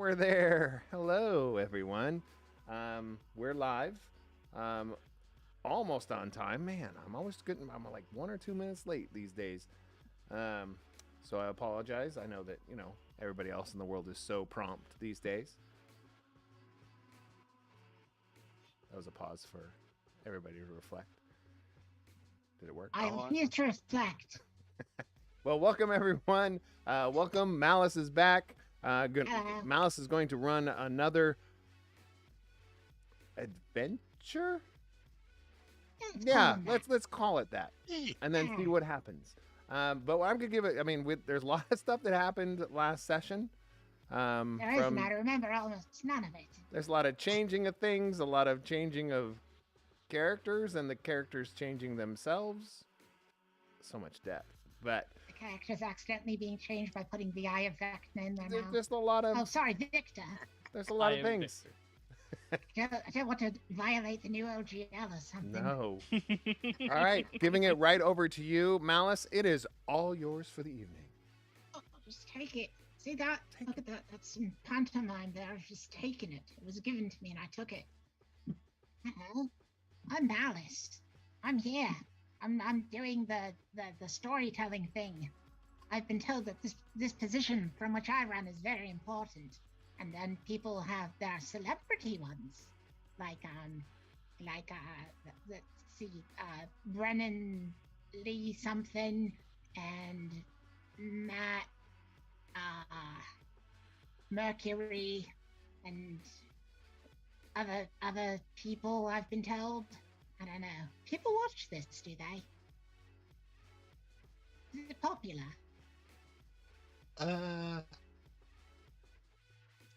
we're there. Hello, everyone. We're live. Um, Almost on time. Man, I'm like 1 or 2 minutes late these days. Um, so I apologize. I know that, everybody else in the world is so prompt these days. That was a pause for everybody to reflect. Did it work? I'm here to reflect. Well, welcome everyone. Welcome. Malice is back. Hello. Malice is going to run another adventure. Yeah, let's call it that, and then see what happens. But I'm gonna give it. I mean, there's a lot of stuff that happened last session. There isn't. I remember almost none of it. There's a lot of changing of things, a lot of changing of characters, and the characters changing themselves. So much depth, but the characters accidentally being changed by putting the eye of Vecna in their mouth. Just a lot of. Oh, sorry, Victor. There's a lot of things. I don't want to violate the new OGL or something. No. All right, giving it right over to you, Malice. It is all yours for the evening. Oh, just take it. See that? Look at that. That's some pantomime there. I was just taking it. It was given to me and I took it. Hello. I'm Malice. I'm here. I'm doing the storytelling thing. I've been told that this position from which I run is very important. And then people have their celebrity ones, like let's see, Brennan Lee something and Matt Mercury and other people. I've been told. I don't know. People watch this, do they? Is it popular?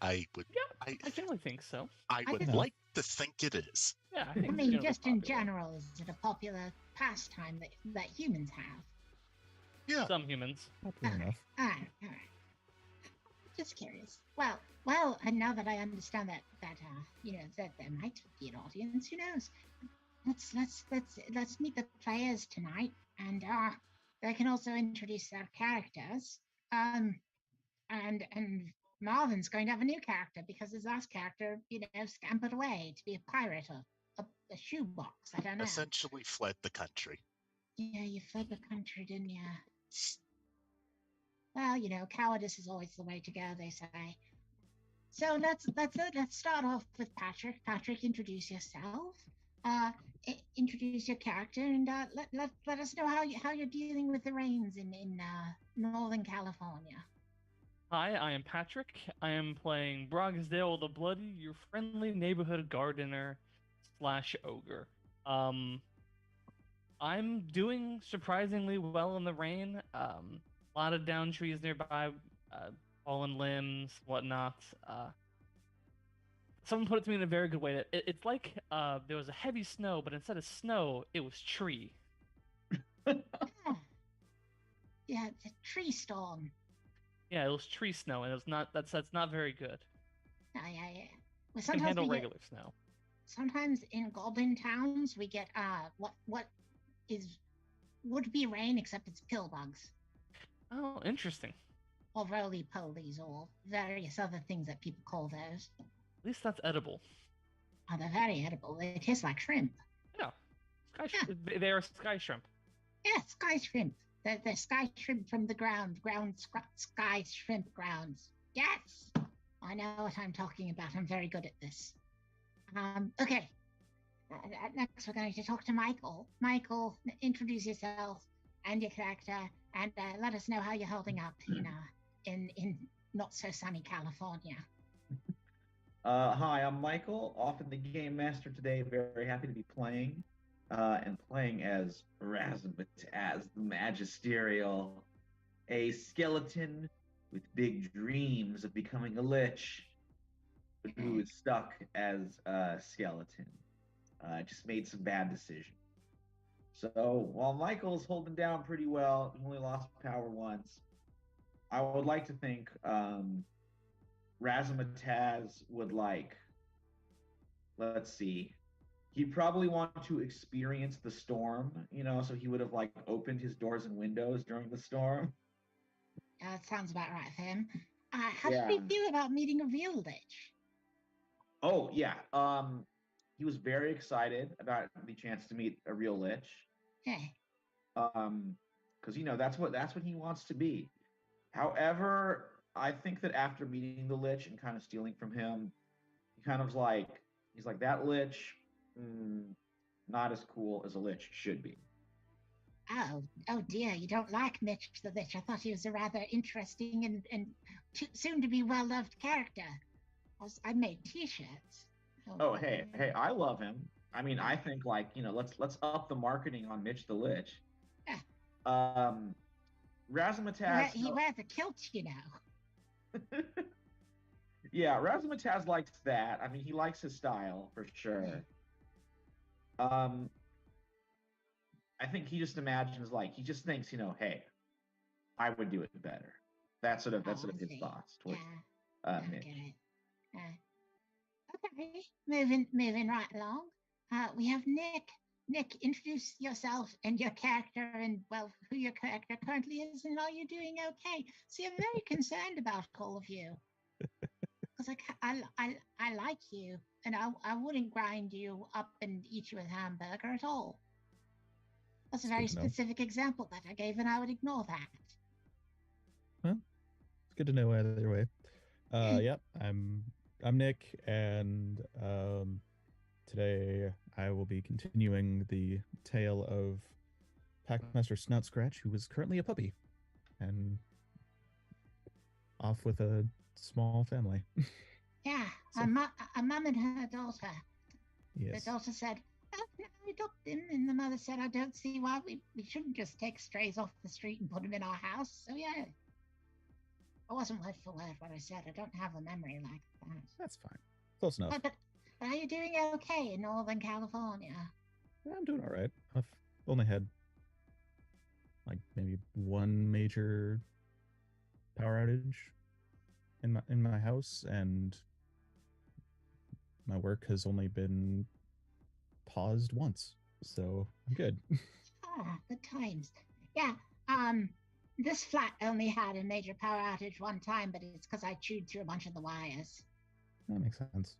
I would. Yeah, I generally think so. I would like to think it is. Yeah, I mean, just in general, is it a popular pastime that humans have? Yeah, some humans. All right. Just curious. Well, and now that I understand that there might be an audience, who knows? Let's meet the players tonight, and they can also introduce their characters. And Marvin's going to have a new character because his last character, scampered away to be a pirate or a shoebox. I don't know. Essentially fled the country. Yeah, you fled the country, didn't you? Well, cowardice is always the way to go, they say. So let's start off with Patrick. Patrick, introduce yourself. Introduce your character, and let us know how you're dealing with the rains in Northern California. Hi, I am Patrick. I am playing Brogsdale the Bloody, your friendly neighborhood gardener / ogre. I'm doing surprisingly well in the rain. A lot of down trees nearby, fallen limbs, whatnot. Someone put it to me in a very good way. It's like there was a heavy snow, but instead of snow, it was tree. Yeah, it's a tree storm. Yeah, it was tree snow, and that's not very good. Yeah. Well, can handle regular snow. Sometimes in goblin towns we get what would be rain except it's pill bugs. Oh, interesting. Or roly polies or various other things that people call those. At least that's edible. Oh, they're very edible. They taste like shrimp. Yeah, they are sky shrimp. Yeah, sky shrimp. The sky shrimp from the ground sky shrimp grounds. Yes, I know what I'm talking about. I'm very good at this. Okay. Next, we're going to talk to Michael. Michael, introduce yourself and your character, and let us know how you're holding up in not so sunny California. Hi, I'm Michael, often the game master today. Very happy to be playing. And playing as Razzmatazz the Magisterial, a skeleton with big dreams of becoming a lich, but who is stuck as a skeleton. Just made some bad decisions. So while Michael's holding down pretty well, he only lost power once, I would like to think Razzmatazz would let's see, he'd probably want to experience the storm, so he would have opened his doors and windows during the storm. That sounds about right for him. How did Yeah. he feel about meeting a real lich? Oh yeah. He was very excited about the chance to meet a real lich. Hey, Because that's what he wants to be. However, I think that after meeting the lich and kind of stealing from him, he kind of he's like that lich, mm, not as cool as a lich should be. oh dear, you don't like Mitch the Lich. I thought he was a rather interesting and soon to be well loved character. I made T-shirts. Oh hey, I love him. I mean, I think let's up the marketing on Mitch the Lich. Yeah. Um, Razzmatazz. He wears a kilt, you know. Yeah, Razzmatazz likes that. I mean, he likes his style for sure. Um, I think he just imagines he just thinks, hey, I would do it better. That's sort of his thoughts towards Mitch. Get it. Okay, moving right along. We have Nick. Nick, introduce yourself and your character, and well, who your character currently is, and are you doing okay? See, I'm very concerned about all of you because I like you, and I wouldn't grind you up and eat you with hamburger at all. That's a very specific example that I gave, and I would ignore that. Well, it's good to know either way. Yep, I'm Nick, and today I will be continuing the tale of Packmaster Snout Scratch, who is currently a puppy, and off with a small family. Yeah, a mom and her daughter. Yes. The daughter said, "Oh, can I adopt him?" And the mother said, "I don't see why we shouldn't just take strays off the street and put them in our house." So yeah, it wasn't word for word what I said. I don't have a memory like that. That's fine. Close enough. But are you doing okay in Northern California? I'm doing all right. I've only had maybe one major power outage in my house, and my work has only been paused once, so I'm good. Good times. Yeah. This flat only had a major power outage one time, but it's because I chewed through a bunch of the wires. That makes sense.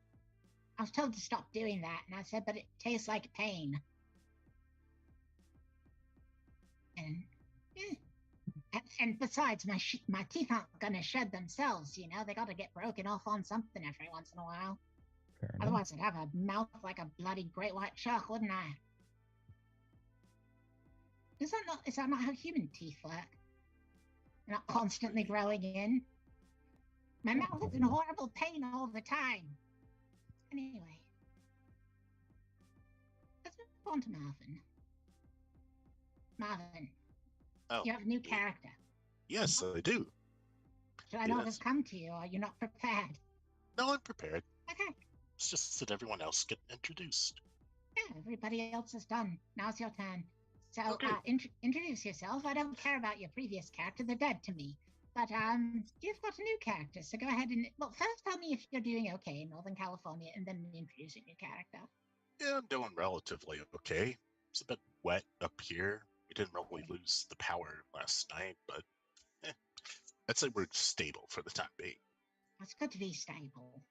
I was told to stop doing that, and I said, "But it tastes like pain." And besides, my teeth aren't gonna shed themselves. They got to get broken off on something every once in a while. Fair enough. Otherwise, I'd have a mouth like a bloody great white shark, wouldn't I? Is that not how human teeth work? They're not constantly growing in. My mouth is in horrible pain all the time. Anyway, let's move on to Marvin. Marvin, Oh, you have a new character. yes, I do. Should I not Yes. have come to you? Or you're not prepared? No, I'm prepared. Okay. It's just that everyone else get introduced. Yeah, everybody else is done. Now's your turn. So, Okay. introduce yourself. I don't care about your previous character; they're dead to me. But you've got a new character, so go ahead and first tell me if you're doing okay in Northern California, and then introducing your character. Yeah, I'm doing relatively okay. It's a bit wet up here. We didn't really lose the power last night, but I'd say we're stable for the time being. It's good to be stable.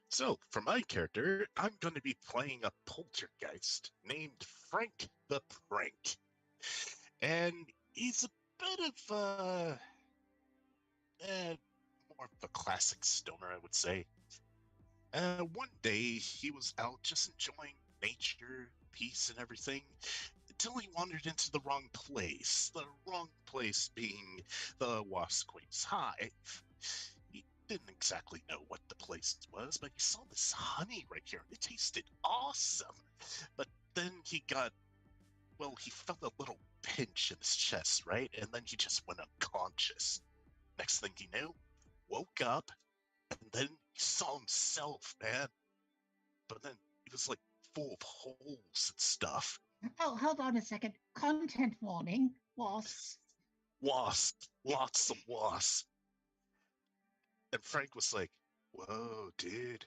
So, for my character, I'm going to be playing a poltergeist named Frank the Prank. And he's a bit of more of a classic stoner, I would say. One day, he was out just enjoying nature, peace, and everything, until he wandered into the wrong place. The wrong place being the Wasp Queen's Hive. He didn't exactly know what the place was, but he saw this honey right here. It tasted awesome. But then he felt a little pinch in his chest, right? And then he just went unconscious. Next thing he knew, woke up, and then he saw himself, man. But then he was full of holes and stuff. Oh, hold on a second. Content warning. Wasps. Wasps. Lots of wasps. And Frank was like, "Whoa, dude.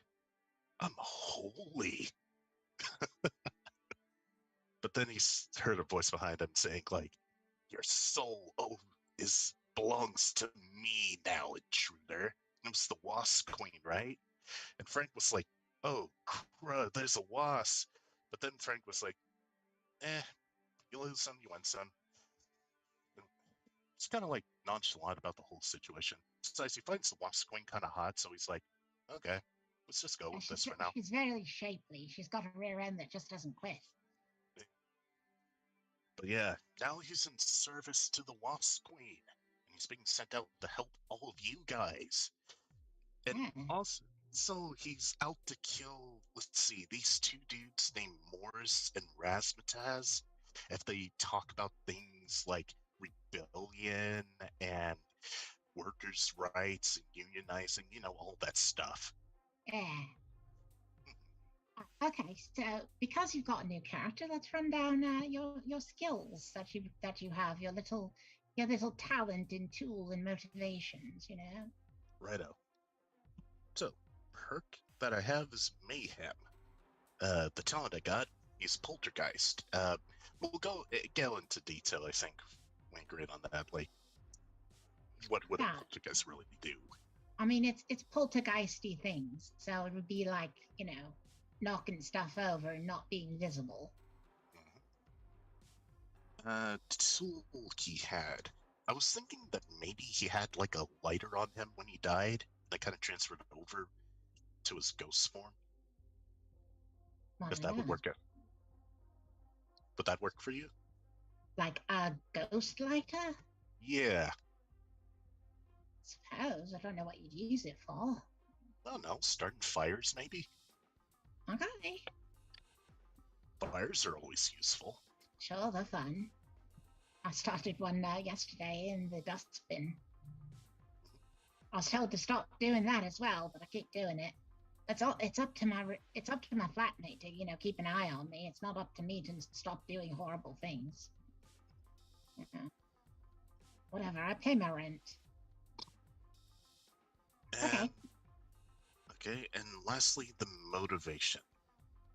I'm holy." But then he heard a voice behind him saying, "Your soul is belongs to me now, intruder. It was the Wasp Queen, right? And Frank was like, oh, crud, there's a wasp. But then Frank was like, you lose some, you win some. And it's kind of like nonchalant about the whole situation. Besides, he finds the Wasp Queen kind of hot, so he's like, okay, let's just go with this for now. She's very shapely. She's got a rear end that just doesn't quit. But yeah, now he's in service to the Wasp Queen, and he's being sent out to help all of you guys. And also, he's out to kill, let's see, these two dudes named Morris and Razmataz. If they talk about things like rebellion and workers' rights and unionizing, all that stuff. Yeah. Okay, so because you've got a new character, let's run down your skills that you have, your little talent and tool and motivations, Righto. So, perk that I have is Mayhem. The talent I got is Poltergeist. We'll go into detail, I think, when we agree on that. Like, what would a Poltergeist really do? I mean, it's poltergeisty things, so it would be like, knocking stuff over and not being visible. Tool he had. I was thinking that maybe he had like a lighter on him when he died that kind of transferred over to his ghost form. If that would work out. Would that work for you? Like a ghost lighter? Yeah. Suppose. I don't know what you'd use it for. I don't know, starting fires maybe? Okay. Fires are always useful. Sure, they're fun. I started one yesterday in the dustbin. I was told to stop doing that as well, but I keep doing it. It's up to my flatmate to keep an eye on me. It's not up to me to stop doing horrible things. Whatever. I pay my rent. Okay. Okay, and lastly, the motivation.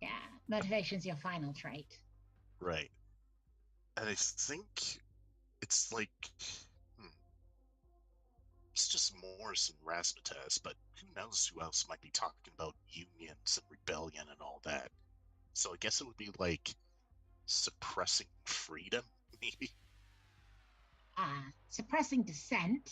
Yeah, motivation's your final trait. Right. And I think it's like, it's just Morris and Razmataz, but who knows who else might be talking about unions and rebellion and all that. So I guess it would be like suppressing freedom, maybe? Suppressing dissent.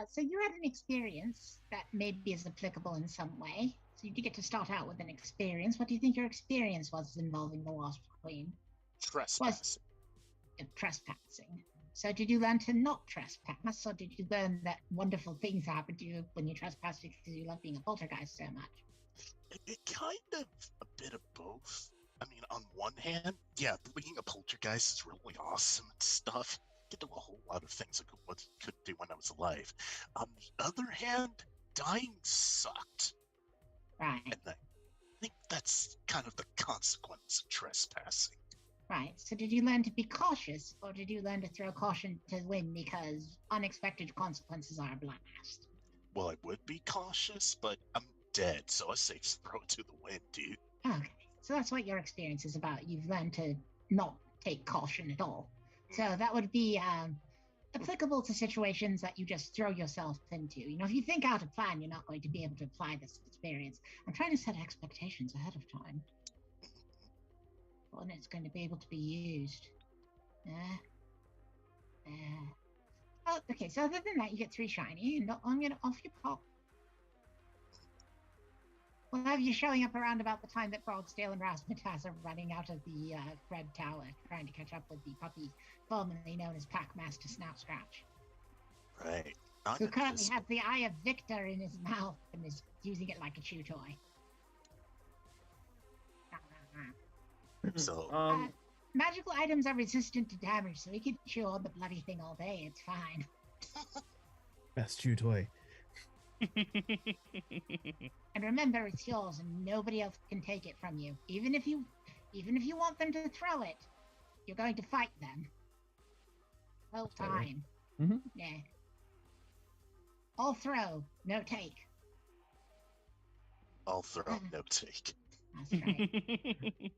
So you had an experience that maybe is applicable in some way. So you get to start out with an experience. What do you think your experience was involving the Wasp Queen? Trespassing. Trespassing. So did you learn to not trespass, or did you learn that wonderful things happen to you when you trespass because you love being a poltergeist so much? It kind of a bit of both. I mean, on one hand, yeah, being a poltergeist is really awesome and stuff. I could do a whole lot of things I could do when I was alive. On the other hand, dying sucked. Right. And I think that's kind of the consequence of trespassing. Right. So did you learn to be cautious, or did you learn to throw caution to the wind because unexpected consequences are a blast? Well, I would be cautious, but I'm dead, so I say throw it to the wind, dude. Okay. So that's what your experience is about. You've learned to not take caution at all. So that would be applicable to situations that you just throw yourself into. If you think out a plan, you're not going to be able to apply this experience. I'm trying to set expectations ahead of time. When it's going to be able to be used. Oh, okay, so other than that, you get 3 shiny, and I'm going to off you pop. We'll have you showing up around about the time that Brogsdale and Razmataz are running out of the Red Tower, trying to catch up with the puppy formerly known as Packmaster Snap Scratch. Right. Who currently has the Eye of Victor in his mouth and is using it like a chew toy. So, magical items are resistant to damage, so we can chew on the bloody thing all day. It's fine. Best chew toy. And remember, it's yours, and nobody else can take it from you. Even if you want them to throw it, you're going to fight them. Whole time. Mm-hmm. Yeah. All throw, no take. All throw, no take. That's right.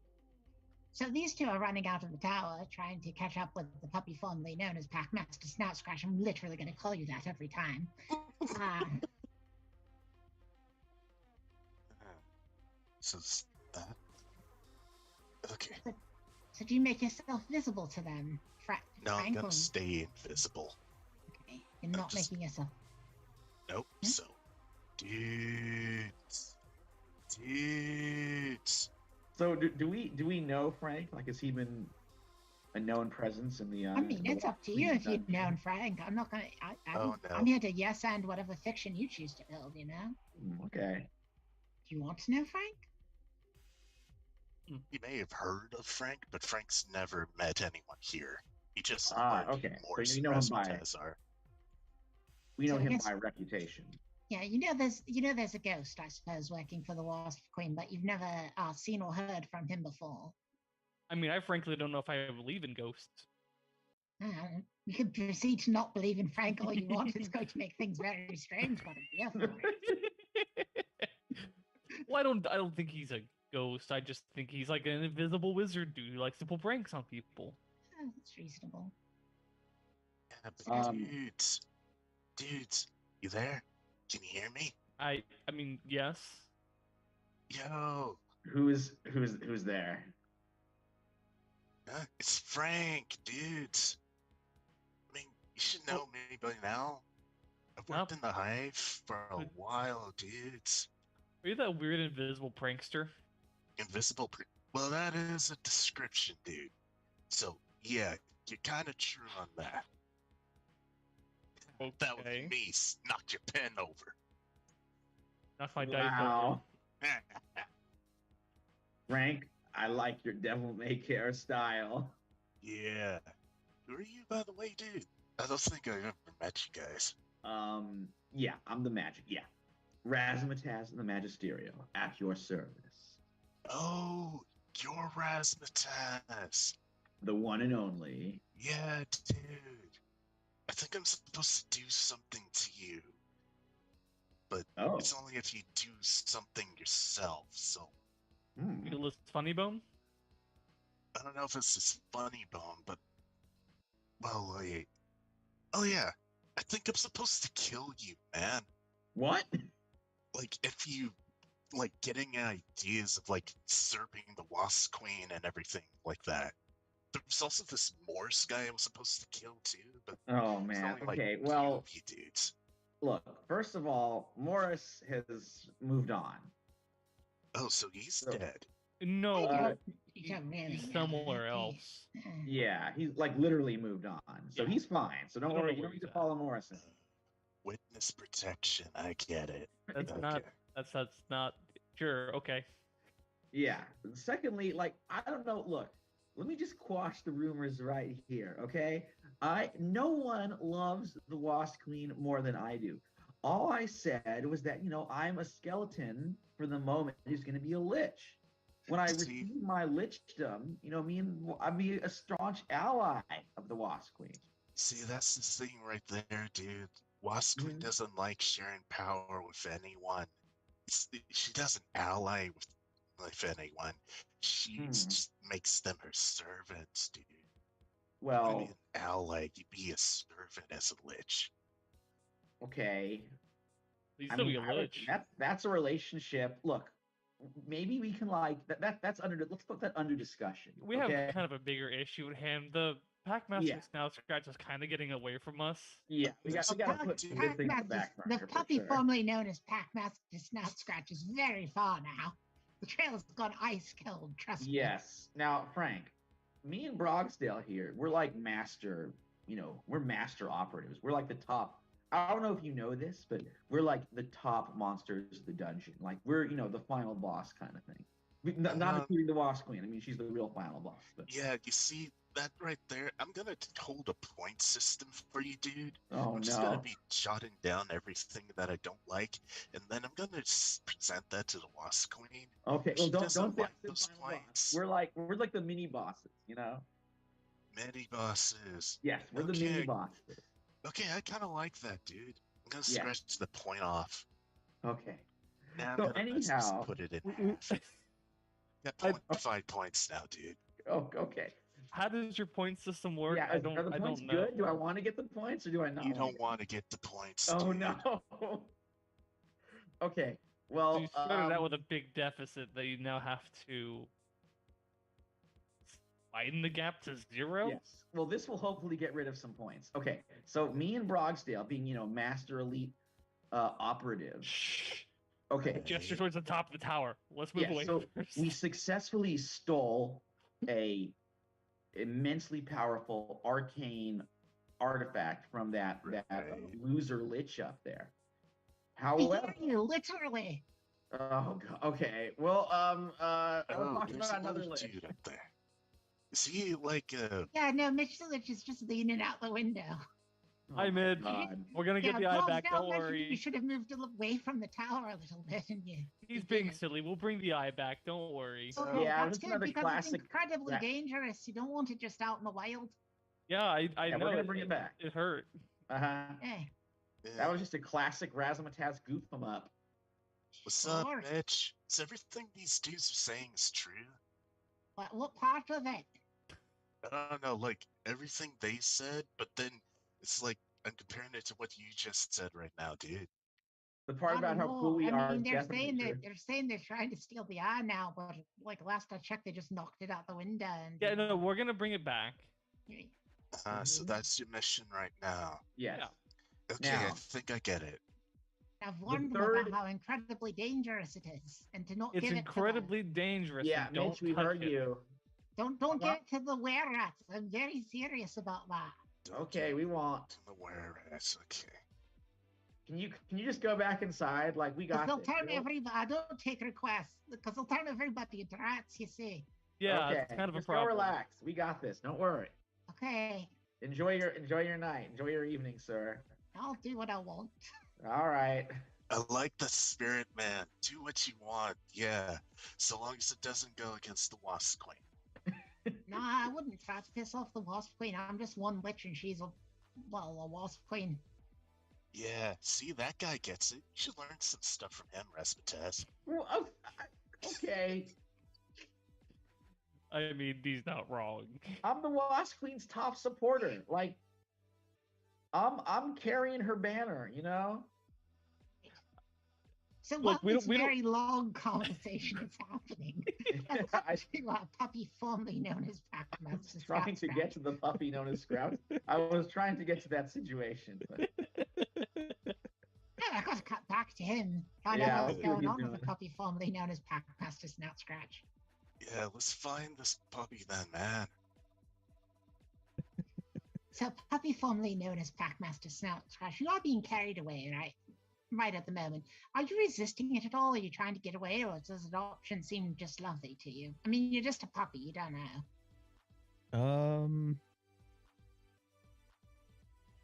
So these two are running out of the tower, trying to catch up with the puppy formerly known as Packmaster Snout Scratch. I'm literally going to call you that every time. So it's that. Okay. So do you make yourself visible to them, No, I'm Frank? gonna stay invisible. Okay, you're not just- making yourself. Nope. Hmm? So, dudes. So do we know Frank? Like, has he been a known presence in the? I mean, in the it's up to you if you've dungeon? known Frank. I'm not gonna. Oh, no. I'm here to yes and whatever fiction you choose to build. You know. Okay. Do you want to know Frank? You may have heard of Frank, but Frank's never met anyone here. He just Ah, learned okay. who So Morris you know him by- Razzmatazz are. We know So I him guess- by reputation. Yeah, there's a ghost, I suppose, working for the Wasp Queen, but you've never seen or heard from him before. I mean, I frankly don't know if I believe in ghosts. You can proceed to not believe in Frank all you want. It's going to make things very strange, but I'm here for it. Well, I don't think he's a ghost. I just think he's like an invisible wizard dude who likes to pull pranks on people. That's reasonable. Yeah, but Um, dudes, you there? Can you hear me? I mean, yes. Yo, Who's there? it's Frank, dudes. I mean, you should know me by now. I've worked in the hive for a But- while, dudes. Are you that weird invisible prankster? Invisible. Well, that is a description, dude. So yeah, you're kind of true on that. That was Okay. me. Knocked your pen over. Knock my dice over. Wow. Frank, I like your devil may care style. Yeah. Who are you, by the way, dude? I don't think I ever met you guys. Yeah, I'm the magic. Yeah, Razzmatazz and the Magisterial at your service. Oh, you're Razzmatazz. The one and only. Yeah, dude. I think I'm supposed to do something to you, but Oh. it's only if you do something yourself. So Hmm. You list funny bone? I don't know if it's this funny bone, but well, wait. Oh yeah, I think I'm supposed to kill you, man. What? Like if you like getting ideas of like usurping the Wasp Queen and everything like that. There's also this Morse guy I was supposed to kill too, but Oh there's man. only, like, Okay. two Well, of you dudes. look. First of all, Morris has moved on. Oh, so he's So- dead. No, You don't really he's know, somewhere okay. else. Yeah, he's like literally moved on. So Yeah. he's fine. So don't I don't know worry. You where don't need he's to at. follow Morrison. Witness protection. I get it. That's Okay. not. That's not. Sure. Okay. Yeah. Secondly, like I don't know. Look, let me just quash the rumors right here, okay? No one loves the Wasp Queen more than I do. All I said was that I'm a skeleton for the moment who's going to be a lich. When I See- receive my lichdom, I'd be a staunch ally of the Wasp Queen. See, that's the thing right there, dude. Wasp Queen Mhm. doesn't like sharing power with anyone. She doesn't ally with anyone. She Hmm. just makes them her servants, dude. You Well, be an ally, you be a servant as a lich. okay. He's I still mean, be a lich. that's a relationship. Look, maybe we can like that's under. Let's put that under discussion. We have okay? kind of a bigger issue at hand. The Packmaster Yeah. Snout Scratch is kind of getting away from us. Yeah, we got to Pack- put some good things in the back The burner for puppy sure. formerly known as Packmaster Snout Scratch is very far now. The trail's gone ice cold, trust me. Yes. Now, Frank, me and Brogsdale here, we're like master. We're master operatives. We're like the top. I don't know if you know this, but we're like the top monsters of the dungeon. Like we're the final boss kind of thing. Not Uh-huh. including the Wasp Queen. I mean, she's the real final boss. But Yeah, you see that right there? I'm gonna hold a point system for you, dude. oh I'm just gonna no. be jotting down everything that I don't like, and then I'm gonna just present that to the Wasp Queen. Okay, She well, don't doesn't say like the those final boss. points. We're like the mini bosses. Many bosses. Yes, we're the mini Okay. bosses. Okay, I kind of like that, dude. I'm gonna Yeah. scratch the point off. Okay. Now I'm So gonna anyhow, put it in we- half. Got I- 0.5 points now, dude. Oh, okay. How does your point system work? Yeah, I don't. are the I points don't know. good? Do I want to get the points or do I not? You wanna don't want to get the points. Oh dude. no. Okay. So Well, you started out with a big deficit that you now have to widen the gap to 0. yes. Well, this will hopefully get rid of some points. Okay. So me and Brogsdale being, master elite operatives. Shh. Okay. Gesture towards the top of the tower. Let's move Yeah, away so first. we successfully stole a immensely powerful arcane artifact from that Right. loser lich up there. I However, hear you, literally. oh god, okay. Well, I will Oh, talk there's about another another lich. dude up there. Is he like Yeah, no, Mitch Silich is just leaning out the window. Oh Hi, my Mid. God. We're gonna get the eye Bob's back. now Don't mentioned You worry. should have moved away from the tower a little bit, and you. He's you being didn't. silly. We'll bring the eye back. Don't worry. Okay, Yeah, that's that's good another because classic it's incredibly ra- dangerous. You don't want it just out in the wild. Yeah, I Yeah, know. we're gonna bring it back. It hurt. Uh-huh. Hey, That was just a classic Razzmatazz goof 'em up. what's up, Lord. Mitch? Is everything these dudes are saying is true? what part of it? I don't know, like everything they said, but then it's like I'm comparing it to what you just said right now, dude. The part I about don't how cool know. we I are. mean, they're definitely saying true. they're saying they're trying to steal the eye now, but like last I checked, they just knocked it out the window. And Yeah, no, we're gonna bring it back. So Mhm. that's your mission right now. Yes. Yeah. Okay, I Now- think I get it. I've warned them third- about how incredibly dangerous it is, and to not It's give incredibly dangerous. Yeah, and don't Mitch, we touch heard it. you. it. Don't Well- give it to the were rats. I'm very serious about that. Don't Okay, do we it. won't. I'm aware of it. Okay. Can you just go back inside? Like we got Because they'll this. turn We'll- everybody. I don't take requests because they'll turn everybody into rats. You see. Yeah, okay. it's kind of a just problem. Go relax. We got this. Don't worry. Okay, Enjoy your night. Enjoy your evening, sir. I'll do what I want. All right. I like the spirit, man. Do what you want. Yeah. So long as it doesn't go against the Wasp Queen. Nah, I wouldn't try to piss off the Wasp Queen. I'm just one witch, and she's a Wasp Queen. Yeah. See, that guy gets it. You should learn some stuff from him, Razzmatazz. Well, okay. I mean, he's not wrong. I'm the Wasp Queen's top supporter. Like, I'm carrying her banner. So Look, while we this don't- very long conversation is happening, I to a puppy formerly known as I Pac-Master was trying to get to the puppy known as Scrouch. I was trying to get to that situation, but I got to cut back to him. Find Yeah, out what's let's see what going he's on with doing. the puppy formerly known as Pac-Master Snout Scratch. Yeah, let's find this puppy then, man. So, puppy formerly known as Pac-Master Snout Scratch, you are being carried away, right? Right at the moment. Are you resisting it at all? Are you trying to get away, or does adoption seem just lovely to you? I mean, you're just a puppy. You don't know.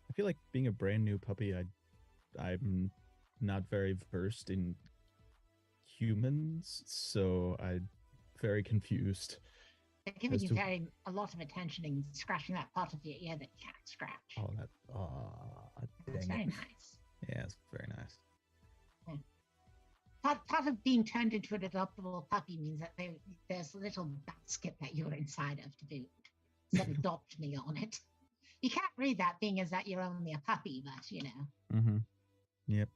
I feel like being a brand new puppy, I'm not very versed in humans, so I'm very confused. They're giving As you to- a lot of attention and scratching that part of your ear that you can't scratch. Oh, that. That's Dang very it. nice. Yeah, it's very nice. Part of being turned into an adoptable puppy means that there's a little basket that you're inside of to boot. It said adopt me on it. You can't read that being as that you're only a puppy, but Mm-hmm. Yep.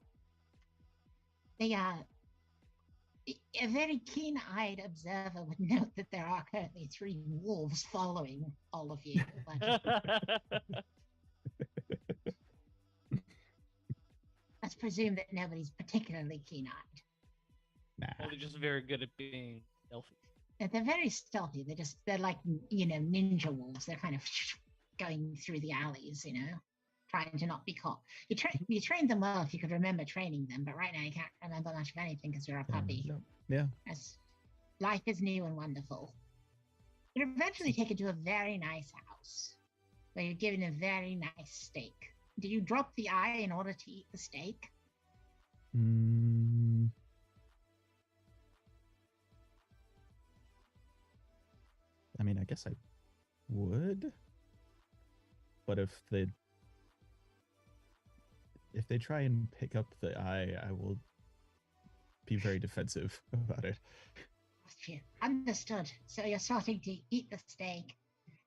a very keen-eyed observer would note that there are currently 3 wolves following all of you. But let's presume that nobody's particularly keen-eyed. Nah. Well, they're just very good at being stealthy. They're very stealthy. They're like, ninja wolves. They're kind of going through the alleys, trying to not be caught. You trained them well if you could remember training them, but right now you can't remember much of anything because you're a puppy. No. Yeah. As life is new and wonderful. You're eventually taken to a very nice house where you're given a very nice steak. Do you drop the eye in order to eat the steak? Mm, I mean, I guess I would, but if they try and pick up the eye, I will be very defensive about it. asked you. Understood. So you're starting to eat the steak.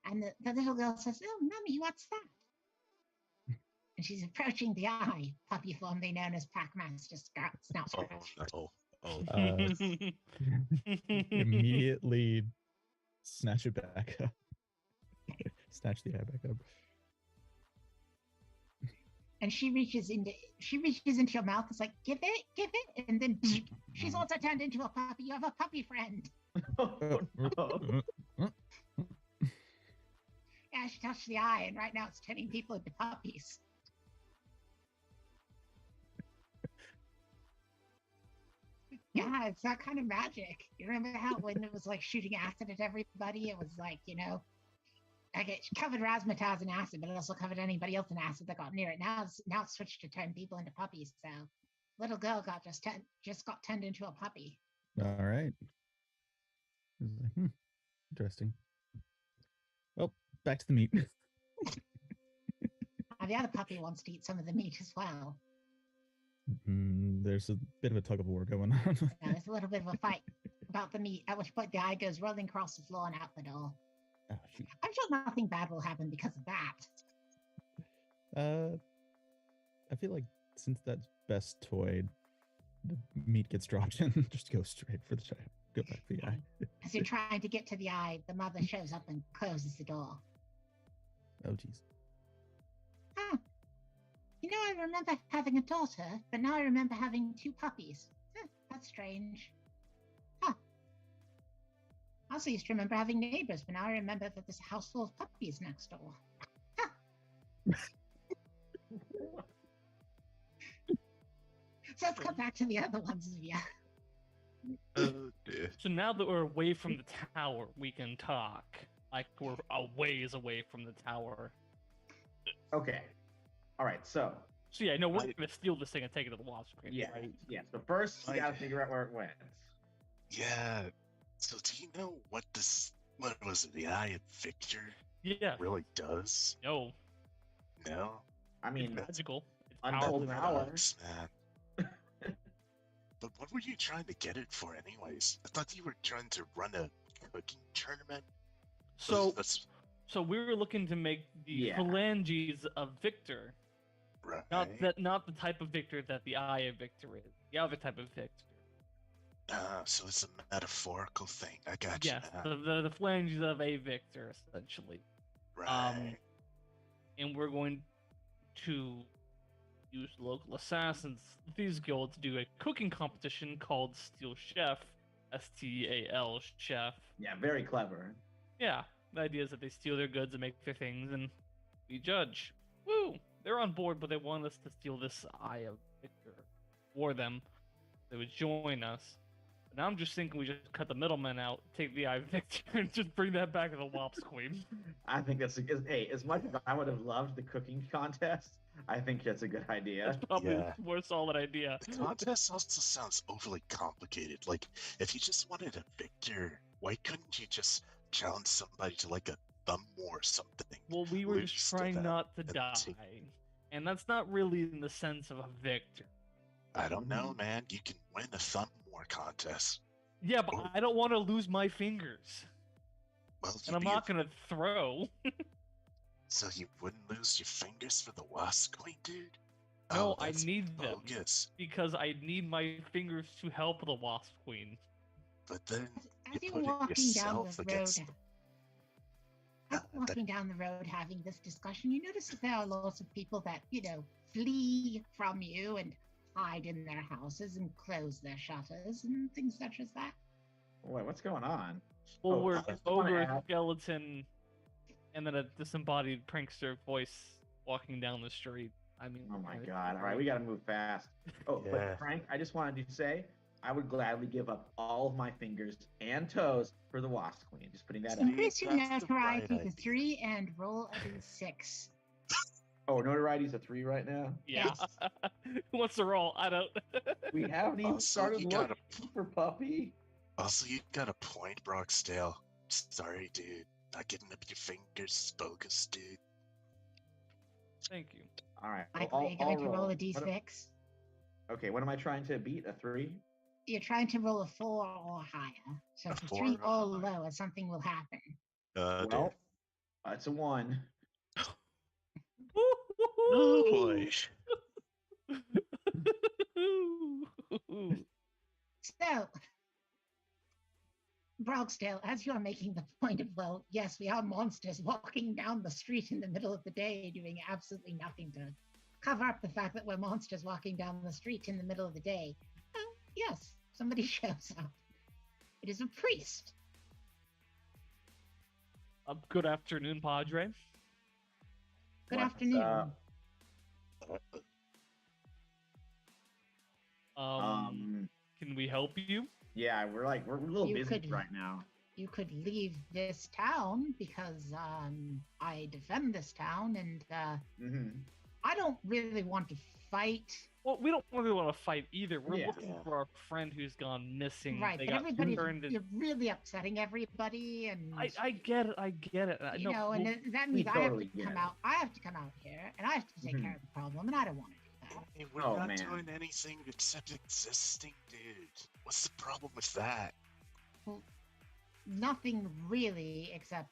And the little girl says, "Oh, Mummy, what's that?" And she's approaching the eye, puppy formerly known as Packmaster Snout Oh Scratch. no. Oh, Immediately snatch it back up. Snatch the eye back up. And she reaches into your mouth. It's like, give it, and then she's also turned into a puppy. You have a puppy friend. Oh, no. Yeah, she touched the eye, and right now it's turning people into puppies. Yeah, it's that kind of magic. You remember how when it was like shooting acid at everybody, it was like, like it covered razzmatazz in acid, but it also covered anybody else in acid that got near it. Now it's switched to turn people into puppies. So little girl just got turned into a puppy. All right. Interesting. Well, back to the meat. Now, the other puppy wants to eat some of the meat as well. There's a bit of a tug of war going on. Yeah, there's a little bit of a fight about the meat, at which point the eye goes rolling across the floor and out the door. Oh, shoot. I'm sure nothing bad will happen because of that. I feel like since that's best toy, the meat gets dropped and just go straight for the child. Go back to the eye. As you're trying to get to the eye, the mother shows up and closes the door. Oh, jeez. Oh, I remember having a daughter, but now I remember having 2 puppies. That's strange. Huh. I also used to remember having neighbors, but now I remember that there's a house full of puppies next door. Huh. So let's come back to the other ones of you. oh dear. So now that we're away from the tower, we can talk. Like we're a ways away from the tower. Okay. All right. So So yeah, no, we're gonna steal this thing and take it to the Wasp Queen, yeah, right? yeah. So first, we Like- gotta figure out where it went. Yeah. So do you know what was it, the Eye of Victor Yeah. really does? No, No? I mean, it's magical. It's untold powerful. power. Sucks, man. But what were you trying to get it for anyways? I thought you were trying to run a cooking tournament. So That's so we were looking to make the Yeah. phalanges of Victor. right. Not the type of Victor that the Eye of Victor is. The other type of Victor. So it's a metaphorical thing. I got you. Yes, now. the phalanges of a Victor, essentially. Right. And we're going to use local assassins, these guild, to do a cooking competition called Steel Chef, STAL Chef. Yeah, very clever. Yeah, the idea is that they steal their goods and make their things, and we judge. Woo! They're on board, but they want us to steal this Eye of Victor for them. They would join us. But now I'm just thinking we just cut the middleman out, take the Eye of Victor, and just bring that back to the Wops Queen. I think hey, as much as I would have loved the cooking contest, I think that's a good idea. That's probably Yeah. a more solid idea. The contest also sounds overly complicated. Like, if you just wanted a victor, why couldn't you just challenge somebody to like a thumb war or something? Well, we were Lose just to trying them not to and die. take- And that's not really in the sense of a victor. I don't know, man. You can win a thumb war contest. Yeah, but Oh. I don't want to lose my fingers. Well, And you'd I'm be not going to throw. so you wouldn't lose your fingers for the Wasp Queen, dude? No, Oh, I that's need them. bogus. Because I need my fingers to help the Wasp Queen. But then As you you put were it walking down yourself the road, against them. as you're walking down the road having this discussion, you notice that there are lots of people that, flee from you and hide in their houses and close their shutters and things such as that. Wait, what's going on? Well, Oh, we're I just wanna ogre, add- skeleton, and then a disembodied prankster voice walking down the street. I mean, Oh my it's god. All right, great. we gotta move fast. Oh, Yeah. but Frank, I just wanted to say I would gladly give up all of my fingers and toes for the Wasp Queen. Just putting that out. Increase your that's the right notoriety to idea. 3 and roll a d6. Oh, notoriety's a 3 right now. Yeah. Who wants to roll? I don't. We haven't even Also, started you gotta- looking for Puppy. Also, you got a point, Broxdale. Sorry, dude. Not getting up your fingers is bogus, dude. Thank you. All right. Michael, are you going to roll a What d6? Okay, what am I trying to beat? A 3? You're trying to roll a 4 or higher. So A if you 4 3 or or higher. lower, something will happen. Dear. Well, it's a 1. Oh boy. So, Brogsdale, as you are making the point of, well, yes, we are monsters walking down the street in the middle of the day doing absolutely nothing to cover up the fact that we're monsters walking down the street in the middle of the day. Yes, somebody shows up. It is a priest. Good afternoon, Padre. Good What's afternoon. up? Can we help you? Yeah, we're a little You busy could- right now. You could leave this town because I defend this town, and Hmm I don't really want to fight. Well, we don't really want to fight either. We're Yeah. looking for our friend who's gone missing. Right, They but got everybody, turned in- you're really upsetting everybody, and I get it. I get it. you know, and well, that we means I have totally to get come it. out. I have to come out here, and I have to take Mhm. care of the problem, and I don't want to do that. Hey, we're Oh, not man. doing anything except existing, dude. What's the problem with that? Well, nothing really, except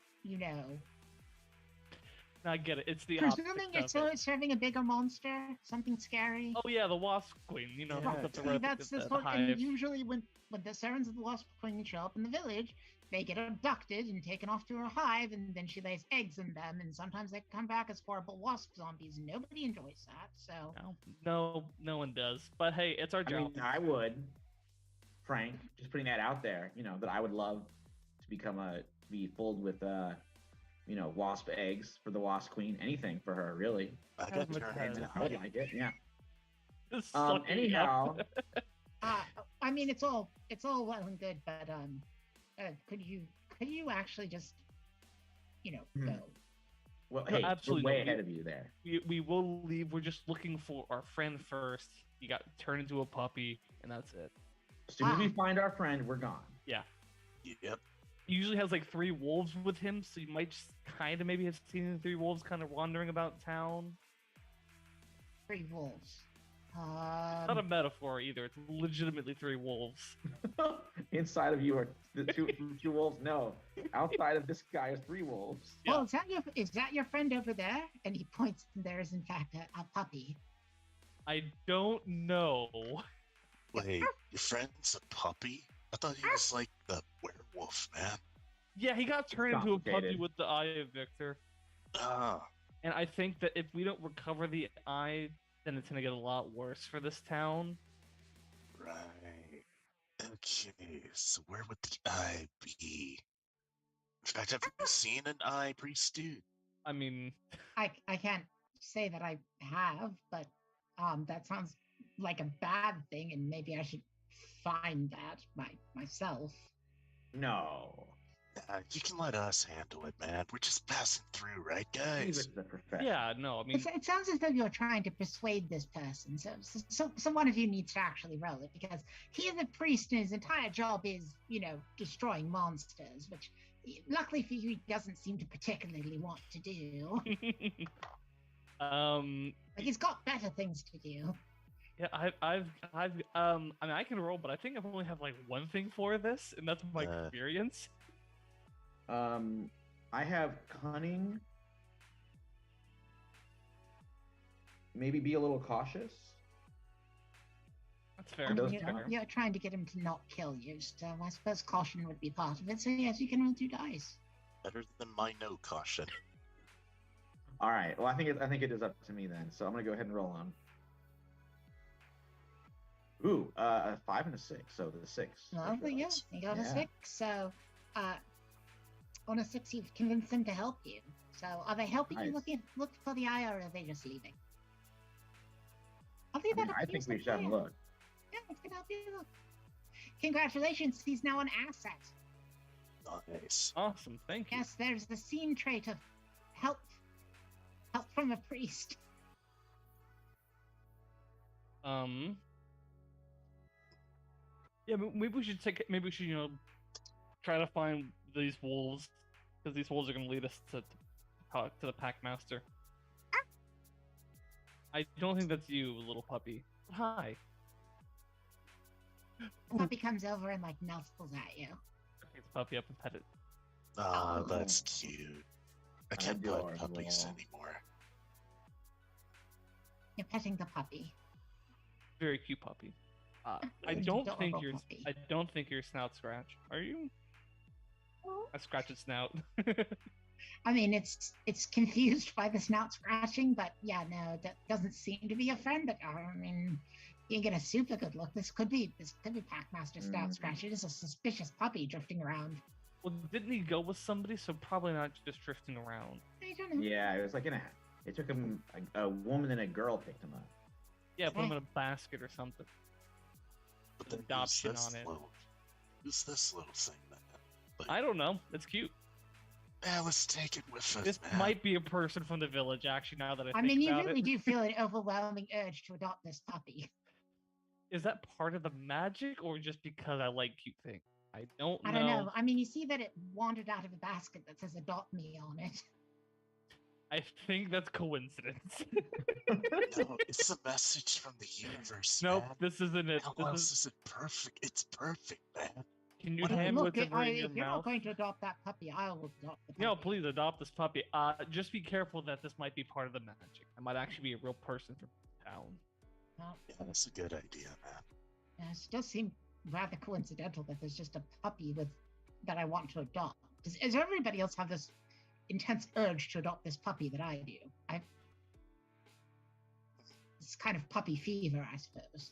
I get it. It's the presuming you're optics of it. serving a bigger monster, something scary. Oh yeah, the Wasp Queen. You know, Yeah. hooked up the See, rope that's at the the sort. hive. And usually, when the servants of the Wasp Queen show up in the village, they get abducted and taken off to her hive, and then she lays eggs in them. And sometimes they come back as horrible wasp zombies. And nobody enjoys that. So No one does. But hey, it's our I job. mean, I would, Frank, just putting that out there, that I would love to be filled with, wasp eggs for the Wasp Queen. Anything for her, really. I Have got a your time. hand And in I would it. like it, yeah. Just sucking up. Anyhow, I mean, it's all well and good, but could you actually just Hmm. go? well, No, hey, absolutely we're way not. ahead of you there. We will leave. We're just looking for our friend first. He got turned into a puppy, and that's it. As soon as we Ah. find our friend, we're gone. Yep. He usually has like 3 wolves with him, so you might just kind of maybe have seen the 3 wolves kind of wandering about town. 3 wolves. Not a metaphor either. It's legitimately 3 wolves. Inside of you are the two wolves. No, outside of this guy is 3 wolves. Yeah. Well, is that your friend over there? And he points, and there is in fact a puppy. I don't know. Wait, your friend's a puppy? I thought he was like the werewolf, man. Yeah, he got turned into a puppy Complicated. with the eye of Victor. Ah, And I think that if we don't recover the eye, then it's gonna get a lot worse for this town. right. Okay, so where would the eye be? In fact, have you seen an eye, priest dude? I mean, I can't say that I have, but that sounds like a bad thing, and maybe I should find that myself. No. You can let us handle it, man. We're just passing through, right, Leave guys? it to the profession. yeah, no, I mean, It sounds as though you're trying to persuade this person. So one of you needs to actually roll it, because he is a priest and his entire job is, destroying monsters, which luckily for you, he doesn't seem to particularly want to do. Like, he's got better things to do. yeah, I mean, I can roll, but I think I only have like one thing for this, and that's my experience. I have cunning. Maybe be a little cautious. That's fair. And those That's fair. You're trying to get him to not kill you, so I suppose caution would be part of it. So yes, you can roll 2 dice. Better than my no caution. All right. Well, I think it is up to me then. So I'm gonna go ahead and roll on. Ooh, a 5 and a 6. So the 6. Well, yeah, you got a Yeah. 6. So, on a 6, you've convinced them to help you. So, are they helping you Nice. look for the eye, or are they just leaving? I'll I leave mean, that up I to you, think we should so have a yeah. look. Yeah, it's gonna help you look. Congratulations, he's now an asset. Nice. Awesome, thank you. Yes, there's the scene trait of help from a priest. Yeah, maybe we should try to find these wolves, because these wolves are gonna lead us to the Packmaster. I don't think that's you, little puppy. Hi. The puppy comes over and like nuzzles at you. Take the puppy up and pet it. Ah, Oh. that's cute. I can't pet puppies Adorable. anymore. You're petting the puppy. Very cute puppy. I Very don't think adorable you're. puppy. I don't think you're Snout Scratch. Are you? I scratch its snout. I mean, it's confused by the snout scratching, but yeah, no, that doesn't seem to be a friend. But I mean, you get a super good look. This could be Packmaster Snout Mhm. Scratch. It is a suspicious puppy drifting around. Well, didn't he go with somebody? So probably not just drifting around. I don't know. Yeah, it was like it took him a woman and a girl picked him up. Yeah, put him Okay. in a basket or something. But then Adoption who's this on it. Who's this little thing then? I don't know. It's cute. Yeah, let's take it with us, This man. might be a person from the village. Actually, now that I I think mean, you about really it, do feel an overwhelming urge to adopt this puppy. is that part of the magic, or just because I like cute things? I don't know. I don't know. I mean, you see that it wandered out of a basket that says "Adopt Me" on it. I think that's coincidence. No, it's a message from the universe, Nope, man. this isn't it. How This else is. is it perfect? It's perfect, man. Can you What a- hand Look, whatever in your if you're not mouth? going to adopt that puppy, I will adopt the puppy. No, please adopt this puppy. Just be careful that this might be part of the magic. It might actually be a real person from town. Well, Yeah, that's a good idea, man. it does seem rather coincidental that there's just a puppy that I want to adopt. Does everybody else have this intense urge to adopt this puppy that I do? It's kind of puppy fever, I suppose.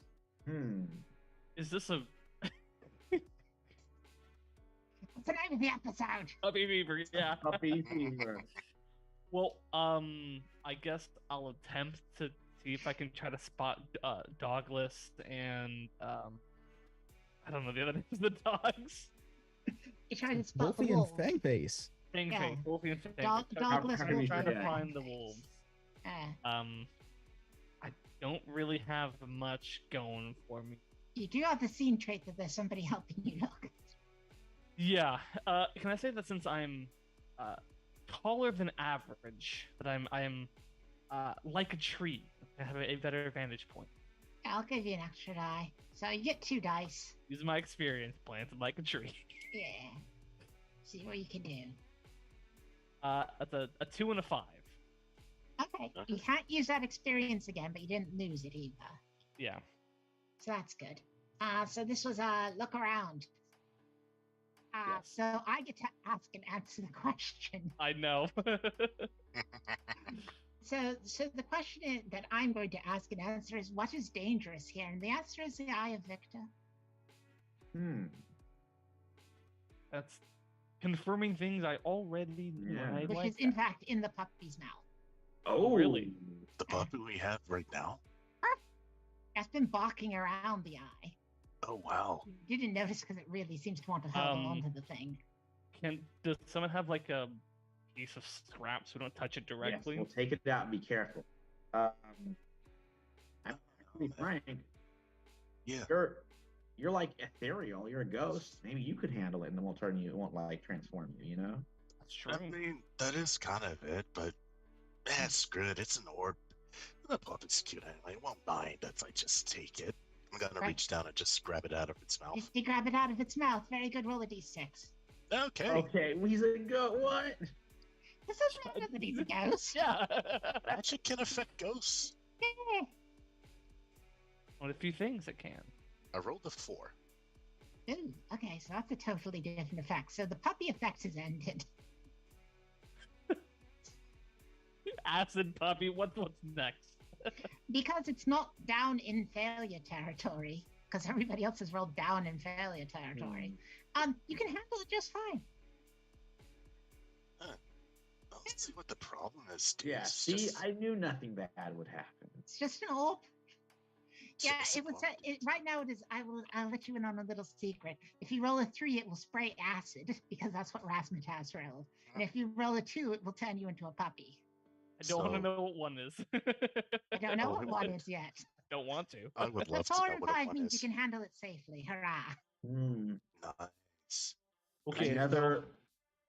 Is this a What's the name of the episode? puppy fever? Yeah. Puppy fever. Well, I guess I'll attempt to see if I can try to spot Dogless and I don't know the other names of the dogs. You try to spot the Wolfie and wolves. Fangface. Fang Yeah. Fang, Wolfie and Fang. Dog- Dogless How can we Trying do to that? find the wolves. I don't really have much going for me. You do have the scene trait that there's somebody helping you look. Yeah. Can I say that since I'm taller than average, that I am like a tree. I have a better vantage point. I'll give you an extra die. So you get 2 dice. Use my experience, planted like a tree. Yeah. See what you can do. That's a 2 and a 5. Okay. You can't use that experience again, but you didn't lose it either. Yeah. So that's good. So this was look around. Yes. So I get to ask and answer the question. I know. So the question that I'm going to ask and answer is, what is dangerous here? And the answer is the Eye of Victor. That's confirming things I already knew. Yeah. I Which like is in that. fact in the puppy's mouth. Oh, really? The puppy we have right now? It's been barking around the eye. Oh, wow. You didn't notice because it really seems to want to hold Um, on to the thing. Does someone have like a piece of scrap so we don't touch it directly? Yes, we'll take it out and be careful. I'm to be frank. Yeah. You're like ethereal. You're a ghost. Maybe you could handle it, and then we'll turn you. It won't like transform you. You know. That's true. I mean, that is kind of it, but screw it. It's an orb. The puppet's cute anyway. It won't mind if I just take it. I'm gonna Right. reach down and just grab it out of its mouth. You grab it out of its mouth. Very good. Roll a d6. Okay. Okay, he's a ghost. What? This is better than he's a ghost. Yeah. Magic can affect ghosts. Yeah. One of the few things it can. I rolled a 4. Ooh, okay, so that's a totally different effect. So the puppy effect has ended. Acid puppy. What's next? Because it's not down in failure territory, because everybody else has rolled down in failure territory. You can handle it just fine. Well, let's see what the problem is, dude. Yeah. It's See, just- I knew nothing bad would happen. It's just an orb. it's Yeah, just it would a say problem. right now it is. I'll let you in on a little secret. If you roll a 3, it will spray acid because that's what Razzmatazz rolled. And if you roll a 2, it will turn you into a puppy. I don't want to So- know what one is. I don't know Oh, what it one would. is yet. Don't want to. I would But love to 4 know and what 5 one means you is. can handle it safely. Hurrah! Nice. Okay. Another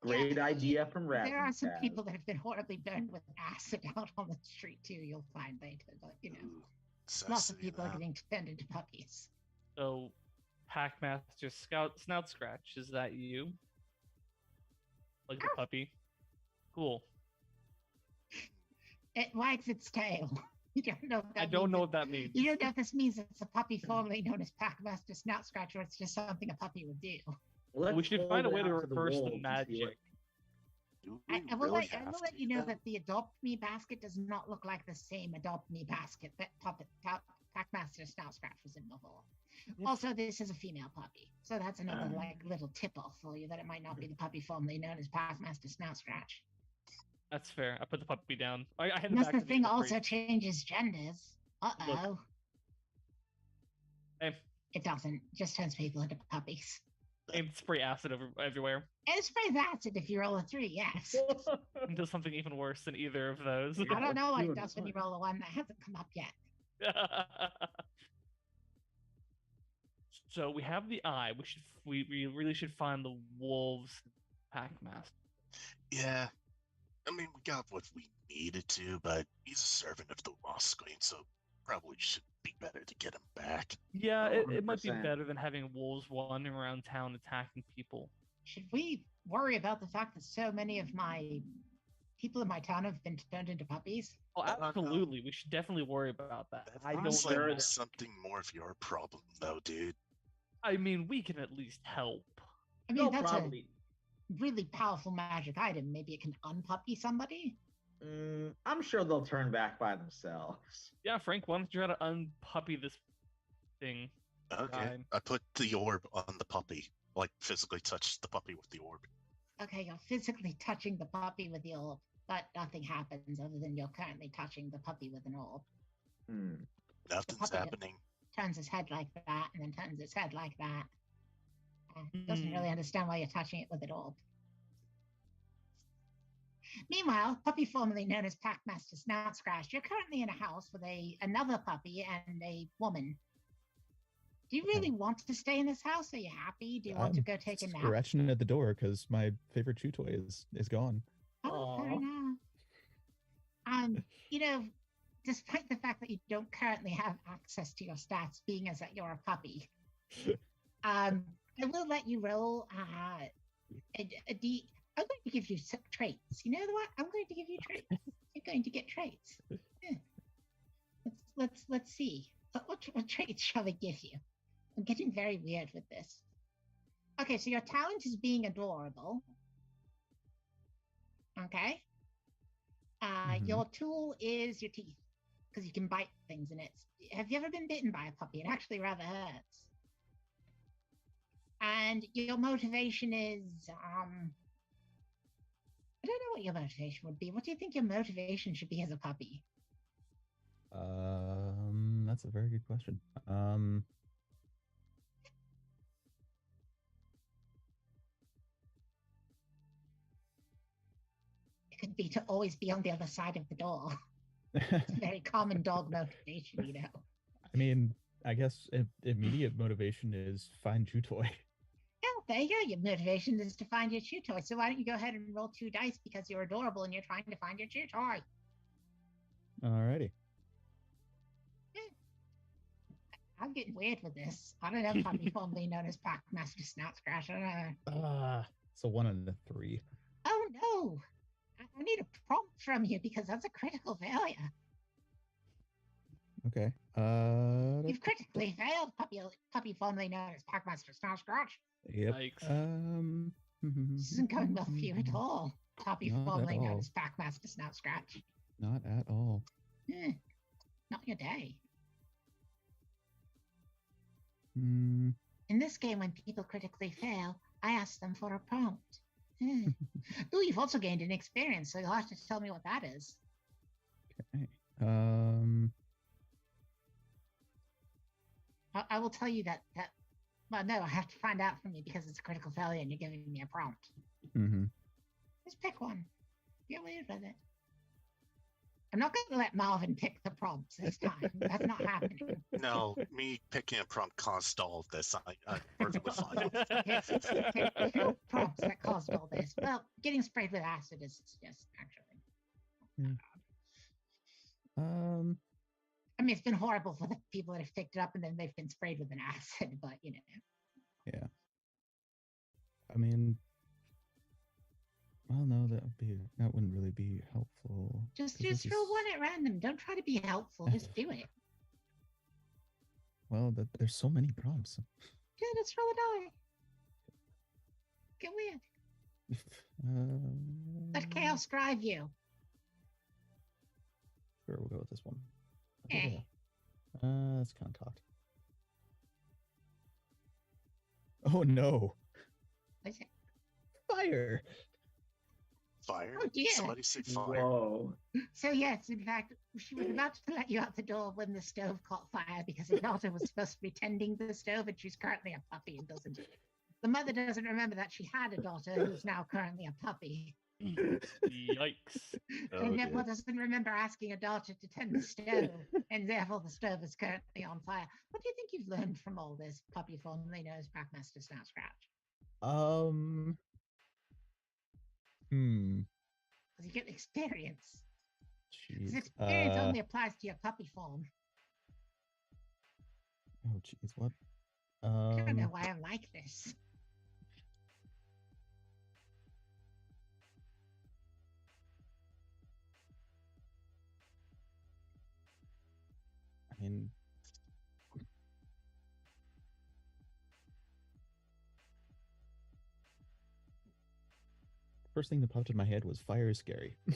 great idea from Razzmatazz. There are some people that have been horribly burned with acid out on the street too. You'll find later, but Ooh, lots of sexy, people are man. getting turned into puppies. So, Packmaster Snout Scratch. Is that you? Like the puppy? Cool. It wags its tail. You don't know. I don't know what that means. You don't know if this means it's a puppy formerly known as Packmaster Snout Scratch, or it's just something a puppy would do. Let's We should hold find a it way to out the reverse the wolves and see magic. what- Do I we will really let, I have will to let do you know that? that the Adopt Me basket does not look like the same Adopt Me basket that Packmaster Snout Scratch was in before. Yes. Also, this is a female puppy, so that's another Um. like little tip-off for you that it might not be the puppy formerly known as Packmaster Snout Scratch. That's fair. I put the puppy down. I headed Unless back the to thing other also priest. changes genders. Uh-oh. Hey, It doesn't. It just turns people into puppies. aim spray acid everywhere. It sprays acid if you roll a 3, yes. And does something even worse than either of those. I don't know what it Doing does when you fine. roll a 1 that hasn't come up yet. So we have the eye. We really should find the wolves Packmaster. Yeah. I mean, we got what we needed to, but he's a servant of the Lost Queen, so probably should be better to get him back. Yeah, it might be 100%. better than having wolves wandering around town attacking people. Should we worry about the fact that so many of my people in my town have been turned into puppies? Oh, no. absolutely. We should definitely worry about that. That I sounds don't like know. something more of your problem, though, dude. I mean, we can at least help. I mean, They'll that's probably. a really powerful magic item. Maybe it can unpuppy somebody. I'm sure they'll turn back by themselves. Yeah, Frank, why don't you try to unpuppy this thing? Okay. Fine. I put the orb on the puppy. Like, physically touch the puppy with the orb. Okay, you're physically touching the puppy with the orb, but nothing happens other than you're currently touching the puppy with an orb. Hmm. Nothing's puppy- happening. Turns its head like that, and then turns its head like that. Doesn't Hmm. really understand why you're touching it with an orb. Meanwhile, puppy formerly known as Packmaster Snout Scratch, you're currently in a house with another puppy and a woman. Do you really want to stay in this house? Are you happy? Do you want to I'm go take a nap? Scratching at the door because my favorite chew toy is gone. Oh, fair Aw. enough. You know, despite the fact that you don't currently have access to your stats, being as that you're a puppy, I will let you roll a D. I'm going to give you some traits. You know what? I'm going to give you traits. You're going to get traits. Yeah. Let's see. What traits shall I give you? I'm getting very weird with this. Okay, so your talent is being adorable. Okay. Your tool is your teeth, because you can bite things in it. Have you ever been bitten by a puppy? It actually rather hurts. And your motivation is I don't know what your motivation would be. What do you think your motivation should be as a puppy? That's a very good question. It could be to always be on the other side of the door. It's a very common dog motivation, you know. I mean, I guess immediate motivation is find chew toy. Yeah, there you go. Your motivation is to find your chew toy. So why don't you go ahead and roll 2 dice because you're adorable and you're trying to find your chew toy? Alrighty. I'm getting weird with this. I don't know puppy formerly known as Packmaster Snout Scratch. I don't know. It's a 1 and a 3. Oh no! I need a prompt from you because that's a critical failure. Okay. You've critically failed, puppy formerly known as Packmaster Snout Scratch. Yep. Yikes. This isn't going well for you at all. Puppy Not at formerly known all. as Packmaster Snout Scratch. Not at all. Not your day. Hmm. In this game, when people critically fail, I ask them for a prompt. Ooh, you've also gained an experience, so you'll have to tell me what that is. Okay. I will tell you that. Well, no, I have to find out from you because it's a critical failure and you're giving me a prompt. Mm-hmm. Just pick one. Get weird with it. I'm not going to let Marvin pick the prompts this time. That's not happening. No, me picking a prompt caused all of this. I'm perfectly fine. Okay, no prompts that caused all this. Well, getting sprayed with acid is just actually. I mean, it's been horrible for the people that have picked it up and then they've been sprayed with an acid, but you know. Yeah. I mean, well, no, that wouldn't really be helpful. Just 'cause this roll is- one at random. Don't try to be helpful. Just do it. Well, there's so many prompts. Yeah, just roll a die. Get weird. Let chaos drive you. Sure, we'll go with this one. Eh. That's kind of cocked. Oh no! What's it? Fire! Fire? Oh, dear. Somebody say fire. Whoa. So yes, in fact, she was about to let you out the door when the stove caught fire because her daughter was supposed to be tending the stove, and she's currently a puppy and doesn't. The mother doesn't remember that she had a daughter who's now currently a puppy, Yikes. and therefore doesn't remember asking a daughter to tend the stove, and therefore the stove is currently on fire. What do you think you've learned from all this, puppy formerly known as Packmaster Snout Scratch? Because you get experience. Because Jeez. experience only applies to your puppy form. Oh jeez, what? I don't know why I'm like this. I mean, first thing that popped in my head was fire is scary. Yeah,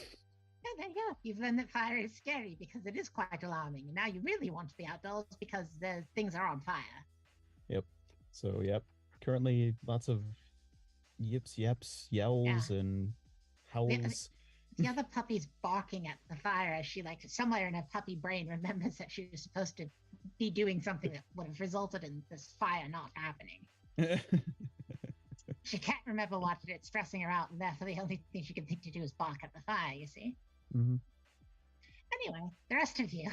there you go. You've learned that fire is scary because it is quite alarming. And now you really want to be outdoors because the things are on fire. Yep. So, yep. Currently, lots of yips, yaps, yells, and howls. The other puppy's barking at the fire as she, like, somewhere in her puppy brain remembers that she was supposed to be doing something that would have resulted in this fire not happening. She can't remember what it's stressing her out, and therefore the only thing she can think to do is bark at the fire, you see? Mhm. Anyway, the rest of you.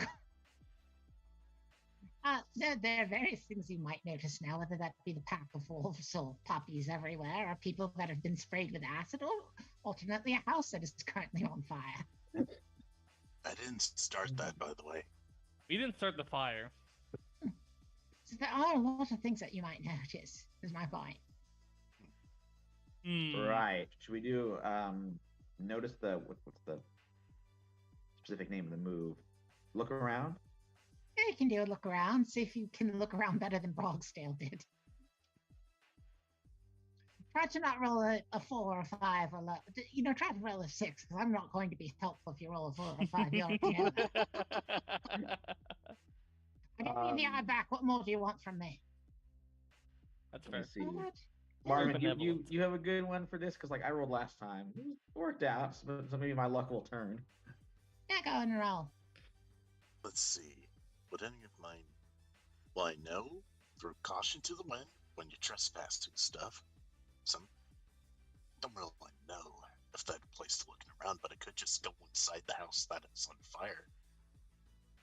There are various things you might notice now, whether that be the pack of wolves or puppies everywhere, or people that have been sprayed with acid, or alternately a house that is currently on fire. I didn't start that, by the way. We didn't start the fire. So there are a lot of things that you might notice, is my point. Right. Should we do notice what's the specific name of the move? Look around? Yeah, you can do a look around, see if you can look around better than Brogsdale did. Try to not roll a 4 or a 5 or try to roll a 6, because I'm not going to be helpful if you roll a 4 or a 5. You already know that. I give you the eye back. What more do you want from me? That's Let fair. me see. What? Marvin, Benevolent. you have a good one for this? Because I rolled last time. It worked out, so maybe my luck will turn. Yeah, go and roll. Let's see. Would any of mine... Well, I know, throw caution to the wind when you're trespassing stuff. Some don't really know if that place to looking around, but I could just go inside the house that is on fire.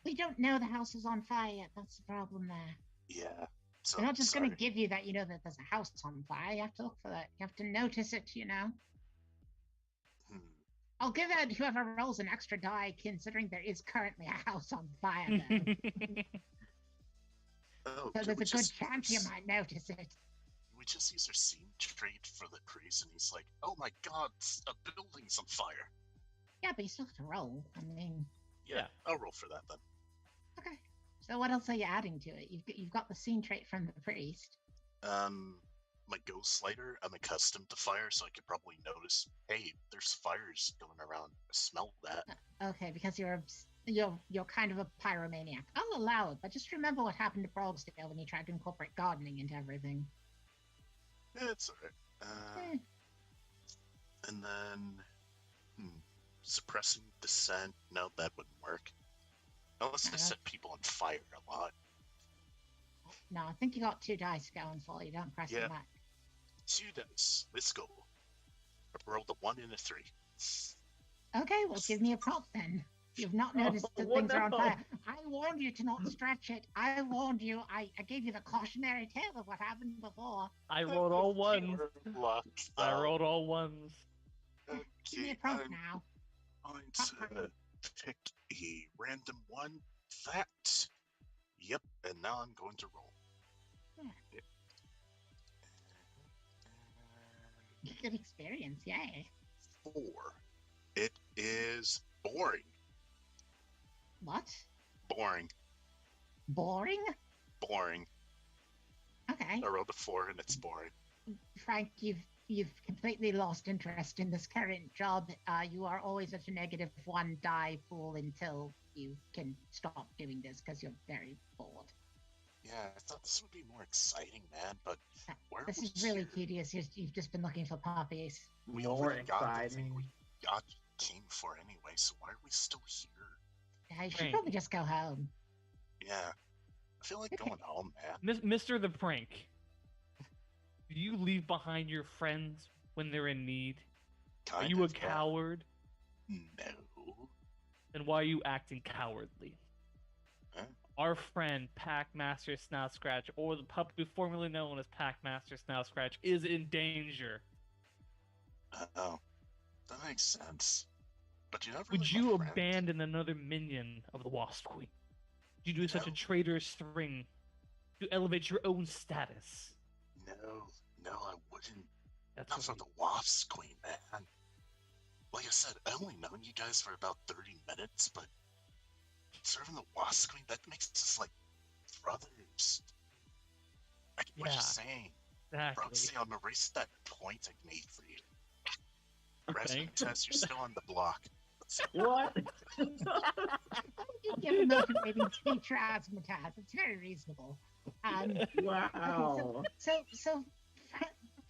We don't know the house is on fire yet. That's the problem there. Yeah. So They're not just going to sorry. give you that, that there's a house on fire. You have to look for that. You have to notice it, Hmm. I'll give it whoever rolls an extra die, considering there is currently a house on fire there. Oh, So could there's we a good just chance you might notice it. we just use our scene trait for the priest, and he's like, "Oh my God, a building's on fire." Yeah, but you still have to roll. I mean, Yeah, I'll roll for that then. okay. So what else are you adding to it? You've got the scene trait from the priest. My ghost lighter, I'm accustomed to fire, so I could probably notice, hey, there's fires going around. I smell that. Okay, because you're kind of a pyromaniac. I'll allow it, but just remember what happened to Brogsdale when you tried to incorporate gardening into everything. Yeah, it's alright. And then, suppressing dissent. No, that wouldn't work. Unless I set people on fire a lot. No, I think you got 2 dice going for you. Don't press Yeah. them back. 2 dice. Let's go. I rolled a 1 and a 3. Okay, well, give me a prompt then. You've not noticed that what things are on now? fire. I warned you to not stretch it. I warned you. I gave you the cautionary tale of what happened before. I rolled all ones. Luck, I though. rolled all ones. Give me a Okay, prompt I'm now. going to pick a random one. That. Yep, and now I'm going to roll. Yeah. Yep. Good experience, yay. 4. It is boring. What? Boring. Boring? Boring. Okay. I rolled a 4 and it's boring. Frank, you've completely lost interest in this current job. You are always at a -1 die pool until you can stop doing this because you're very bored. Yeah, I thought this would be more exciting, man, but where This we is really here? tedious. You've just been looking for puppies. We More already got the thing exciting. we came for anyway, so why are we still here? You should Frank. probably just go home. Yeah. I feel like going home, man. Mr. the Prank. Do you leave behind your friends when they're in need? Are Kind you a of, yeah. coward? No. Then why are you acting cowardly? Huh? Our friend Packmaster Snout Scratch, or the puppy formerly known as Packmaster Snout Scratch, is in danger. Oh, that makes sense. But you're not Would really you my friend. abandon another minion of the Wasp Queen? Would you do such a No. traitorous thing to elevate your own status? No, I wouldn't. That's Not for right. the Wasps Queen, man. Like I said, I only known you guys for about 30 minutes, but serving the Wasp Queen, that makes us like brothers. I get what Yeah. you're saying. Exactly. Roxy, I'm erasing that point I made for you. Okay. Rasmutas, you're still on the block. What? You give a motivating speech for Asmataz. It's very reasonable. Wow. So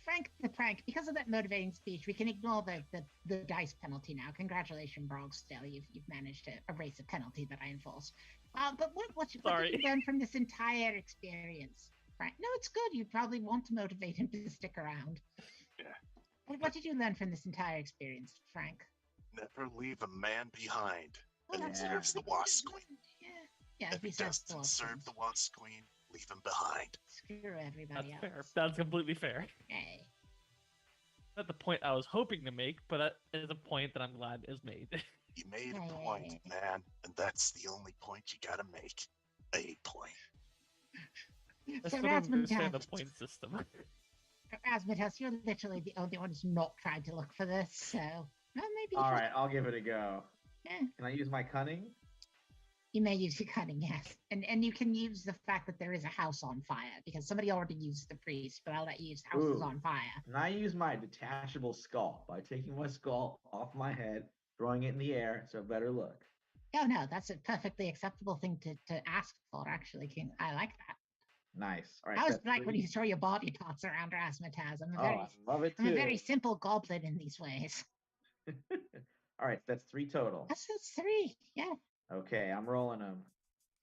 Frank the Prank, because of that motivating speech, we can ignore the dice penalty now. Congratulations, Brogstill. You've managed to erase a penalty that I enforced. But what did Sorry. you learn from this entire experience, Frank? No, it's good. You probably want to motivate him to stick around. Yeah. What did you learn from this entire experience, Frank? Never leave a man behind. And Well, it that's- serves the Wasp Queen. Yeah, If he it serves the doesn't Wasp serve Queen. the Wasp Queen, leave him behind. Screw everybody That's else. fair. That's completely fair. Yay. Not the point I was hoping to make, but that is a point that I'm glad is made. You made a point, man, and that's the only point you gotta make. A point. I So still don't understand the Rasmutas, point system. you're literally the only one who's not trying to look for this, so well, maybe you All should- right, I'll give it a go. eh, Can I use my cunning? you may use your cunning, yes. And you can use the fact that there is a house on fire, because somebody already used the priest, but I'll let you use houses Ooh. on fire. Can I use my detachable skull by taking my skull off my head, throwing it in the air so a better look? Oh no, that's a perfectly acceptable thing to ask for, actually, King. I like that. Nice. All right. I was that's like when three. you throw your body parts around Rasmataz. I'm Oh, I love it I'm too. a very simple goblin in these ways. All right, that's 3 total. That's 3, yeah. Okay, I'm rolling them.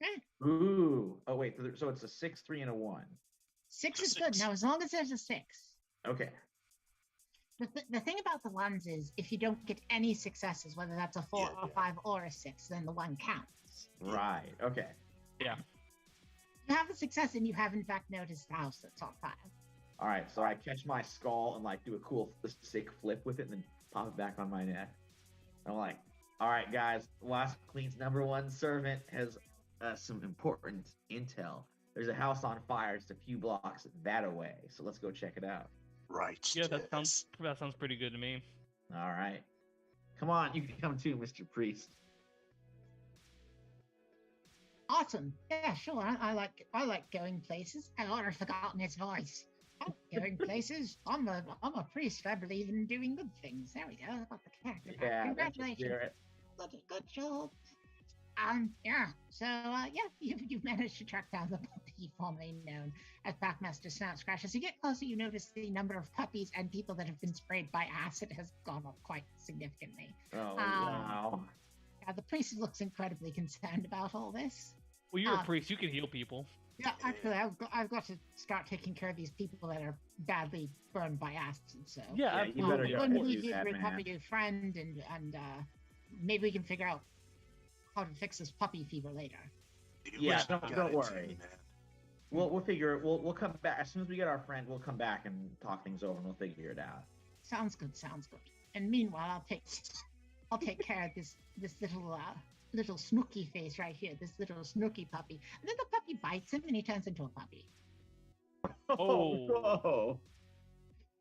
Eh. Ooh. Oh wait, so it's a 6, 3, and a 1. 6 It's is a good. 6. Now, as long as there's a 6. Okay. The thing about the ones is, if you don't get any successes, whether that's a 4 Yeah, or yeah. 5 or a 6, then the 1 counts. Right. Okay. You have a success and you have in fact noticed the house that's on fire. All right. So I catch my skull and like do a cool sick flip with it, and then pop it back on my neck. I'm like, all right, guys. Wasp Queen's #1 servant has some important intel. There's a house on fire just a few blocks that away. So let's go check it out. Right. Yeah, that yes. sounds pretty good to me. All right. Come on, you can come too, Mr. Priest. Awesome. Yeah, sure. I like going places. I already forgotten his voice. Oh, going places. I'm a priest. I believe in doing good things. There we go. I got the character back. Yeah, that's the Congratulations. spirit. Good job. Yeah. So you've managed to track down the puppy formerly known as Packmaster Snout Scratch. As you get closer, you notice the number of puppies and people that have been sprayed by acid has gone up quite significantly. Oh wow. The priest looks incredibly concerned about all this. Well, you're a Ah. priest. You can heal people. Yeah, actually, I've got to start taking care of these people that are badly burned by acid. So Yeah, Yeah, you better absolutely. go when ahead we and do that, recover man. your friend and maybe we can figure out how to fix this puppy fever later. Do Yeah, what you don't gotta worry. do, man. We'll figure it. We'll come back as soon as we get our friend. We'll come back and talk things over, and we'll figure it out. Sounds good. And meanwhile, I'll take care of this little snooky face right here. This little snooky puppy. And then the puppy bites him, and he turns into a puppy. Oh. Whoa.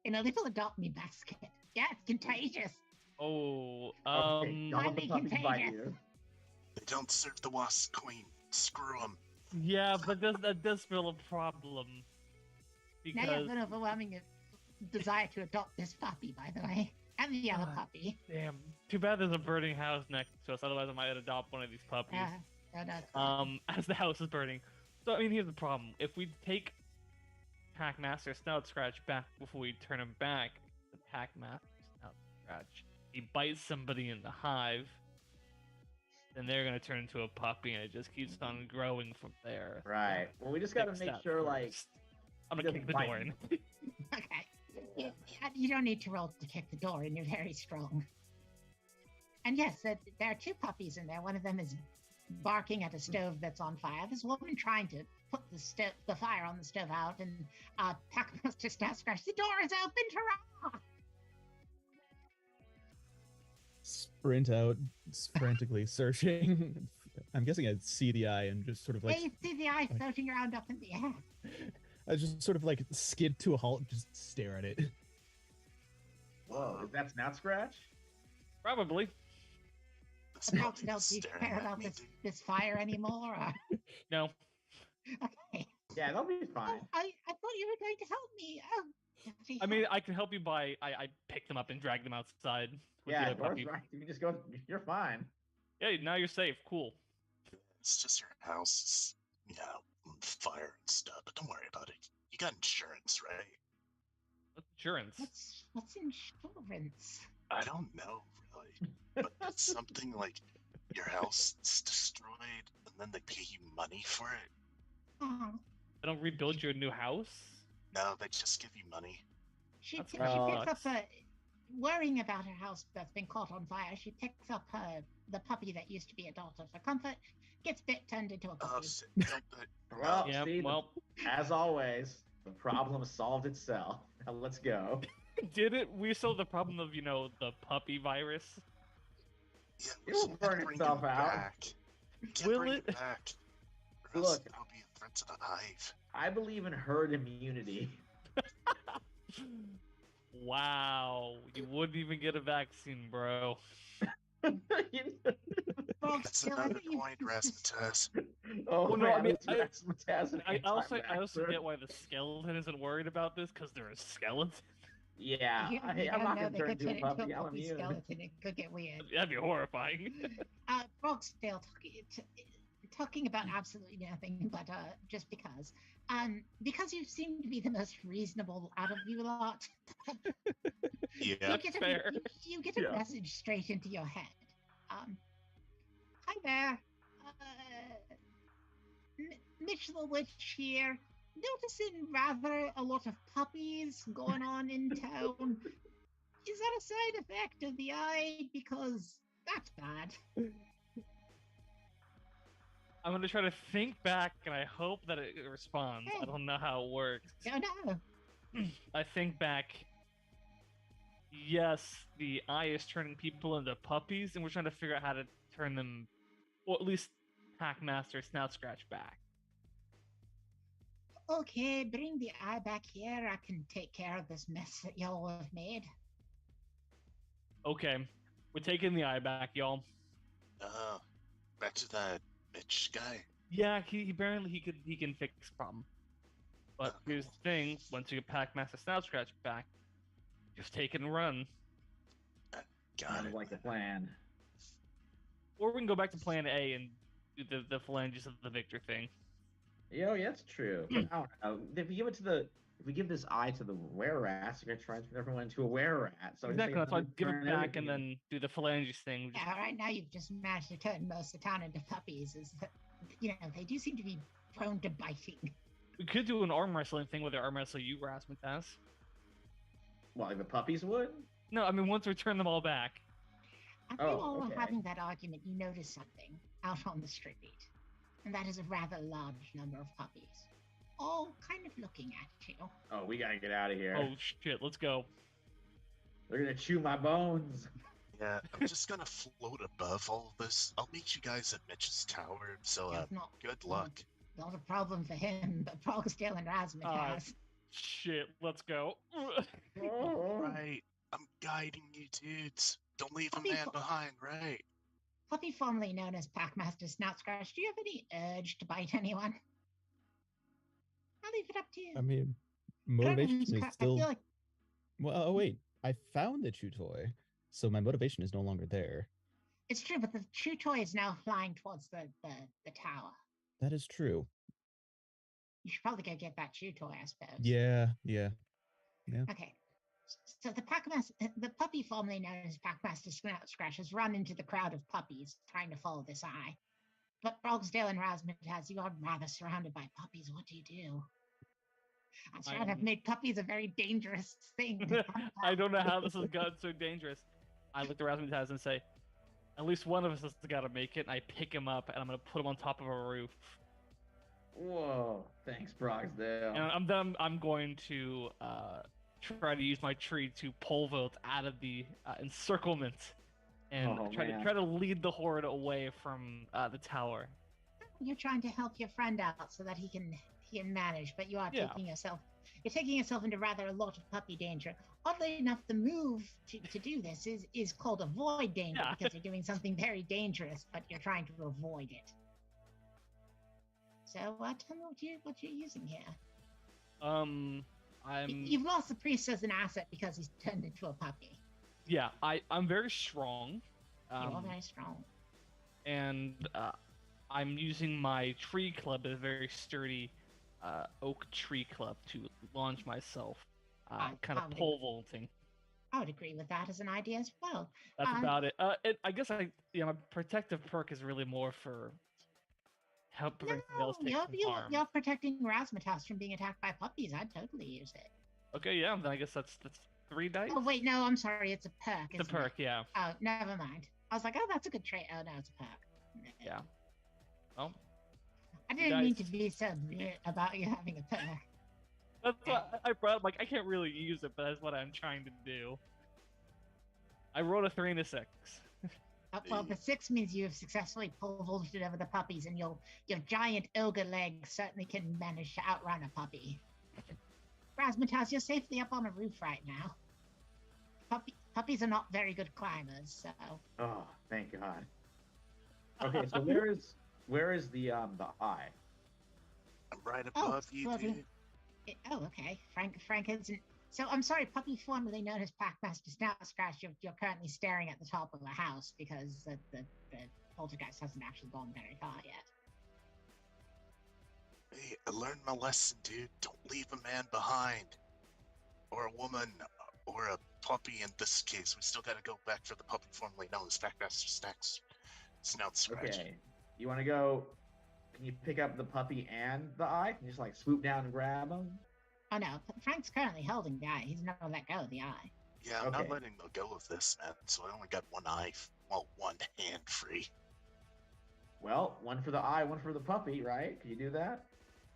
in a little adopt me basket. Yeah, it's contagious. Oh, Okay, don't let the Highly puppies bite contagious. you. They don't serve the wasp queen. Screw them. yeah, but that does feel a problem Now you have because an overwhelming desire to adopt this puppy, by the way, and the other Ah. puppy. damn, too bad there's a burning house next to us. Otherwise, I might adopt one of these puppies. As the house is burning. So I mean, here's the problem: if we take Packmaster Snout Scratch back before we turn him back, the Packmaster Snout Scratch, he bites somebody in the hive, then they're gonna turn into a puppy, and it just keeps on growing from there. Right. Well, we just gotta Fix make that sure, like, first. I'm he gonna kick the doesn't door bite in. Okay. You don't need to roll to kick the door, and you're very strong. And yes, there are two puppies in there. One of them is barking at a stove that's on fire. This woman trying to put the fire on the stove out, and Packmaster Snout Scratch, the door is open, hurrah! Sprint out, frantically searching. I'm guessing I'd see the eye and just sort of like Hey, you see the eye floating around up in the air. I just sort of like skid to a halt, and just stare at it. Whoa, is that Snout Scratch? Probably. This About puppy to is do you staring care at about me, this, dude. this fire anymore? Or... No. Okay. Yeah, that'll be fine. Oh, I thought you were going to help me. Oh, bloody I mean, hell. I can help you by I pick them up and drag them outside with Yeah, the other door's puppy. right. You can just go. You're fine. Yeah, now you're safe. Cool. It's just your house is, on fire and stuff, but don't worry about it. You got insurance, right? What's insurance? What's insurance? I don't know, really. But it's something like your house is destroyed and then they pay you money for it. Oh, I don't rebuild your new house. No, they just give you money. she That's she right. picks up worrying about her house that's been caught on fire. She picks up the puppy that used to be a daughter for comfort, gets bit, turned into a Oh, puppy. shit. No, but- Well, Yeah, see, well, as always, the problem solved itself. Now let's go. did it? We solved the problem of, the puppy virus. yeah, It will we can't burn bring itself him out. back. We can't Will bring it? him back. Or else Look. it'll be a threat to the hive. I believe in herd immunity. Wow, you wouldn't even get a vaccine, bro. Frog That's still, I another think you- point, Rasputas. Oh, Well, no, I man, mean, this Rasmus has an I also anti-vaxxer. get why the skeleton isn't worried about this because they're a skeleton. Yeah, you I'm don't not know, gonna they turn could into a turn into puppy. a I'm puppy immune. skeleton. It could get weird. That'd be horrifying. Frogsdale talking about absolutely nothing, but just because you seem to be the most reasonable out of you lot, Yeah. you get fair. you get a Yeah. message straight into your head. Hi there, Mitch the Witch here. Noticing rather a lot of puppies going on in town. Is that a side effect of the eye? Because that's bad. I'm gonna try to think back, and I hope that it responds. I don't know how it works. No, no. I think back. Yes, the eye is turning people into puppies, and we're trying to figure out how to turn them, or at least Packmaster Snout Scratch back. Okay, bring the eye back here. I can take care of this mess that y'all have made. Okay, we're taking the eye back, y'all. Back to that Mitch guy. Yeah, he apparently he can fix the problem. But Oh, here's the cool. thing: once you get Packmaster Snout Scratch back, just take it and run. Got Sounds it. like a plan. Or we can go back to Plan A and do the phalanges of the Victor thing. Yo, yeah, that's true. But I don't know. If we give this eye to the were rat, we're gonna transform everyone into a were rat. So I just Exactly. think That's why it's give it turn back and everything. then do the phalanges thing. Just- Yeah, right now you've just managed to turn most of the town into puppies. Is that, they do seem to be prone to biting. We could do an arm wrestling thing where they arm wrestle you, Rasmutas. Well, like the puppies would. No, I mean once we turn them all back. As you Oh, all okay. are having that argument, you notice something out on the street. And that is a rather large number of puppies. All kind of looking at you. Oh, we gotta get out of here. Oh shit, let's go. They're gonna chew my bones. Yeah, I'm just gonna float above all of this. I'll meet you guys at Mitch's tower. So, It's not, good luck. not a problem for him, but Frogsdale and Razmataz. Shit, let's go. Right. I'm guiding you, dudes. Don't leave a Puppy man fo- behind, right? Puppy formerly known as Packmaster Snout Scratch, do you have any urge to bite anyone? I'll leave it up to you. I mean, I don't motivation lose is crap. I still. feel like Well, oh wait, I found the chew toy, so my motivation is no longer there. it's true, but the chew toy is now flying towards the tower. That is true. You should probably go get that chew toy, I suppose. Yeah. Okay. So the puppy formerly known as Packmaster Snout Scratch has run into the crowd of puppies trying to follow this eye. But Brogsdale and Razmataz, you are rather surrounded by puppies. What do you do? I'm sure I've made puppies a very dangerous thing. I don't know how this has gotten so dangerous. I look at Razmataz and say, at least one of us has got to make it. And I pick him up and I'm going to put him on top of a roof. Whoa! Thanks, Brogsdale. And I'm going to try to use my tree to pole vault out of the encirclement and try to lead the horde away from the tower. You're trying to help your friend out so that he can manage, but you are taking yourself into rather a lot of puppy danger. Oddly enough, the move to do this is called avoid danger because you're doing something very dangerous, but you're trying to avoid it. So tell me what you're using here. You've lost the priest as an asset because he's turned into a puppy. Yeah, I'm very strong. You are very strong. And I'm using my tree club, a very sturdy oak tree club, to launch myself, kind of pole vaulting. I would agree with that as an idea as well. That's about it. I guess my protective perk is really more for help prevent you're protecting Razmataz from being attacked by puppies. I'd totally use it. Okay, yeah, then I guess that's 3 dice. Oh wait, no, I'm sorry, it's a perk. It's a perk, yeah. Oh, never mind. I was like, oh, that's a good trait. Oh no, it's a perk. Yeah. Well, I didn't mean to be so about you having a perk. That's what I brought. Like, I can't really use it, but that's what I'm trying to do. I rolled a 3 and a 6. Well, the 6 means you have successfully pole vaulted over the puppies, and your giant ogre legs certainly can manage to outrun a puppy. Razmataz, you're safely up on a roof right now. Puppies are not very good climbers, so. Oh, thank God. Okay, so where is the eye? I'm right above you, dude. Oh, okay. Frank isn't. So I'm sorry, puppy formerly known as Packmaster Snout Scratch, you're currently staring at the top of the house because the poltergeist hasn't actually gone very far yet. Hey, I learned my lesson, dude. Don't leave a man behind. Or a woman, or a puppy in this case. We still gotta go back for the puppy formerly known as Packmaster Snout Scratch. Okay. You wanna go? Can you pick up the puppy and the eye? Can you just like swoop down and grab them? Oh no, Frank's currently holding the eye. He's never let go of the eye. Yeah, I'm not letting go of this, man. So I only got one eye, one hand free. Well, one for the eye, one for the puppy, right? Can you do that?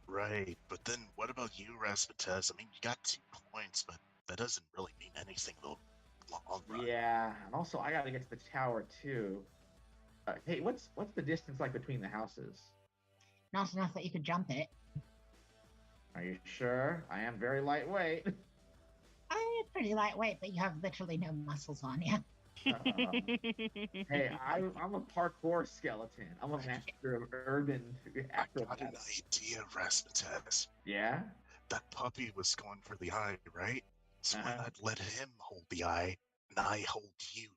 Right, but then what about you, Razmataz? I mean, you got 2 points, but that doesn't really mean anything in the long run. Yeah, and also I gotta get to the tower too. Hey, what's the distance like between the houses? Not enough that you could jump it. Are you sure? I am very lightweight. I'm pretty lightweight, but you have literally no muscles on you. Hey, I'm a parkour skeleton. I'm a master of urban acrobatics. I got an idea, Razmataz. Yeah? That puppy was going for the eye, right? So why not let him hold the eye, and I hold you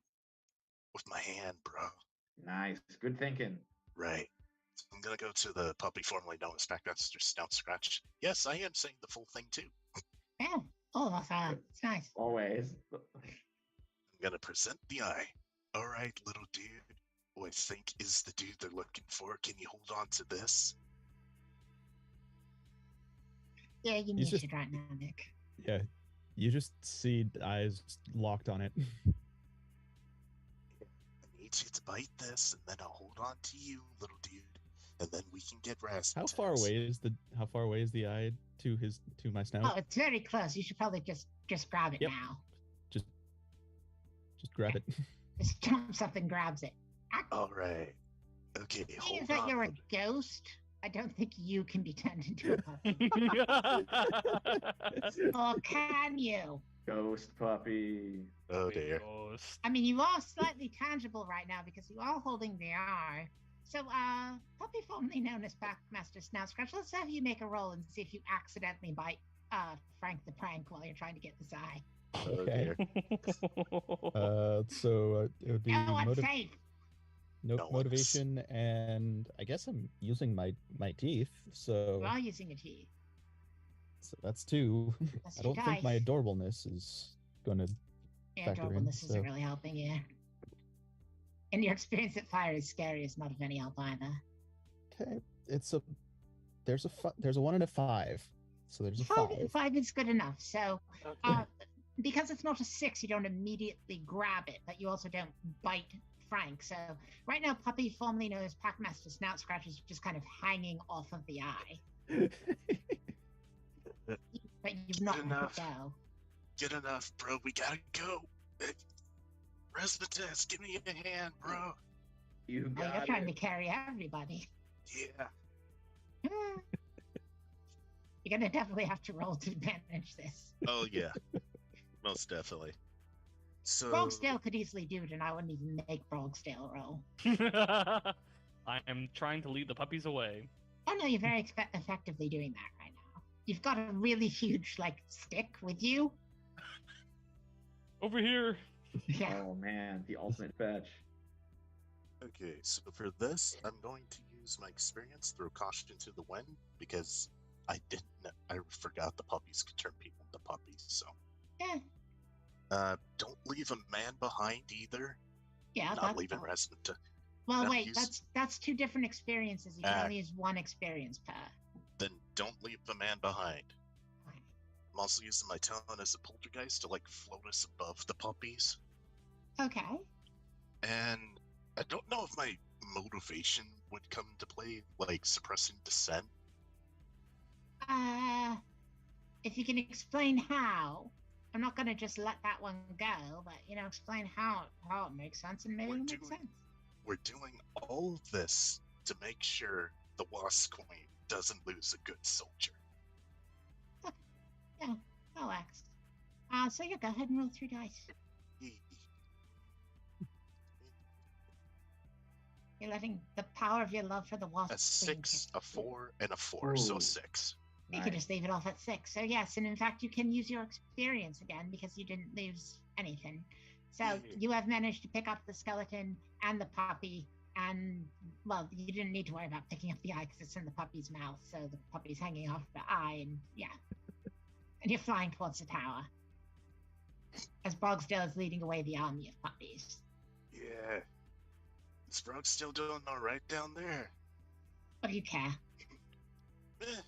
with my hand, bro? Nice. Good thinking. Right. So I'm gonna go to the puppy formerly known as Packmaster Snout Scratch. Yes, I am saying the full thing too. Yeah. Oh, it's nice. Always. I'm gonna present the eye. All right, little dude. Who I think is the dude they're looking for. Can you hold on to this? Yeah, you need it right now, Nick. Yeah, you just see eyes locked on it. I need you to bite this, and then I'll hold on to you, little dude, and then we can get Razmataz. How far away is the eye to my snout? Oh, it's very close. You should probably just grab it now. Just grab it. Just jumps up and grabs it. All right. Okay, hold Seeing on. that you're a ghost, I don't think you can be turned into a puppy. Or can you? Ghost puppy. Oh dear. Ghost. I mean, you are slightly tangible right now because you are holding the eye. So, puppy formerly known as Packmaster Snout Scratch, let's have you make a roll and see if you accidentally bite Frank the Prank while you're trying to get this eye. Oh Okay. dear. So it would be No, I'm safe. No one's- motivation, and I guess I'm using my teeth, so You are using a T. that's 2. That's I two don't think my dice. adorableness is gonna. Yeah, factor in, adorableness isn't so- really helping you. And your experience at fire is scary is not of any help either. Okay, there's a 1 and a 5, so there's a 5. Five is good enough. So, Okay. because it's not a 6, you don't immediately grab it, but you also don't bite Frank. So right now, puppy formerly known as Packmaster Snout Scratch is just kind of hanging off of the eye, but you've not let Enough. it go. Get enough, bro. We gotta go. Resmites, give me a hand, bro. You Now you're got trying to it. carry everybody. Yeah. Hmm. You're gonna definitely have to roll to manage this. Oh yeah. Most definitely. So Brogsdale could easily do it, and I wouldn't even make Brogsdale roll. I am trying to lead the puppies away. Oh no, you're very effectively doing that right now. You've got a really huge stick with you. Over here. Yeah. Oh man, the ultimate fetch. okay, so for this, I'm going to use my experience, throw caution to the wind, because I forgot the puppies could turn people into puppies, so Yeah. don't leave a man behind either. Yeah. Not leaving Resmita. Well, That wait. use- That's 2 different experiences. You can Ah. only use 1 experience per. Then don't leave the man behind. Okay. I'm also using my talent as a poltergeist to float us above the puppies. Okay. And I don't know if my motivation would come into play, suppressing dissent. If you can explain how, I'm not gonna just let that one go, but explain how it makes sense, and maybe We're it'll make doing- sense. We're doing all of this to make sure the Wasp Queen doesn't lose a good soldier. Relax. So you go ahead and roll 3 dice. You're letting the power of your love for the wasp. A 6, a 4, and a 4, so Ooh. 6. You could just leave it off at 6. So yes, and in fact, you can use your experience again because you didn't lose anything. So Yeah. you have managed to pick up the skeleton and the puppy, and well, you didn't need to worry about picking up the eye because it's in the puppy's mouth. So the puppy's hanging off the eye, and yeah, and you're flying towards the tower as Brogsdale is leading away the army of puppies. Yeah. Is Brooke still doing alright down there? What do you care? Eh,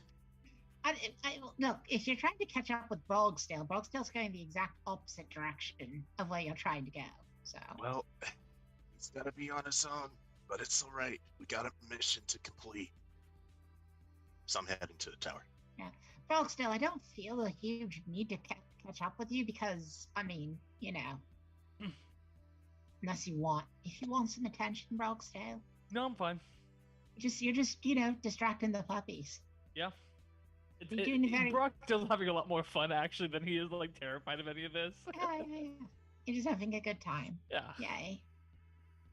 Look, if you're trying to catch up with Brogsdale's going the exact opposite direction of where you're trying to go. So, well, he's gotta be on his own, but it's alright. We got a mission to complete. So I'm heading to the tower. Brogsdale, I don't feel a huge need to catch up with you because, I mean, unless you want. If you want some attention, Brogsdale, No, I'm fine. you're just, distracting the puppies. Yeah. You're doing a very- Brock does having a lot more fun actually than he is terrified of any of this. Yeah. You're just having a good time. Yeah. Yay.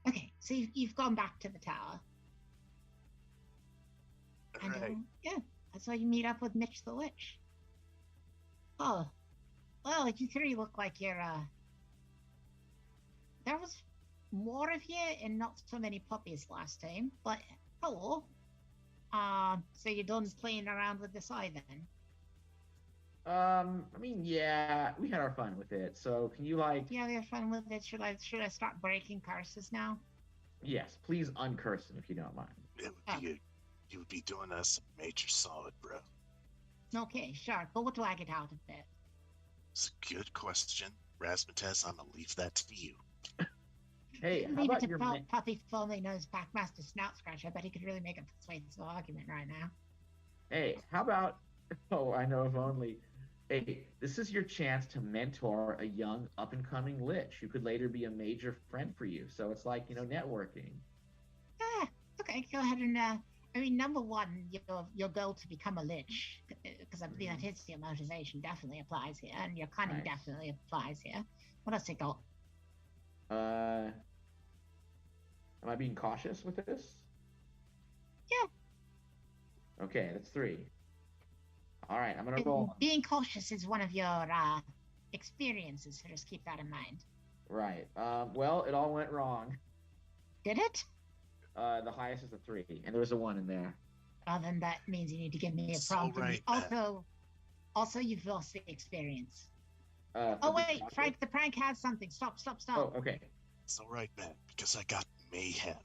Okay, so you've gone back to the tower. And Alright. yeah, that's why you meet up with Mitch the Lich. Oh, well, you 3 look like you're there was more of you and not so many puppies last time, but hello. So you're done playing around with this eye then? I mean, yeah, we had our fun with it. So can you Yeah, we have fun with it. Should I start breaking curses now? yes, please uncurse him if you don't mind. It would be you would be doing us a major solid, bro. Okay, sure. But what do I get out of it? It's a good question. Rasmatez, I'm gonna leave that to you. Hey, how Leave it about to your Puppy formerly known as Packmaster Snout Scratch. I bet he could really make a persuasive argument right now. Hey, how about oh, I know if only. Hey, this is your chance to mentor a young up-and-coming lich who could later be a major friend for you. So it's like, networking. Okay, go ahead I mean, number one, your goal to become a lich, because I believe that is your motivation, definitely applies here, and your cunning Nice. definitely applies here. What else you got? Am I being cautious with this? Yeah. Okay, that's 3. All right, I'm gonna And roll. being cautious is one of your experiences, so just keep that in mind. Right. Well, it all went wrong. Did it? The highest is a 3, and there was a 1 in there. Well, then that means you need to give me a So prompt. And right, Matt. also, you've lost the experience. For Oh being wait, cautious? Frank, the prank has something. Stop. Oh, okay. It's alright, man, because I got mayhem.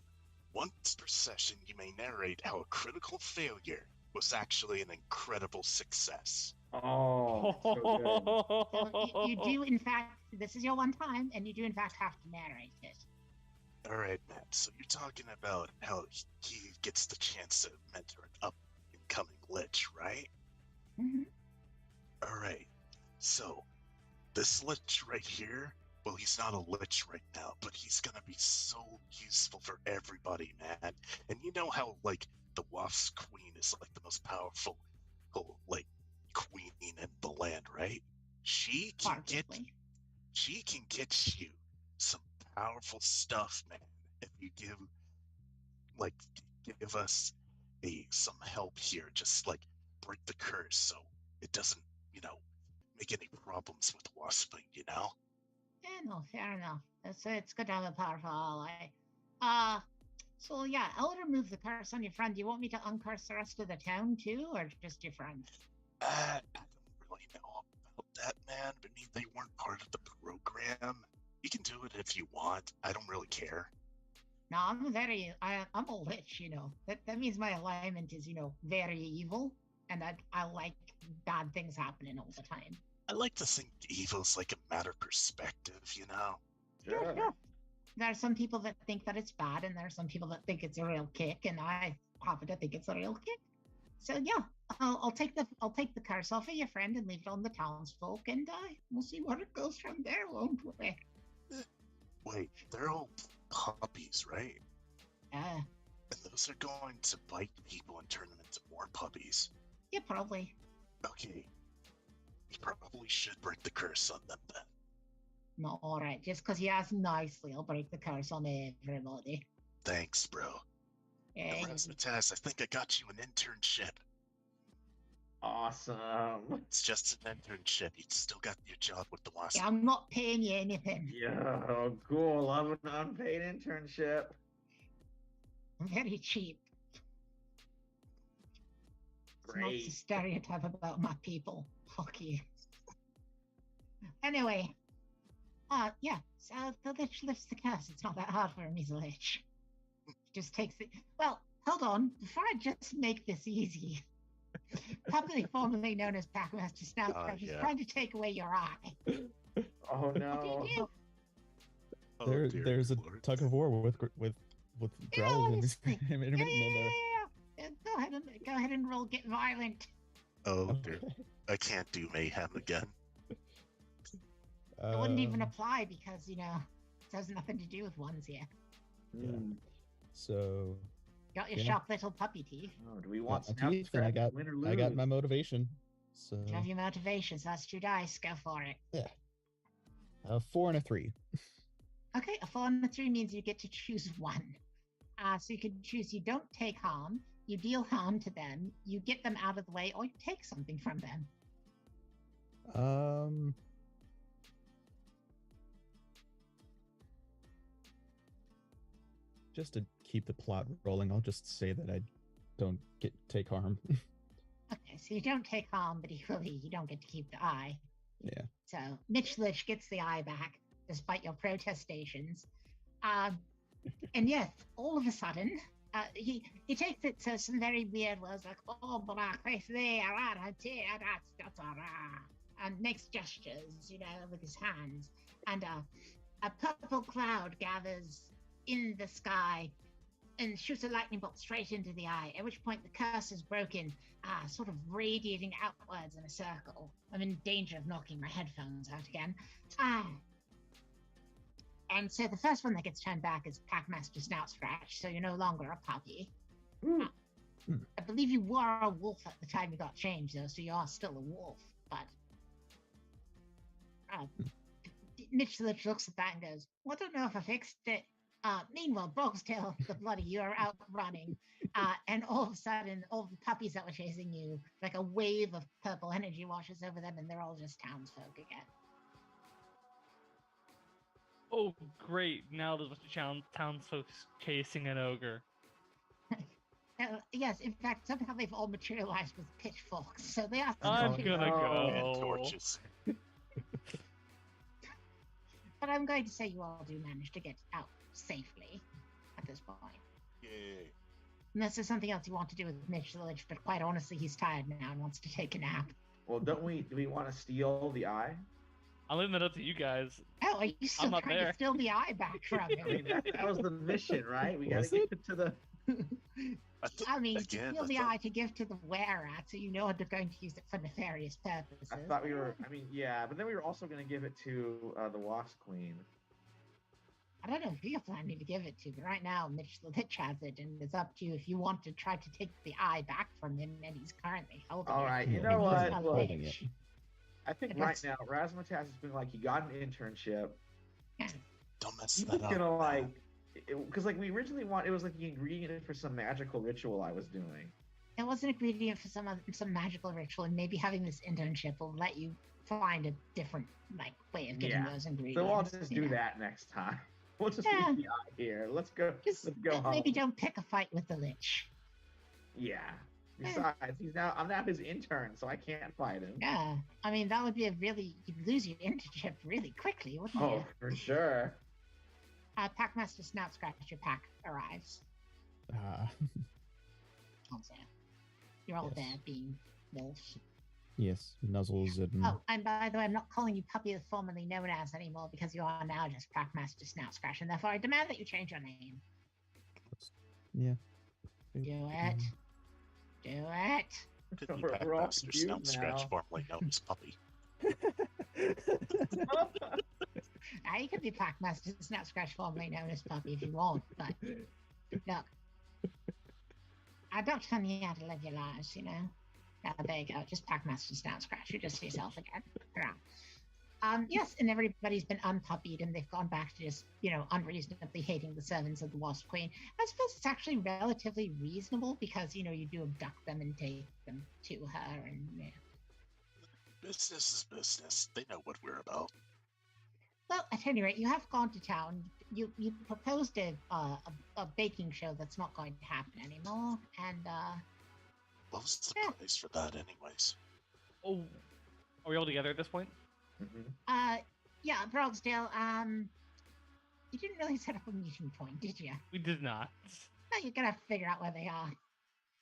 Once per session, you may narrate how a critical failure was actually an incredible success. Oh, so good. So you do, in fact, this is your one time, and you do, in fact, have to narrate it. Alright, Matt, so you're talking about how he gets the chance to mentor an up-and-coming lich, right? Mhm. Alright, so this lich right here, well, he's not a lich right now, but he's gonna be so useful for everybody, man. And you know how, like, the Wasp Queen is, like, the most powerful, like, queen in the land, right? She can Arguably. get you some powerful stuff, man, if you give us some help here, just, like, break the curse so it doesn't, make any problems with wasping, Yeah, no, fair enough. It's good to have a powerful ally. So yeah, I'll remove the curse on your friend. Do you want me to uncurse the rest of the town too, or just your friend? I don't really know about that, man. I mean, they weren't part of the program. You can do it if you want. I don't really care. No, I'm a lich, That means my alignment is, very evil, and I like bad things happening all the time. I like to think evil's like a matter of perspective, Sure. Yeah. There are some people that think that it's bad, and there are some people that think it's a real kick, and I happen to think it's a real kick. So yeah, I'll take the curse off of your friend and leave it on the townsfolk, and we'll see where it goes from there, won't we? Wait, they're all puppies, right? Uh, And those are going to bite people and turn them into more puppies. yeah, probably. Okay. We probably should break the curse on them then. No, all right. Just because you asked nicely, I'll break the curse on everybody. Thanks, bro. Yeah. And Razzmatazz, I think I got you an internship. Awesome. It's just an internship. You still got your job with the Wasp. Yeah, I'm not paying you anything. Yeah, cool. Love an unpaid internship. I'm very cheap. It's not Great. the stereotype about my people. Fuck you. Anyway, yeah. So the lich lifts the curse. It's not that hard for him. He's a lich. Just takes it. Well, hold on. Before I just make this easy, publicly formerly known as Packmaster Snoutcraft is yeah. trying to take away your eye. Oh What do no. you do? Oh, dear There's a Lord. tug of war with Yeah, growls honestly. in Yeah, intermittent in there. Go ahead and roll get violent. Oh, dear. Okay. I can't do mayhem again. It wouldn't even Um, apply because, it has nothing to do with ones here. Hmm. So Got your Yeah. sharp little puppy teeth. Oh, do we want my teeth, and I Snapchat got win or I got lose? my motivation. So You have your motivation, so that's 2 dice. Go for it. 4 and a 3. Okay, a 4 and a 3 means you get to choose one. So you can choose you don't take harm, you deal harm to them, you get them out of the way, or you take something from them. Just to keep the plot rolling, I'll just say that I don't take harm. Okay, so you don't take harm, but equally you don't get to keep the eye. Yeah. So Mitch Lich gets the eye back, despite your protestations. And yes, all of a sudden, he takes it to some very weird words like, oh, black face there, and makes gestures, with his hands. And a purple cloud gathers in the sky and shoots a lightning bolt straight into the eye, at which point the curse is broken, sort of radiating outwards in a circle. I'm in danger of knocking my headphones out again. And so the first one that gets turned back is Packmaster Snout Scratch, so you're no longer a puppy. I believe you were a wolf at the time you got changed, though, so you are still a wolf. But Mitch Lich looks at that and goes, "Well, I don't know if I fixed it." Meanwhile, Brogstail, the bloody, you're out running, and all of a sudden, all the puppies that were chasing you, like a wave of purple energy washes over them, and they're all just townsfolk again. Oh, great! Now there's a bunch of townsfolk chasing an ogre. Yes, in fact, somehow they've all materialized with pitchforks, so they are. I'm Oh, gonna no. And go. torches. But I'm going to say you all do manage to get out safely at this point. Yay. Unless there's something else you want to do with Mitch Lich, but quite honestly, he's tired now and wants to take a nap. Well, do we want to steal the eye? I'm leaving that up to you guys. Oh, are you still not trying there. to steal the eye back from I mean, him? that was the mission, right? We gotta Was get it? it to the. I mean, Again, steal I the thought- eye to give to the were-rat, so you know they're going to use it for nefarious purposes. I thought we were. I mean, yeah, but then we were also gonna give it to the Wasp Queen. I don't know who you're planning to give it to, but right now Mitch Lich has it, and it's up to you if you want to try to take the eye back from him, and he's currently holding All it. right, you Yeah, know And he's what? a Look, Holding lich. I think If right it's- now Razmataz has been like, he got an internship. Don't mess He's that just up. gonna like, because like we originally it was like the ingredient for some magical ritual I was doing. It was an ingredient for some magical ritual, and maybe having this internship will let you find a different like way of getting Yeah. those ingredients. So I'll just you do know. that next time. We'll just Yeah. leave the eye here. Let's go. Just Let's go home. maybe don't pick a fight with the lich. Yeah. Besides, I'm now his intern, so I can't fight him. Yeah, I mean that would be you'd lose your internship really quickly, wouldn't Oh, you? for sure. Packmaster Snout Scratch, your pack arrives. Also, you're all Yes. there being wolves. Yes, Nuzzles and Oh, and by the way, I'm not calling you Puppy as formerly known as anymore because you are now just Packmaster Snout Scratch, and therefore I demand that you change your name. yeah. Do it. Do it. Could be We're all Packmaster Snout confused Scratch, now. formerly known as Puppy. Now you could be Packmaster Snout Scratch, formerly known as Puppy, if you want, but look, I don't tell you how to live your lives, you know. Now there you go, just Packmaster Snout Scratch. You're just yourself again. Yeah. Yes, and everybody's been unpuppied, and they've gone back to just, you know, unreasonably hating the servants of the Wasp Queen. I suppose it's actually relatively reasonable because, you know, you do abduct them and take them to her, and yeah. Business is business. They know what we're about. Well, at any rate, you have gone to town. You proposed a baking show that's not going to happen anymore, and What was the Yeah. price for that, anyways? Oh, are we all together at this point? Mhm. yeah, Brogsdale, you didn't really set up a meeting point, did you? We did not. Well, you're gonna have to figure out where they are.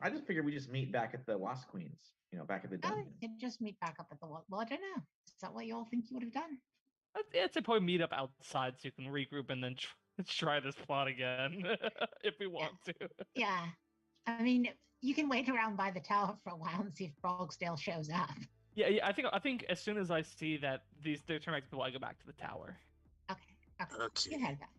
I just figured we just meet back at the Wasp Queens, back at the Oh, dungeon. you can just meet back up at the wall. Well, I don't know. Is that what you all think you would have done? I'd say probably meet up outside so you can regroup and then try this plot again if we want to. Yeah. I mean, you can wait around by the tower for a while and see if Brogsdale shows up. Yeah. I think as soon as I see that they're turning back to people, I go back to the tower. Okay. Okay. You had that.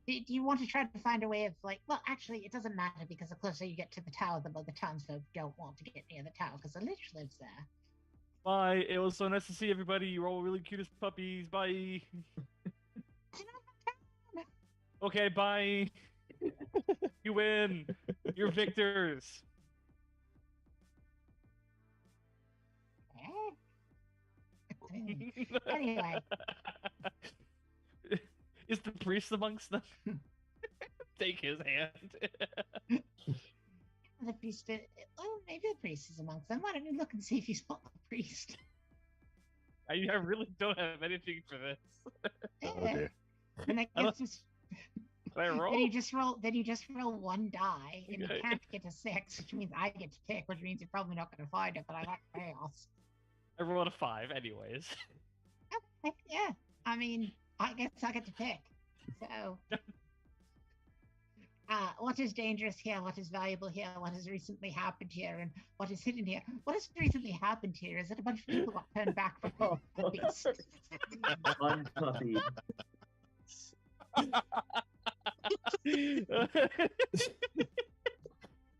Do you want to try to find a way of well, actually, it doesn't matter because the closer you get to the tower, the more the townsfolk don't want to get near the tower because the lich lives there. Bye. It was so nice to see everybody. You're all really cute as puppies. Bye. Okay, bye. You win. You're victors. Anyway. Is the priest amongst them? Take his hand. The priest, maybe the priest is amongst them. Why don't you look and see if you spot the priest? I really don't have anything for this. Oh dear. And I I don't- guess Can I roll? then you just roll one die, and you Okay. can't get a 6, which means I get to pick, which means you're probably not going to find it. But I like chaos. I rolled a 5, anyways. Okay, yeah, I mean, I guess I get to pick. So, what is dangerous here? What is valuable here? What has recently happened here? And what is hidden here? What has recently happened here is that a bunch of people got turned back from puppies. Unpuppied.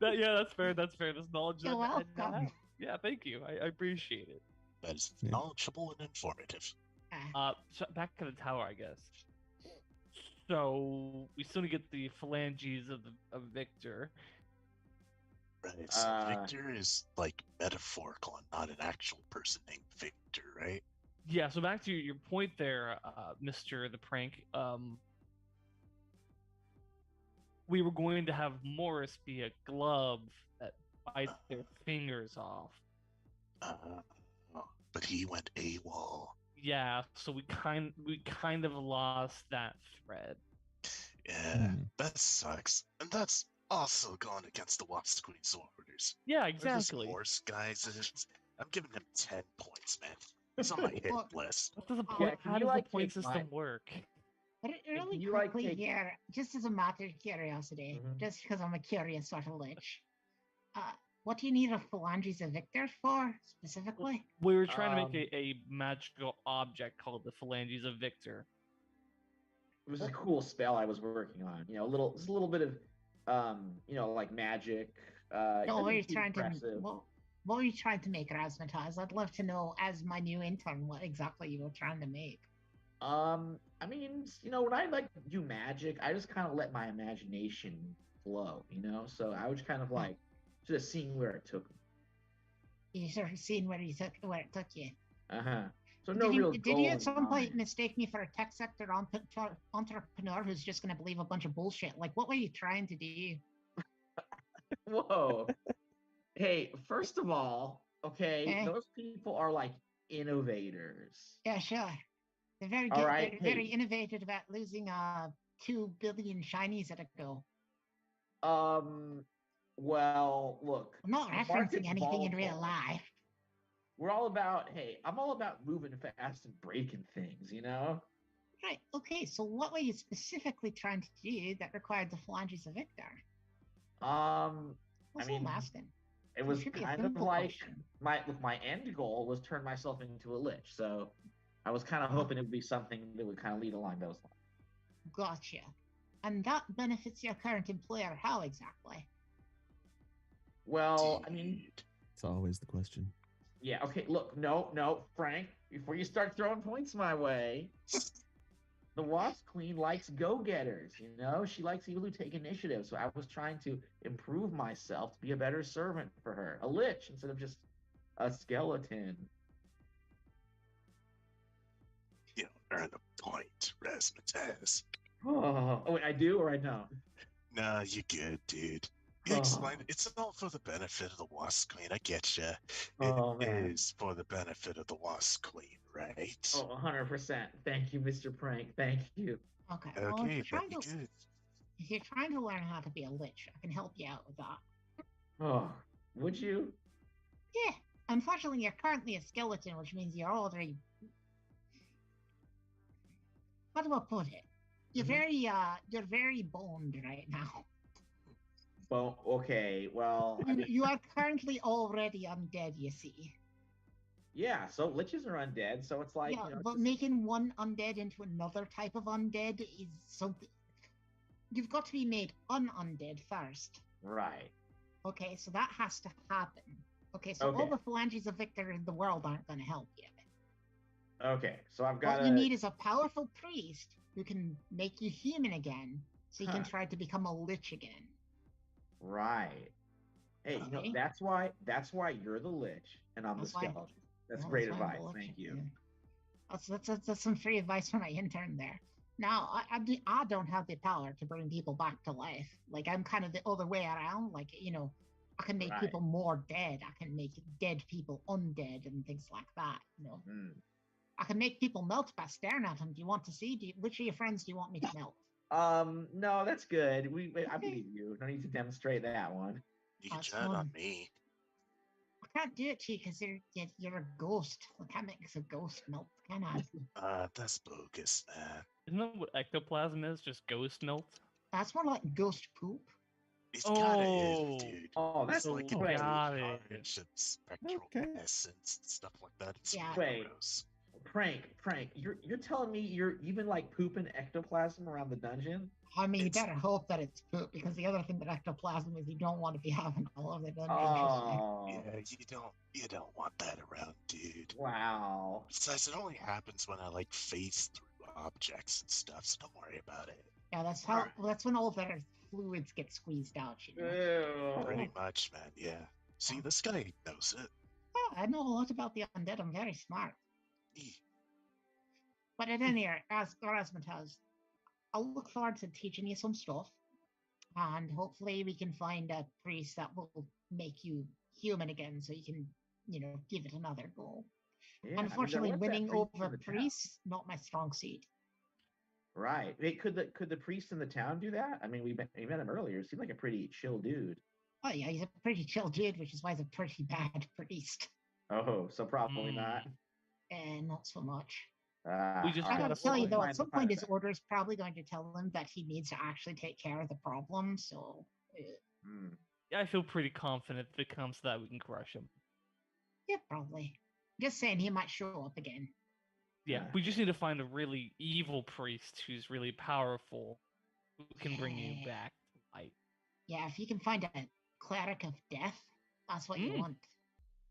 Yeah, Yeah, that's fair. That's fair. This knowledge You're that I now welcome. have. Yeah, thank you. I appreciate it. That is Yeah. knowledgeable and informative. So back to the tower, I guess. So we still need to get the phalanges of Victor. Right. So Victor is like metaphorical and not an actual person named Victor, right? Yeah. So back to your point there, Mister the Prank. We were going to have Morris be a glove that bites their fingers off. But he went AWOL. Yeah, so we kind of lost that thread. Yeah, that sucks. And that's also going against the Wasp Queen's orders. Yeah, There's this exactly. Morse, guys. I'm giving him 10 points, man. He's on my hit Well, list. What does the Yeah, point? can How you, does like, the point take system my- work? But really you, like, quickly take- here, just as a matter of curiosity, Mhm. just because I'm a curious sort of lich, what do you need a phalanges of Victor for specifically? We were trying to make a magical object called the Phalanges of Victor. It was a cool spell I was working on. You know, just a little bit of, like magic. No, what were you nothing too trying to? impressive. What were you trying to make, Razmataz? I'd love to know, as my new intern, what exactly you were trying to make. I mean, when I like do magic, I just kind of let my imagination flow, So I was kind of like just seeing where it took me. You sort of seen where it took you. So no real Did goal you at in some point mind. mistake me for a tech sector entrepreneur who's just going to believe a bunch of bullshit? Like, what were you trying to do? Whoa. Hey, first of all, okay, Eh? those people are like innovators. Yeah, sure. They're very All good. right, They're very hey. innovative about losing 2 billion shinies at a go. Well, look, I'm not the referencing market's anything in real volatile. life. We're all about, hey, I'm all about moving fast and breaking things, Right. Okay. So, what were you specifically trying to do that required the phalanges of Victor? What's mean, all asking? It was should be a kind of simple like question. my end goal was turn myself into a lich. So I was kind of hoping it would be something that would kind of lead along those lines. Gotcha. And that benefits your current employer. How exactly? Well, I mean, Dude. It's always the question. yeah, okay, look, no, Frank, before you start throwing points my way, the Wasp Queen likes go-getters, She likes people who take initiative. So I was trying to improve myself to be a better servant for her, a lich instead of just a skeleton. You don't earn a point, Razmataz. Oh, wait, I do or I don't? Nah, you good, dude. Oh. Explain. It's all for the benefit of the Wasp Queen. I get ya. Oh, It man. is for the benefit of the Wasp Queen, right? Oh, 100%. Thank you, Mr. Prank. Thank you. Okay. Well, Okay, if you're, that'd be good. if you're trying to learn how to be a lich, I can help you out with that. Oh, would you? Yeah. Unfortunately, you're currently a skeleton, which means you're already. How do I put it? You're Mhm. very boned right now. Well, okay. Well, I mean, You are currently already undead, you see. yeah. So liches are undead. So it's like, Yeah, it's but just- making one undead into another type of undead is something. You've got to be made unundead first. right. Okay, so that has to happen. Okay, so all Okay. the phalanges of Victor in the world aren't going to help you. Okay. So I've got What you need is a powerful priest who can make you human again, so you can Huh. try to become a lich again. right. Hey, Okay. that's why you're the lich and I'm the That's why- skeleton. That's Well, great that's why I'm advice. a lich. Thank you. Yeah. That's some free advice from my intern there. Now, I don't have the power to bring people back to life. Like, I'm kind of the other way around. Like, I can make Right. people more dead. I can make dead people undead and things like that. Hmm. I can make people melt by staring at them. Do you want to see? Which of your friends do you want me to melt? No, that's good. I Okay. believe you. No need to demonstrate that one. You can That's try it on fun. me. I can't do it to you because you're a ghost. I can't make a ghost melt, can I? That's bogus, man. Isn't that what ectoplasm is? Just ghost melt? That's more like ghost poop. It's kinda Oh. is, dude. Oh, that's It's like great. got it. charge and spectral Okay. essence and stuff like that. It's Yeah. Wait. gross. Prank. You're telling me you're even like pooping ectoplasm around the dungeon? I mean, you It's- better hope that it's poop, because the other thing that ectoplasm is, you don't want to be having all of the dungeon. Oh, Yeah, you don't want that around, dude. wow. Besides, it only happens when I like phase through objects and stuff, so don't worry about it. Yeah, that's when all their fluids get squeezed out. Ew. Pretty much, man. Yeah. See, this guy knows it. Oh, I know a lot about the undead. I'm very smart. Eeh. But at any rate, as Erasmus, I'll look forward to teaching you some stuff, and hopefully we can find a priest that will make you human again, so you can, give it another go. Yeah, I mean, there Unfortunately, was that winning priest in over the town. priests, not my strong suit. Right. Hey, could the priest in the town do that? I mean, we met him earlier. He seemed like a pretty chill dude. Oh yeah, he's a pretty chill dude, which is why he's a pretty bad priest. Oh, so probably not. And not so much. We just I all gotta right, tell you we'll though, find- at some we'll find point his that. order is probably going to tell him that he needs to actually take care of the problem. So Hmm. Yeah, I feel pretty confident if it comes to that, we can crush him. yeah, probably. Just saying, he might show up again. Yeah, Yeah. we just need to find a really evil priest who's really powerful, who can bring you Yeah. back to life. Yeah, if you can find a cleric of death, that's what you Mm. want.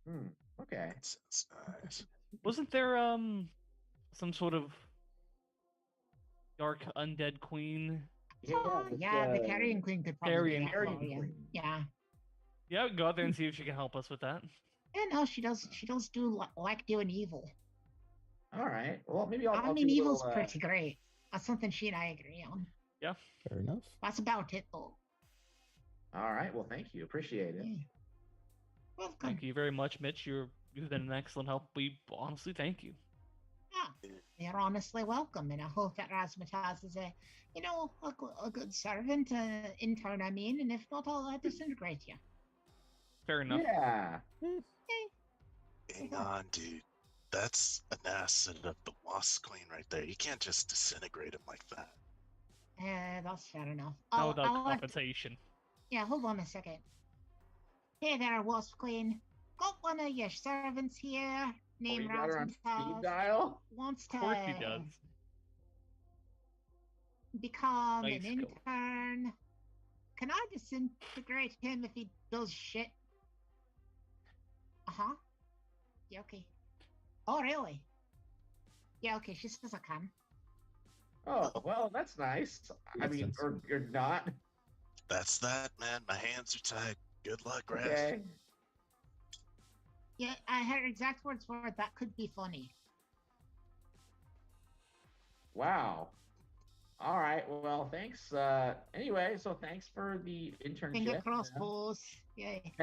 Hmm. Okay. That sounds nice. Wasn't there some sort of dark undead queen? Yeah, the carrion queen could probably Carrion do that Carrion for you. queen. Yeah. Yeah, go out there and see if she can help us with that. Yeah, no, she does. She does do like doing evil. All right. Well, maybe I'll. I I'll mean, do a evil's little, pretty great. That's something she and I agree on. Fair enough. That's about it, though. All right. Well, thank you. Appreciate it. Yeah. Welcome. Thank you very much, Mitch. You've been an excellent help. We honestly thank you. Yeah, you're honestly welcome, and I hope that Razmataz is a good servant, intern. I mean, and if not, I'll disintegrate you. Fair enough. Yeah. Hang on, dude. That's an asset of the Wasp Queen right there. You can't just disintegrate him like that. That's fair enough. How about I'll have to- compensation? yeah, hold on a second. Hey there, Wasp Queen. Got one of your servants here, Oh, named you got her on speed Razmataz. dial. Wants Of course he to does. become Nice an go. intern. Can I disintegrate him if he does shit? Uh-huh. Yeah, okay. Oh, really? Yeah, okay, she says I can. Oh, well, that's nice. I Makes mean, sense. or you're not. That's that, man. My hands are tied. Good luck, Raph. Okay. Yeah, her exact words were, that could be funny. Wow. All right. Well, thanks. Anyway, so thanks for the internship. Finger crossbows. Yay.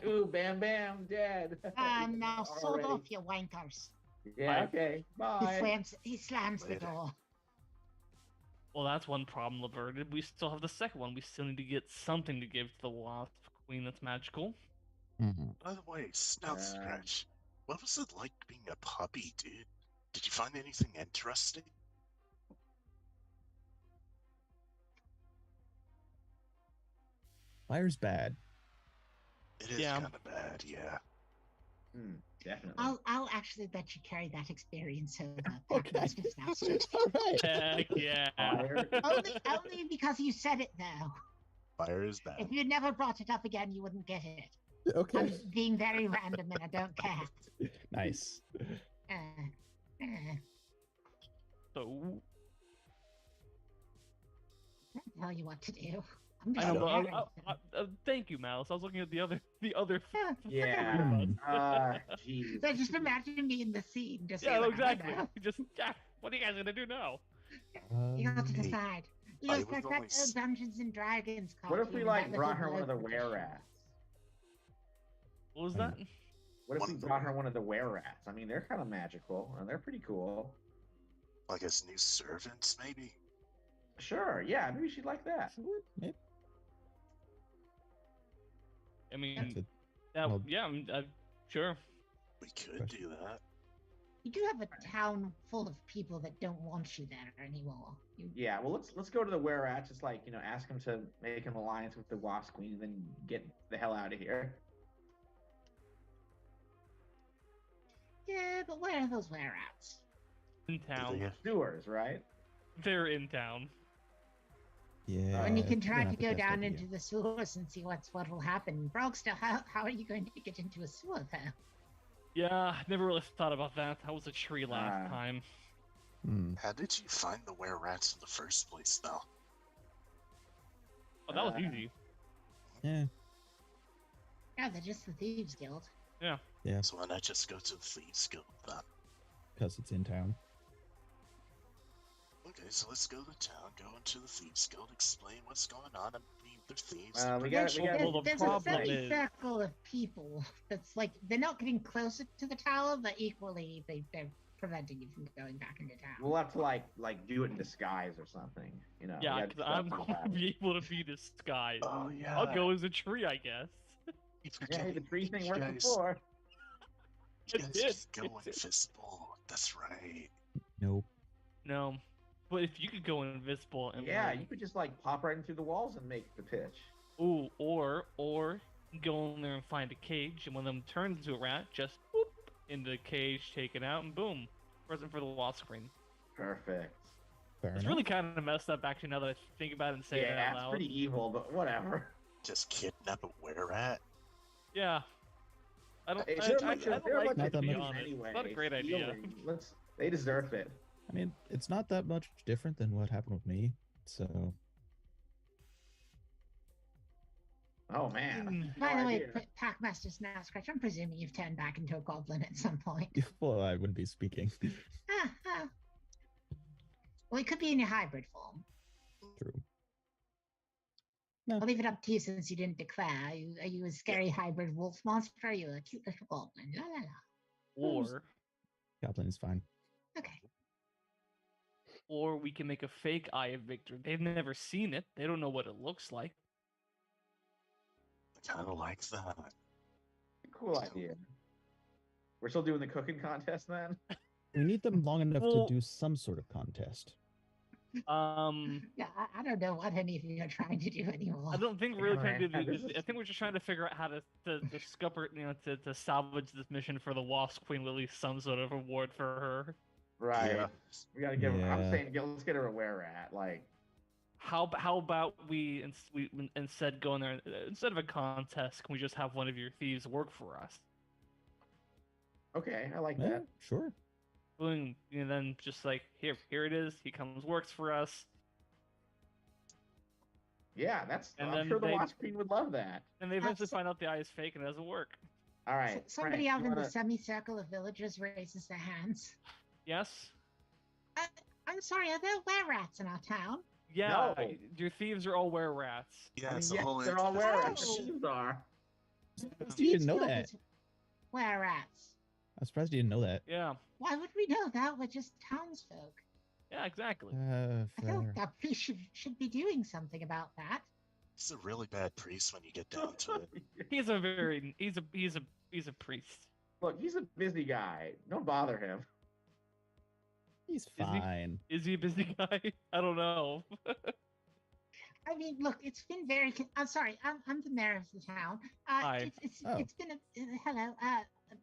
Ooh, bam, bam, dead. Now sold Already. off, you wankers. Yeah. Bye. Okay. Bye. He slams the Later. door. Well, that's one problem averted. We still have the second one. We still need to get something to give to the Wasp Queen that's magical. Mhm. By the way, Snout Uh, Scratch, what was it like being a puppy, dude? Did you find anything interesting? Fire's bad. It is Yeah. kind of bad, yeah. Definitely. I'll actually let you carry that experience over. Okay. All right. Heck yeah. Fire. only because you said it though. Fire is bad. If you never brought it up again, you wouldn't get it. Okay. I'm being very random and I don't care. Nice. Uh, So I'll tell you what to do. I'm I just know, but married. thank you, Malice. I was looking at the other. Yeah. Jeez. So just imagine me in the scene. Just Yeah, saying, exactly. I know. Just what are you guys gonna do now? You have to Hey, decide. You I know, it's was like only that s- Dungeons and Dragons. What if we cartoon, like that brought little her one of the bloke with were the rats? What was that? What if One we of the- brought her one of the were rats? I mean, they're kind of magical and they're pretty cool. Like as new servants, maybe? Sure. Yeah. Maybe she'd like that. Maybe. I mean, That's it. that, well- yeah, sure. We could do that. You do have a town full of people that don't want you there anymore. Yeah. Well, let's go to the were rats. Just like ask them to make an alliance with the Wasp Queen, and then get the hell out of here. Yeah, but where are those were rats? In town. Yeah. Sewers, right? They're in town. Yeah. And you can probably try not to the go best down idea. into the sewers and see what will happen. Brogstill, how are you going to get into a sewer there? Yeah, I never really thought about that. That was a tree last Ah. time. How did you find the were-rats in the first place, though? Oh, that was Uh, easy. Yeah. Yeah, they're just the Thieves Guild. Yeah. So why not just go to the Thieves Guild then? Because it's in town. Okay, so let's go to town, go into the Thieves Guild, explain what's going on, and meet the thieves. we got. Well, the There's problem a is- semicircle of people that's like they're not getting closer to the tower, but equally they're preventing you from going back into town. We'll have to like do it in disguise or something. You know. we Yeah, gotta because do I'm something going about to it. be able to be disguised. Oh, yeah. I'll go as a tree, I guess. You Yeah, hey, the tree thing worked guys, before. You It guys did, can go it did. invisible. That's right. Nope. No, but if you could go invisible and Yeah, like, you could just like pop right in through the walls and make the pitch. ooh, or go in there and find a cage, and when them turns into a rat, just whoop into the cage, take it out, and boom, present for the wasp queen. Perfect. Fair It's enough. really kind of messed up, actually. Now that I think about it and say it Yeah, out it's loud. pretty evil, but whatever. Just kidnap a were-rat. Yeah. I don't. Hey, I, they're I, much- I don't they're like much Not it, to that be much. honest. anyway. It's not a great idea. Stealing. They deserve it. I mean, it's not that much different than what happened with me. So Oh man. Mm. By No the way, idea. Packmaster Snap Scratch, I'm presuming you've turned back into a goblin at some point. well, I wouldn't be speaking. Ah, ah. Well, it could be in your hybrid form. True. I'll leave it up to you since you didn't declare. Are you a scary hybrid wolf monster? Or are you a cute little goblin? La la la. Or Goblin is fine. Okay. we can make a fake Eye of Victor. They've never seen it. They don't know what it looks like. I kind of like that. Cool idea. We're still doing the cooking contest then? We need them long enough Well- to do some sort of contest. Yeah, I don't know what any of you are trying to do anymore. I don't think we're really trying to do Alright, this. this is- I think we're just trying to figure out how to scupper, to salvage this mission for the Wasp Queen with at least some sort of reward for her. Right. Yeah. We gotta give her. I'm Yeah. saying, let's get her a were rat. Like, How about we instead go in there instead of a contest? Can we just have one of your thieves work for us? okay, I like Yeah, that. sure. Boom, and then just like here it is. He comes, works for us, Yeah, that's. And I'm then sure the they- Wasp Queen would love that. and they eventually Abso- find out the eye is fake and it doesn't work. All right. Somebody Frank, out you in wanna- the semicircle of villagers raises their hands. Yes. I'm sorry, are there were-rats in our town? Yeah, No. your thieves are all were-rats. Yeah, I mean, it's a yes, whole they're all were rats. Oh. Thieves are. You didn't know Thieves that. Guild is Were-rats. I'm surprised you didn't know that. Yeah, Why would we know that? We're just townsfolk. yeah, exactly. I feel Fair. that priest should be doing something about that. He's a really bad priest when you get down to it. He's a priest. Look, he's a busy guy. Don't bother him. He's he? fine. Is he a busy guy? I don't know. I mean, look, it's been very. I'm sorry, I'm the mayor of the town. Hi. Oh. It's been a hello.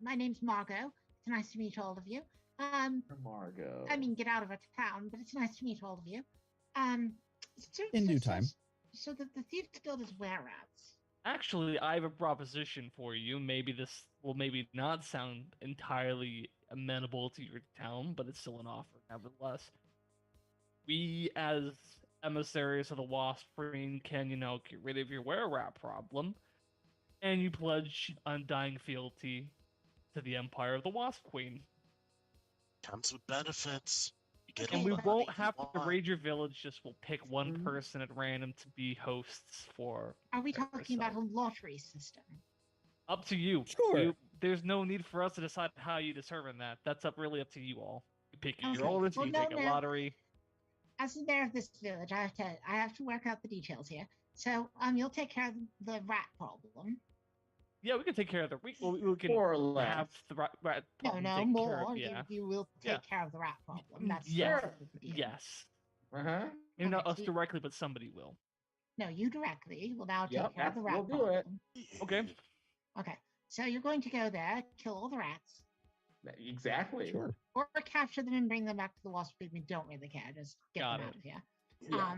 My name's Margot. It's nice to meet all of you. Margot. I mean, get out of our town, but it's nice to meet all of you. In due time. So the Thieves Guild is were-rats. Actually, I have a proposition for you. Maybe this will maybe not sound entirely amenable to your town, but it's still an offer nevertheless. We, as emissaries of the Wasp Queen, can, get rid of your were-rat problem, and you pledge undying fealty to the Empire of the Wasp Queen. Comes with benefits. You get Okay, And all we the but- won't money you have to want. raid your village, just we'll pick one Mhm. person at random to be hosts for. Are we Fair talking about a yourself. lottery system? Up to you. Sure. There's no need for us to decide how you determine that. That's really up to you all. You pick your Okay. oldest, Well, you no, take a no. lottery. As the mayor of this village, I have to work out the details here. So you'll take care of the rat problem. Yeah, we can take care of the. We can More or less. have the rat No, problem no, taken care of, more. Yeah. You will take Yeah. care of the rat problem. That's Yes. the deal. Yes. Uh huh. Maybe not Okay, us so you- directly, but somebody will. No, you directly will now take Yep, care of the that's- rat we'll do it. problem. Okay. Okay. So you're going to go there, kill all the rats, Exactly. Sure. Or capture them and bring them back to the Wasp Queen. We don't really care. Just get Got them it. out of here. Yeah.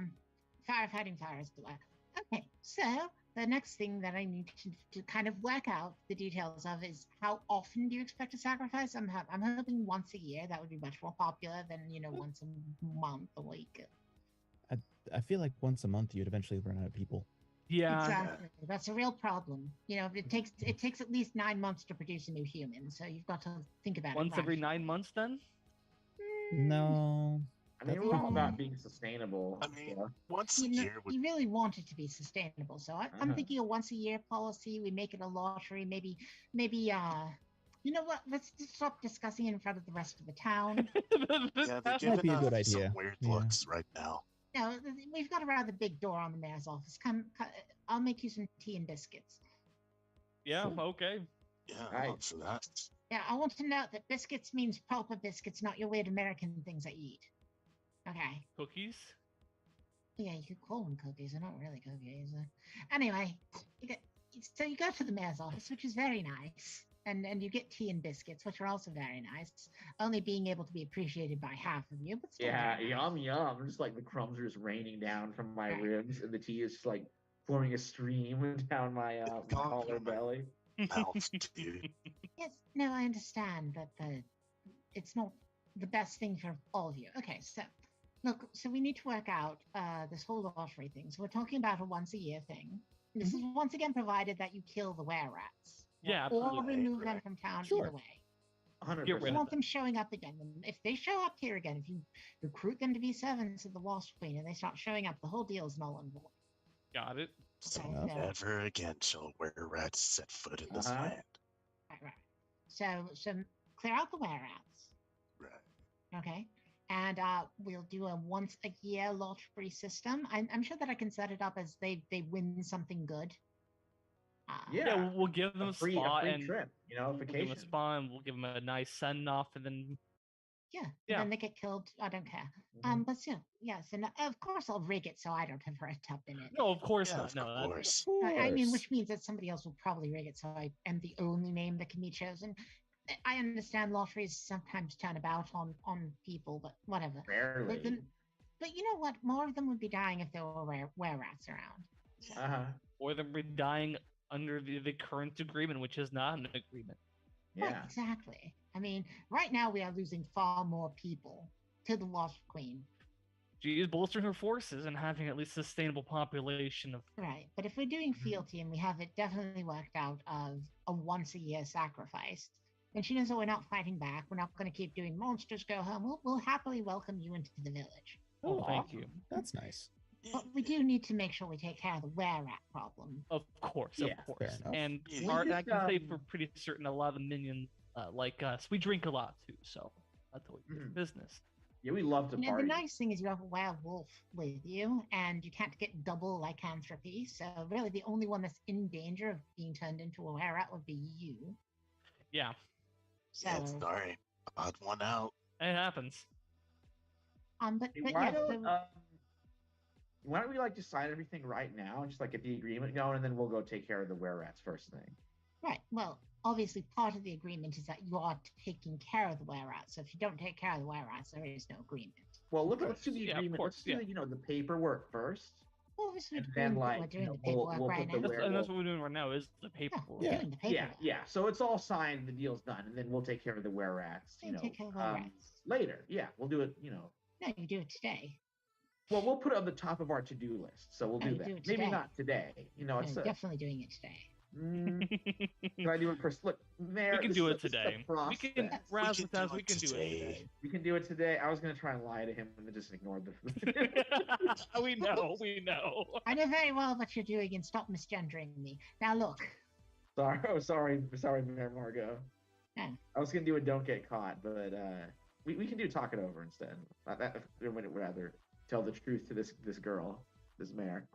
Firefighting fire is the way. Okay, so the next thing that I need to kind of work out the details of is how often do you expect to sacrifice? I'm hoping once a year. That would be much more popular than once a month, a week. I feel like once a month you'd eventually run out of people. Yeah. Exactly. That's a real problem. It takes at least 9 months to produce a new human, so you've got to think about Once it. every 9 months, then. No. I mean, That's we're all not- about being sustainable. I mean, so. once a year would You really want it to be sustainable, so I'm Uh-huh. thinking a once a year policy. We make it a lottery, maybe. You know what? Let's just stop discussing it in front of the rest of the town. yeah, they're might giving be a us good idea. some weird Yeah. looks right now. No, we've got a rather big door on the mayor's office. Come, I'll make you some tea and biscuits. Yeah. Sure. Okay. Yeah, Right. I'm up for that. Yeah, I want to note that biscuits means proper biscuits, not your weird American things that you eat. Okay. Cookies. Yeah, you could call them cookies. They're not really cookies. Anyway, so you go to the mayor's office, which is very nice, and you get tea and biscuits, which are also very nice. Only being able to be appreciated by half of you, but still Yeah, very nice. yum yum. Just like the crumbs are just raining down from my Right. ribs, and the tea is just like forming a stream down my collar belly. Mouth, dude. Yes, no, I understand that it's not the best thing for all of you. Okay, so look, so we need to work out this whole lottery thing. So we're talking about a once a year thing. This is once again provided that you kill the were-rats. Yeah, Or absolutely. remove them right. from town Sure. either way. 100%. Get rid I of want them showing up again. And if they show up here again, if you recruit them to be servants of the Wasp Queen and they start showing up, the whole deal is null and void. Got it. So Okay, enough. so, never again shall were-rats set foot in this Uh-huh. land. right. So clear out the were-rats. Right. Okay. And we'll do a once a year lottery system. I'm sure that I can set it up as they win something good. Yeah. Yeah, we'll give them A a free spot and trip, you know, we'll give them vacation. a spot and we'll give them a nice send off and then Yeah. And Yeah. then they get killed. I don't care. Mhm. But still, yes. And of course I'll rig it so I don't have wrecked up in it. no, of course Yeah, not. of No, that's course. I mean, Course. which means that somebody else will probably rig it so I am the only name that can be chosen. I understand lotteries sometimes turn about on people, but whatever. Rarely. But you know what? More of them would be dying if there were were-rats around. Uh-huh. or them dying under the current agreement, which is not an agreement. Right, Yeah. exactly. I mean, right now we are losing far more people to the Wasp Queen. She is bolstering her forces and having at least sustainable population of Right. But if we're doing fealty and we have it definitely worked out of a once a year sacrifice, then she knows that we're not fighting back. We're not going to keep doing monsters go home. We'll happily welcome you into the village. Oh, thank awesome. you. That's nice. But we do need to make sure we take care of the were-rat problem. Of course, Yeah, of course. enough. And Yeah. I just, can say for pretty certain a lot of the minions like us, we drink a lot too, so that's always good Mhm. business. Yeah, we love to You know, party. the nice thing is you have a werewolf with you, and you can't get double lycanthropy. So really, the only one that's in danger of being turned into a were-rat would be you. Yeah, So, Yeah, sorry. Odd one out. it happens. but Hey, but why yeah, don't so, why don't we like just sign everything right now and just like get the agreement going, and then we'll go take care of the were-rats first thing. right. Well, obviously, part of the agreement is that you are taking care of the were-rats. So if you don't take care of the were-rats, there is no agreement. Well, let's do the Yeah, of agreement. course, Let's do yeah. the paperwork first. Well, obviously, And we're then, doing, like, we're doing you know, the paperwork we'll right put the now. And that's werewolf- what we're doing right now is the Yeah, paperwork. we're Yeah. doing the Yeah, paperwork. yeah. So it's all signed, the deal's done, and then we'll take care of the were-rats. Then take care of the were-rats. Later. Yeah, we'll do it. You know, No, you do it today. well, we'll put it on the top of our to-do list, so we'll No, do you that. do it Maybe today. not today. You know, No, it's you're definitely doing it today. Can I do it first? Look, Mayor, We can this do is it a- this is a today. We can process. We Razmataz, can we can do it today. We can do it today. I was gonna try and lie to him and then just ignore the. we know, we know. I know very well what you're doing, and stop misgendering me. Now look, Sorry, sorry, Mayor Margot. Yeah. I was gonna do a don't get caught, but we can do talk it over instead. I would rather tell the truth to this girl, this mayor.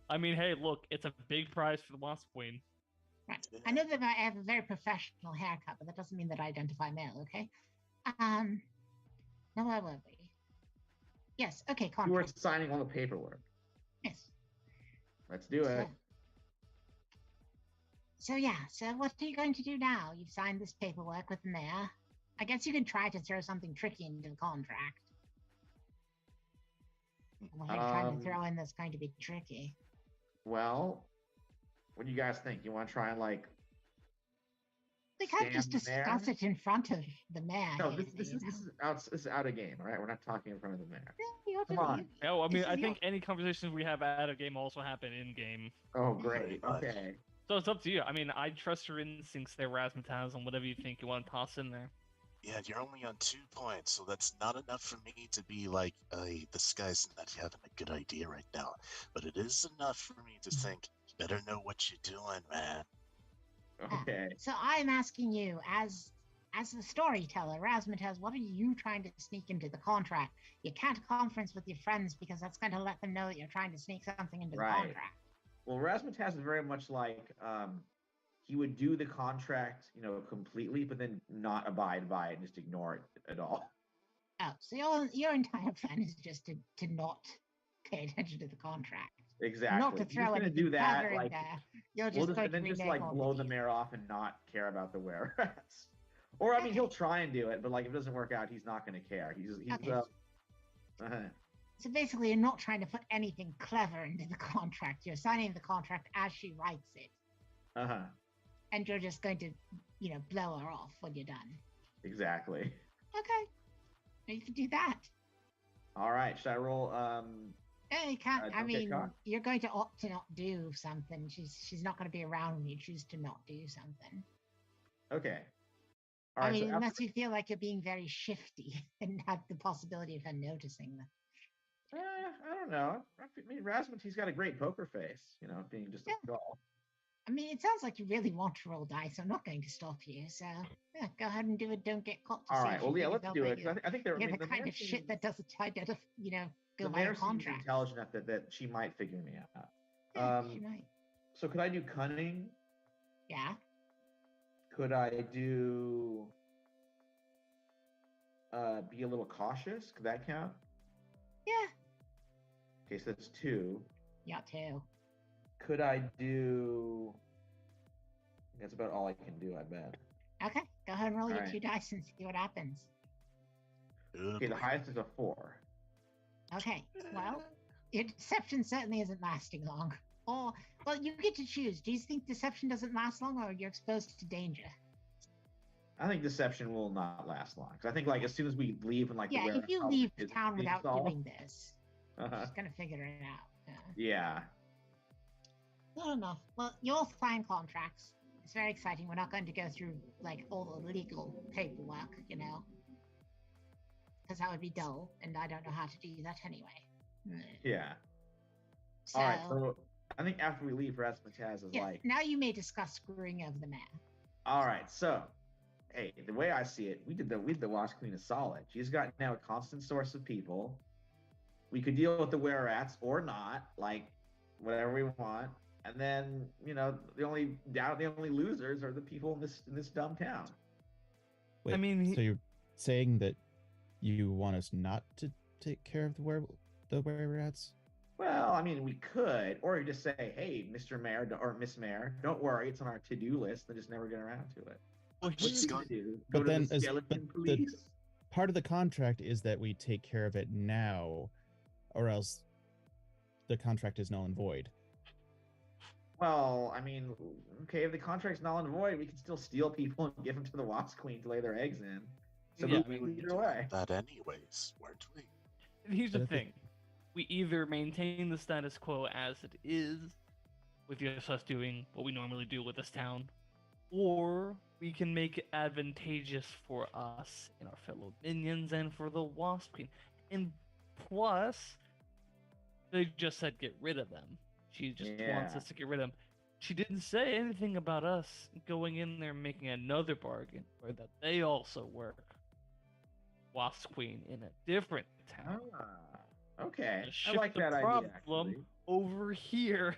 I mean, hey, look, it's a big prize for the Wasp Queen. right. I know that I have a very professional haircut, but that doesn't mean that I identify male. Okay. Now where were we? Yes. Okay. You were Contract. signing all the paperwork. Yes. Let's do it. So yeah, so what are you going to do now? You've signed this paperwork with the mayor. I guess you could try to throw something tricky into the contract. What are you trying to throw in that's going to be tricky? Well, what do you guys think? You want to try and like? We can't just stand there? discuss it in front of the mayor. No, here, this you is out of game. All right, we're not talking in front of the mayor. know? You're Come just- on. you- Oh, I mean, this I is think any conversations we have out of game also happen in game. Oh, great. much. Okay. So it's up to you. I mean, I trust your instincts there, Razzmatazz, on whatever you think you want to toss in there. Yeah, you're only on 2 points, so that's not enough for me to be like, this guy's not having a good idea right now. But it is enough for me to think, you better know what you're doing, man. Okay. So I'm asking you, as the storyteller, Razzmatazz, what are you trying to sneak into the contract? You can't conference with your friends because that's going to let them know that you're trying to sneak something into Right. the contract. Well, Razzmatazz is very much like he would do the contract, completely, but then not abide by it and just ignore it at all. Oh, so your entire plan is just to not pay attention to the contract, Exactly. not to He's throw just gonna anything do that, clever in like there. You're we'll just just going and then to just renege like on blow the deal. mayor off and not care about the were rats. Or I mean, he'll try and do it, but like if it doesn't work out, he's not going to care. He's Okay. uh-huh. So basically, you're not trying to put anything clever into the contract. You're signing the contract as she writes it, Uh-huh. and you're just going to, blow her off when you're done. Exactly. Okay, you can do that. All right. Should I roll? Yeah, you can't. I don't get mean, caught. you're going to opt to not do something. She's not going to be around when you choose to not do something. Okay. All I right. mean, so unless you feel like you're being very shifty and have the possibility of her noticing that. I don't know. I mean, Rasmus, he's got a great poker face. Being just a Yeah. doll. I mean, it sounds like you really want to roll dice. I'm not going to stop you. So yeah, go ahead and do it. Don't get caught. To All see right. if Well, you yeah. think Let's about do that it. 'Cause I think they're. You're I mean, the kind mayor of shit seems- that doesn't try to, the go by mayor a seems contract. intelligent enough that she might figure me out. Yeah, she might. So could I do cunning? Yeah. Could I do be a little cautious? Could that count? Yeah. Okay, so that's 2. Yeah, too. Could I do? That's about all I can do, I bet. Okay, go ahead and roll your Alright. 2 dice and see what happens. Good Okay, the boy. highest is a 4. Okay, well, your deception certainly isn't lasting long. Or, well, you get to choose. Do you think deception doesn't last long, or you're exposed to danger? I think deception will not last long. Because I think, like, as soon as we leave and, like, Yeah, the if you warehouse leave isn't town being without solved- doing this, Uh-huh. she's gonna figure it out. Yeah. Yeah. Fair enough. Well, you'll sign contracts. It's very exciting. We're not going to go through like all the legal paperwork, because that would be dull, and I don't know how to do that anyway. Yeah. So, All right. So I think after we leave, Razzmatazz is yes, like, now you may discuss screwing over the man. all right. So, hey, the way I see it, we did the Wasp Queen a solid. She's got now a constant source of people. We could deal with the were rats or not, like whatever we want. And then, the only losers are the people in this dumb town. Wait, I mean, so you're saying that you want us not to take care of the were rats? Well, I mean, we could, or you just say, "Hey, Mr. Mayor or Miss Mayor, don't worry, it's on our to-do list." And just never get around to it. Well, What he's you going. gonna do? But Go to then the as- skeleton but police? Part of the contract is that we take care of it now, or else the contract is null and void. Well, I mean, okay, if the contract's null and void, we can still steal people and give them to the Wasp Queen to lay their eggs in. So Yeah, we I can either way. That anyways, weren't we? Here's the But I think- thing. We either maintain the status quo as it is, with just us doing what we normally do with this town, or we can make it advantageous for us and our fellow minions and for the Wasp Queen. And plus, they just said get rid of them. She just wants Yeah. us to get rid of them. She didn't say anything about us going in there and making another bargain, or that they also work Wasp Queen in a different town. Okay, To I shift like the that idea. problem Actually. over here.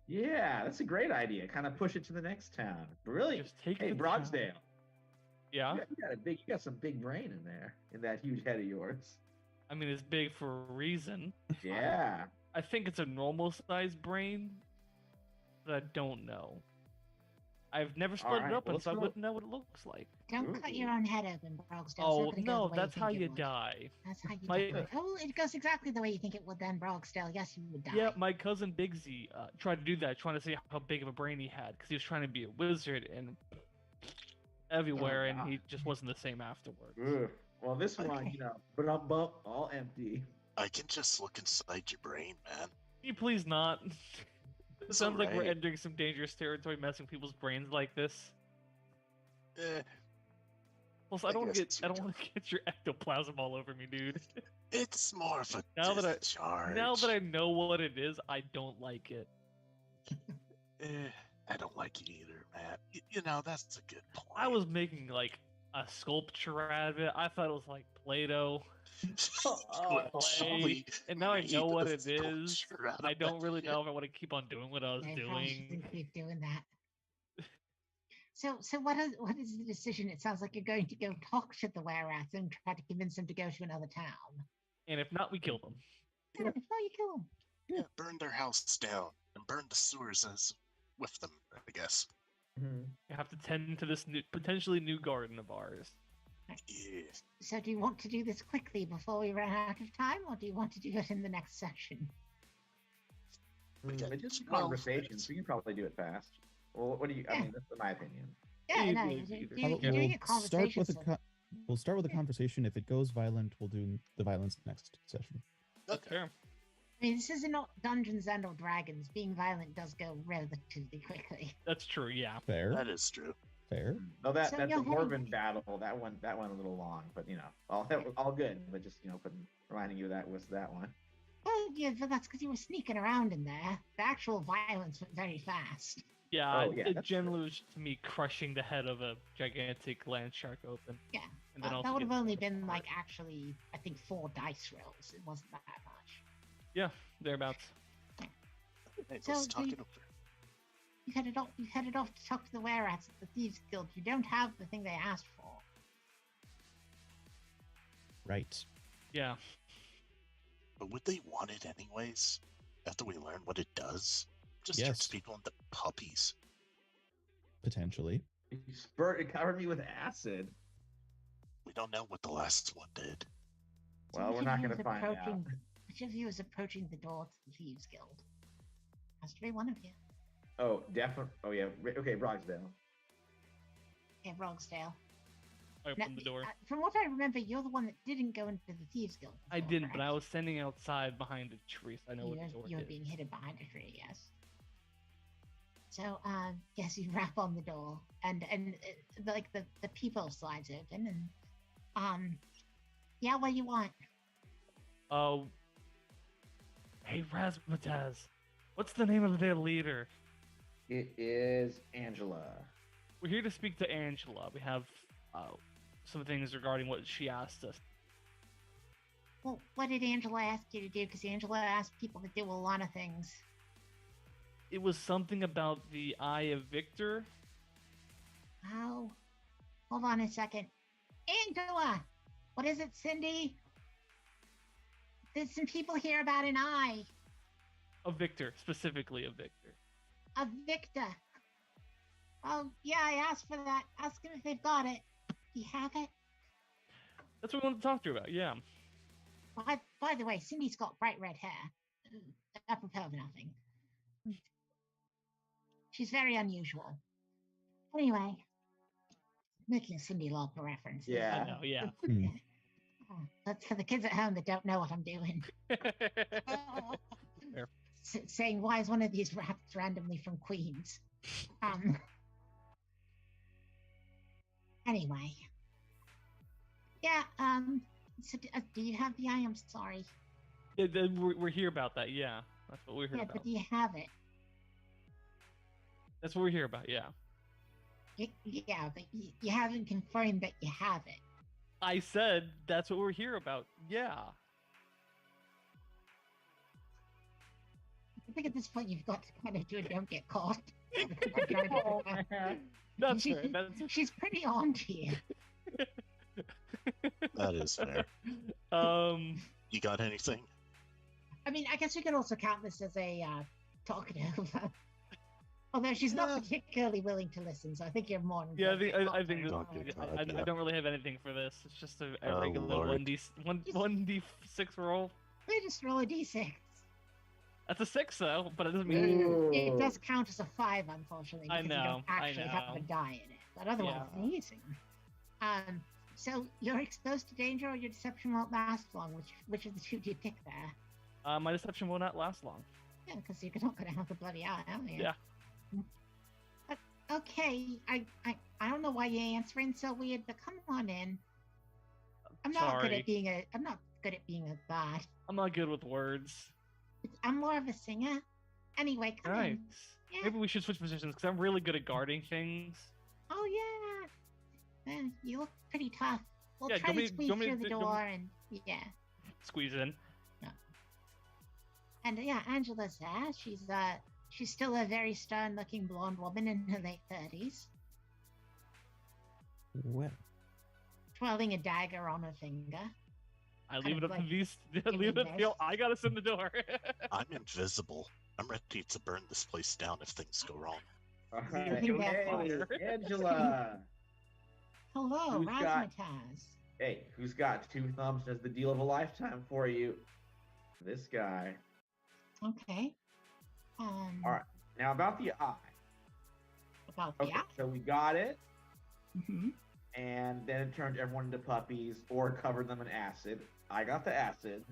Yeah, that's a great idea. Kind of push it to the next town. Really? Just take Hey, the Broadsdale. town. Yeah, You got some big brain in there, in that huge head of yours. I mean it's big for a reason. Yeah. I think it's a normal sized brain, but I don't know. I've never split Alright, it open, well, so I let's wouldn't know what it looks like. Don't cut your Ooh. own head open, Brogsdale. It's not Oh gonna go no, the way that's you how think it you would. die. That's how you My- die. Oh, it goes exactly the way you think it would then, Brogsdale. Yes, you would die. Yeah, my cousin Bigsy tried to do that, trying to see how big of a brain he had, because he was trying to be a wizard and everywhere, and he just wasn't the same afterwards. Ugh. Well, this one, Okay. you know, but all empty. I can just look inside your brain, man. Can you please not? It It's sounds like we're alright. entering some dangerous territory, messing with people's brains like this. Eh, Plus, I I don't guess get, it's I your don't want to get your ectoplasm all over me, dude. it's more of a Now that I- discharge. Now that I know what it is, I don't like it. I don't like it either, man. You know, that's a good point. I was making like a sculpture out of it. I thought it was like Play-Doh, Oh, Actually and now I made know what a it is. sculpture out of I don't that really shit. know if I want to keep on doing what I was I probably doing. shouldn't keep doing that. So what is the decision? It sounds like you're going to go talk to the were-rats and try to convince them to go to another town. And if not, we kill them. Yeah, before you kill them. Yeah, burn their house down and burn the sewers as with them, I guess. Mhm. You have to tend to this new, potentially new garden of ours. Yeah. So do you want to do this quickly before we run out of time, or do you want to do it in the next session? We got It's just a 12 conversation, minutes. so you can probably do it fast. Well, what do you? I Yeah. mean, that's my opinion. Yeah, no, Either- you're, either. you're, We'll you're doing a start conversation. with a so- we'll start with a Yeah. conversation. If it goes violent, we'll do the violence next session. That's Okay. fair. I mean, this is not Dungeons and or Dragons. Being violent does go relatively quickly. That's true. Yeah. Fair, That is true. fair. No, that's So the you're heading- Dwarven battle. That one a little long, but you know, all good. But just reminding you that was that one. Well, yeah, but that's because you were sneaking around in there. The actual violence went very fast. Yeah, Oh, yeah, it that's generally was just me crushing the head of a gigantic land shark open. Yeah, And then that also would have getting only torn been apart. like actually, I think 4 dice rolls. It wasn't that much. Yeah, thereabouts. Hey, So let's talk the- it over. You headed off to talk to the were-rats at the Thieves Guild. You don't have the thing they asked for. Right. Yeah. But would they want it anyways? After we learn what it does? Just Yes. turns people into puppies. Potentially. It covered me with acid. We don't know what the last one did. So Well, which we're of not you going to is find out. approaching- Which of you is approaching the door to the Thieves Guild? Has to be one of you. Oh, definitely. Oh yeah. Okay, Brogsdale. Okay, Rogsdale. I Now, opened the door. From what I remember, you're the one that didn't go into the Thieves Guild. I before, didn't, but I correct? was standing outside behind a tree, so I know what the door You were did. being hidden behind a tree, yes. So, yes, you rap on the door, and like the people slides open, and yeah, what do you want? Oh. Hey, Razmataz. What's the name of their leader? It is Angela. We're here to speak to Angela. We have some things regarding what she asked us. Well, what did Angela ask you to do? Because Angela asked people to do a lot of things. It was something about the Eye of Victor. Oh, hold on a second. Angela, what is it, Cindy? There's some people here about an eye. Of Victor, specifically of Victor. A Victor. Oh, yeah, I asked for that. Ask them if they've got it. Do you have it? That's what we wanted to talk to you about, yeah. By the way, Cindy's got bright red hair. Apropos of nothing. She's very unusual. Anyway, making a Cindy Lauper reference. Yeah. I know, yeah. Hmm. That's for the kids at home that don't know what I'm doing. Fair. Saying, why is one of these rats randomly from Queens? Anyway. Yeah, so do you have the eye? I'm sorry. We're here about that, yeah. That's what we're here Yeah, about. but do you have it? That's what we're here about, yeah. Yeah, but you haven't confirmed that you have it. I said that's what we're here about, yeah. I think at this point you've got to kind of do a don't get caught. That's fair. That's She's pretty on to you. That is fair. You got anything? I mean, I guess we could also count this as a talk it over. Although she's not Yeah. particularly willing to listen, so I think you're more. Yeah, I think Don't get this, caught, I yeah. don't really have anything for this. It's just a Oh, regular Lord. 1d6 roll. They just roll a d6. That's a 6 though, but it doesn't mean Ooh. It does count as a 5, unfortunately, I because you know, don't I actually have a know. die in it. But otherwise, Yeah. it's amazing. So you're exposed to danger, or your deception won't last long. Which of the two do you pick there? my deception will not last long. Yeah, because you're not going to have the bloody eye, are you? Yeah. But, okay, I don't know why you're answering so weird, but come on in. I'm not good Sorry. at being a god. I'm not good with words. I'm more of a singer. Anyway, come Nice. in. Yeah. Maybe we should switch positions because I'm really good at guarding things. Oh yeah. You look pretty tough. We'll Yeah, try do to you squeeze want me through to the do- do you want door and yeah. Squeeze in. And yeah, Angela's there. She's still a very stern-looking blonde woman in her late 30s, Well, twirling a dagger on her finger. I Kind leave it of up to like these. giving Leave it up to you. this. I got us in the door. I'm invisible. I'm ready to burn this place down if things go wrong. All I right, think that's okay, fire. Angela. Hello, Who's got- Razzmatazz. Hey, who's got 2 thumbs as the deal of a lifetime for you? This guy. Okay. All right. Now about the eye. About Okay, yeah. so we got it, hmm and then it turned everyone into puppies or covered them in acid. I got the acid,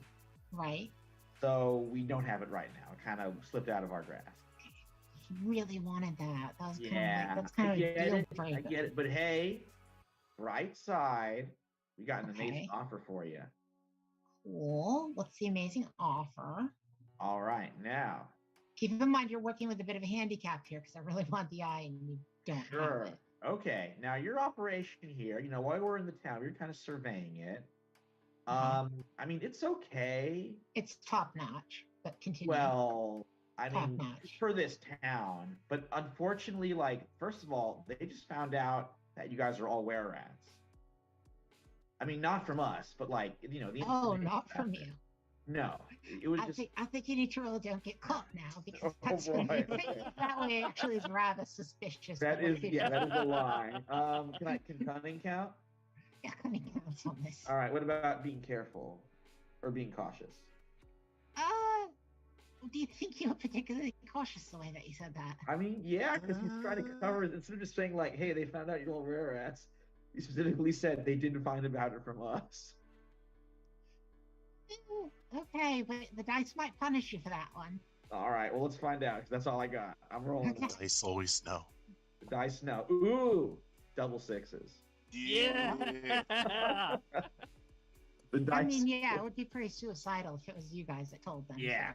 Right. so we don't have it right now. It kind of slipped out of our grasp. He really wanted that. That was Yeah, that's kind I of a get deal it. breaker. I get it. But hey, bright side, we got an amazing Okay. offer for you. Cool. What's the amazing offer? All right, now, Keep in mind you're working with a bit of a handicap here because I really want the eye and you don't have sure. it. Okay, now your operation here, while we're in the town, we were kind of surveying it. Uh-huh. I mean, it's okay. It's top notch, but continue. Well, I Top mean, notch. for this town, but unfortunately, first of all, they just found out that you guys are all were rats. I mean, not from us, but the Oh, information not out from there. you. No, it was just. I think you need to really don't get caught now because Oh, that's boy. that way actually is rather suspicious. That but is, yeah, that is a lie. Can cunning count? Yeah, coming counts on this. All right. What about being careful or being cautious? Do you think you were particularly cautious the way that you said that? I mean, yeah, because he's trying to cover it instead of just saying hey, they found out you're all rare rats. He specifically said they didn't find about it from us. Ooh, okay, but the dice might punish you for that one. All right. Well, let's find out because that's all I got. I'm rolling. Okay. Dice always know. The dice now. Ooh, double sixes. Yeah. The dice. I mean, yeah, it would be pretty suicidal if it was you guys that told them. so. Yeah.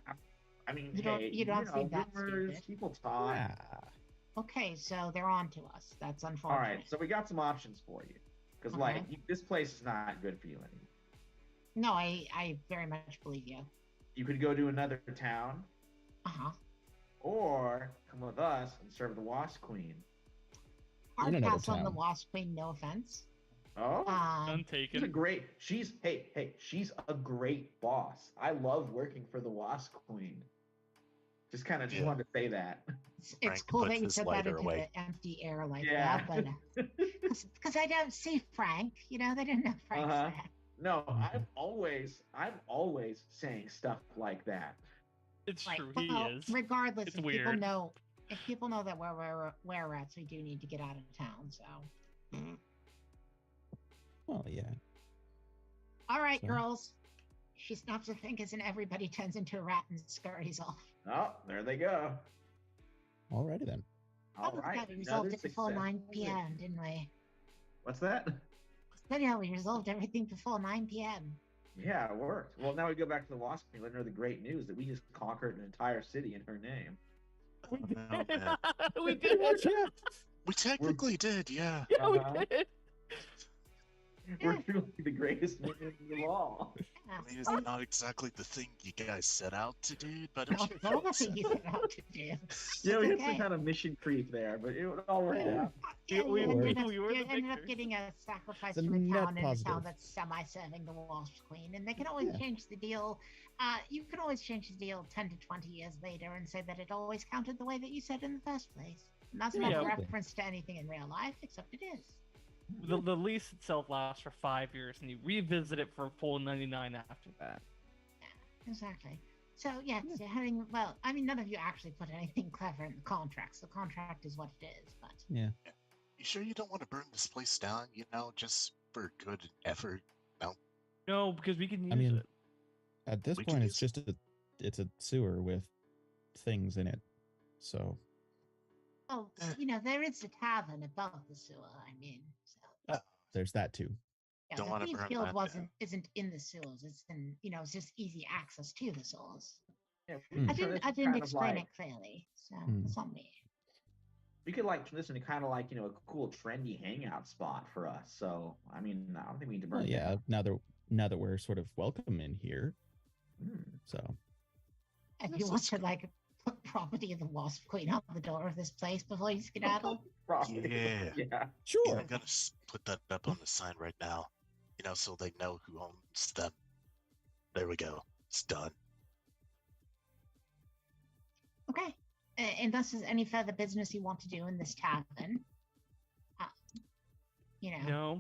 I mean, You don't- hey, you don't seem that rumors, stupid. people talk. yeah. Okay, so they're on to us. That's All unfortunate. right, so we got some options for you because Okay. this place is not good for you anymore. No, I very much believe you. You could go to another town, Uh-huh. or come with us and serve the Wasp Queen. Hard another pass on the town. Wasp Queen, no offense. Oh, she's a Untaken. great. She's she's a great boss. I love working for the Wasp Queen. Just Yeah. wanted to say that. It's Frank cool puts that you his said that lighter into away. the empty air like Yeah. that, but because I don't see Frank, they didn't know Frank's Uh-huh. there. No, I'm always saying stuff like that. It's Right. true. He Well, is. regardless, It's if people weird. know that we're rats, we do need to get out of town. So, Well, yeah. all right, So- girls. She snaps her fingers and everybody turns into a rat and scurries off. Oh, there they go. Alrighty then. All Oh, right, God, we resolved another it before successful 9 p.m., mission. didn't we? What's that? Anyhow, we resolved everything before 9 p.m. Yeah, it worked. Well, now we go back to the Wasp Queen. Let her know the great news that we just conquered an entire city in her name. Oh, man. We did. Yeah. We technically did, yeah. Yeah, we Uh-huh. did. We're truly the greatest minions of all. I mean, it's not exactly the thing you guys set out to do, but I'm Not sure all the it's things you set out to do. Yeah, we had Okay. some kind of mission creep there, but it would all work Yeah. out. Yeah, we you were- ended up, we were you the ended up victors. getting a sacrifice It's a from a net town in a town positive. that's semi-serving the Wasp Queen, and they can always Yeah. change the deal. You can always change the deal 10 to 20 years later and say that it always counted the way that you said in the first place. And that's not Yeah. a reference to anything in real life, except it is. The lease itself lasts for 5 years, and you revisit it for a full 99 after that. Exactly. So yes, you're having well, I mean none of you actually put anything clever in the contracts. The contract is what it is, but Yeah. You sure you don't want to burn this place down, just for good effort? No, because we can use mean, it. At this We can point, it's use just it's a sewer with things in it. So oh, Eh. there is a tavern above the sewer, I mean. So there's that too. yeah, Don't the wanna Thieves burn Guild that isn't in the sewers. It's in it's just easy access to the sewers. Yeah, Hmm. we could turn this I didn't kind of explain like- it clearly, so Hmm. it's on me. We could like turn this into kind of like a cool trendy hangout spot for us. So I mean, I don't think we need to burn. Well, it yeah. down. Now that we're sort of welcome in here, Hmm. so If This you want is to put property of the Wasp Queen on the door of this place before you skedaddle. Probably. Yeah. Yeah. Yeah, sure. I'm gonna put that up on the sign right now, so they know who owns them. There we go. It's done. Okay. Unless there's any further business you want to do in this tavern. No,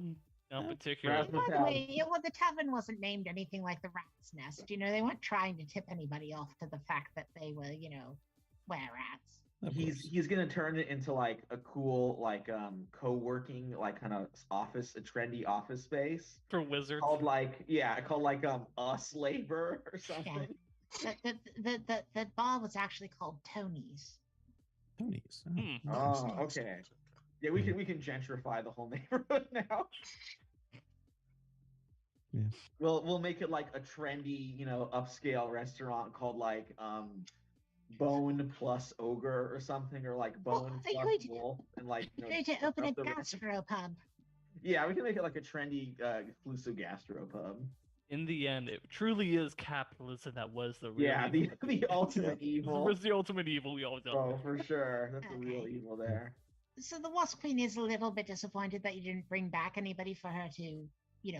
not Uh, particularly. Rasmus- By the way, the tavern wasn't named anything like the Rat's Nest. They weren't trying to tip anybody off to the fact that they were, were rats. Of He's course. he's gonna turn it into like a cool co-working kind of office, a trendy office space For wizards. called Us Labor or something. The bar was actually called Tony's. Tony's. Hmm. nice. Oh, okay. Yeah, we can gentrify the whole neighborhood now. Yeah. We'll make it like a trendy, upscale restaurant called Bone plus Ogre or something, or like Well, Bone are you plus going to- Wolf, and You're going to open a up the rest- gastropub. Yeah, we can make it like a trendy, exclusive gastropub. In the end, it truly is capitalism that was the real Yeah, evil. the ultimate It evil. was the ultimate evil we always dealt Oh, with. for sure. That's the real Okay. evil there. So the Wasp Queen is a little bit disappointed that you didn't bring back anybody for her to,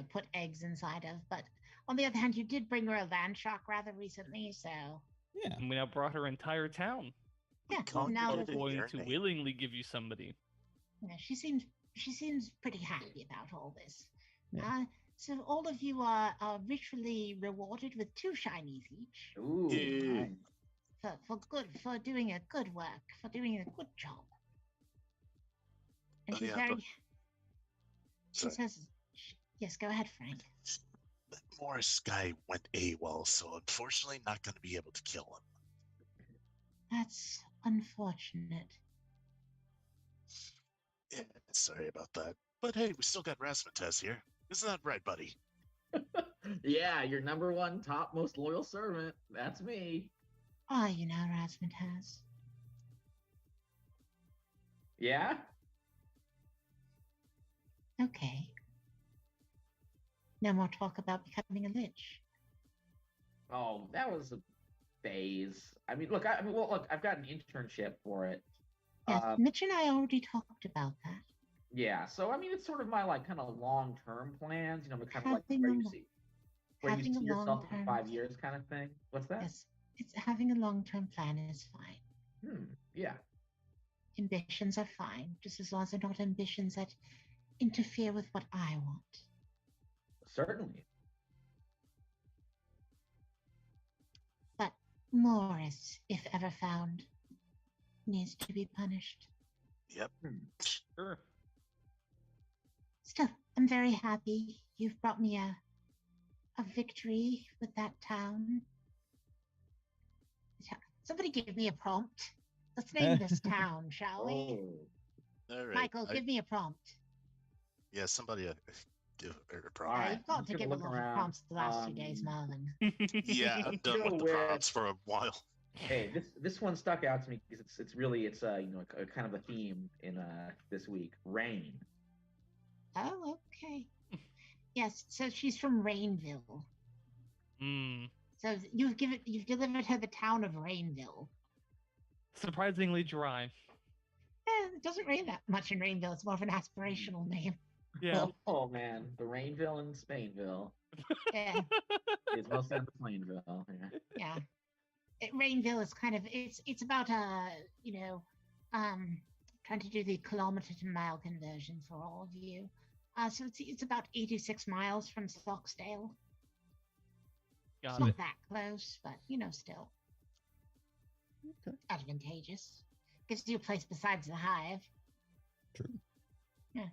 put eggs inside of. But on the other hand, you did bring her a land shark rather recently, so Yeah. And we now brought her entire town. yeah. Conquered Now it that in Going your to name. willingly give you somebody. yeah, she seems pretty happy about all this. Yeah. So all of you are ritually rewarded with 2 shinies each Ooh, Yeah. nice. for doing a good work, for doing a good job. And Oh, she's yeah, very. but- She Sorry. says, "Yes, go ahead, Frank." That Morris guy went AWOL, so unfortunately not going to be able to kill him. That's unfortunate. Yeah, sorry about that. But hey, we still got Rasmatez here. Isn't that right, buddy? Yeah, your number one top most loyal servant. That's me. Oh, Razmataz. Yeah? Okay. No more talk about becoming a lich. Oh, that was a phase. I mean, look, I've got an internship for it. Yes, Mitch and I already talked about that. Yeah, so I mean, it's sort of my kind of long-term plans, kind of like Having where a you lo- see, where you having see a yourself in long-term- 5 years, kind of thing. What's that? Yes, it's having a long-term plan is fine. Yeah. Ambitions are fine, just as long as they're not ambitions that interfere with what I want. Certainly. But Morris, if ever found, needs to be punished. Yep. Sure. Still, I'm very happy you've brought me a victory with that town. Somebody give me a prompt. Let's name this town, shall we? Oh. All right. Michael, give me a prompt. Yeah, somebody give a All prompt. right, You've got I'm to just give a gonna lot look of around. prompts the last 2 days, Marvin. Yeah, I'm done with the Go prompts for a while. Hey, this one stuck out to me because it's really a kind of a theme in this week. Rain. Oh, okay. Yes, so she's from Rainville. Hmm. So you've delivered her the town of Rainville. Surprisingly dry. It doesn't rain that much in Rainville. It's more of an aspirational name. Yeah. Oh man, the Rainville and Spainville. Yeah, It's mostly on the Plainville. Yeah. yeah. Rainville is kind of it's about trying to do the kilometer to mile conversion for all of you. So it's about 86 miles from Stocksdale. It's Got not it. that close, but still Okay. advantageous. Gives you a place besides the hive. True. Yeah.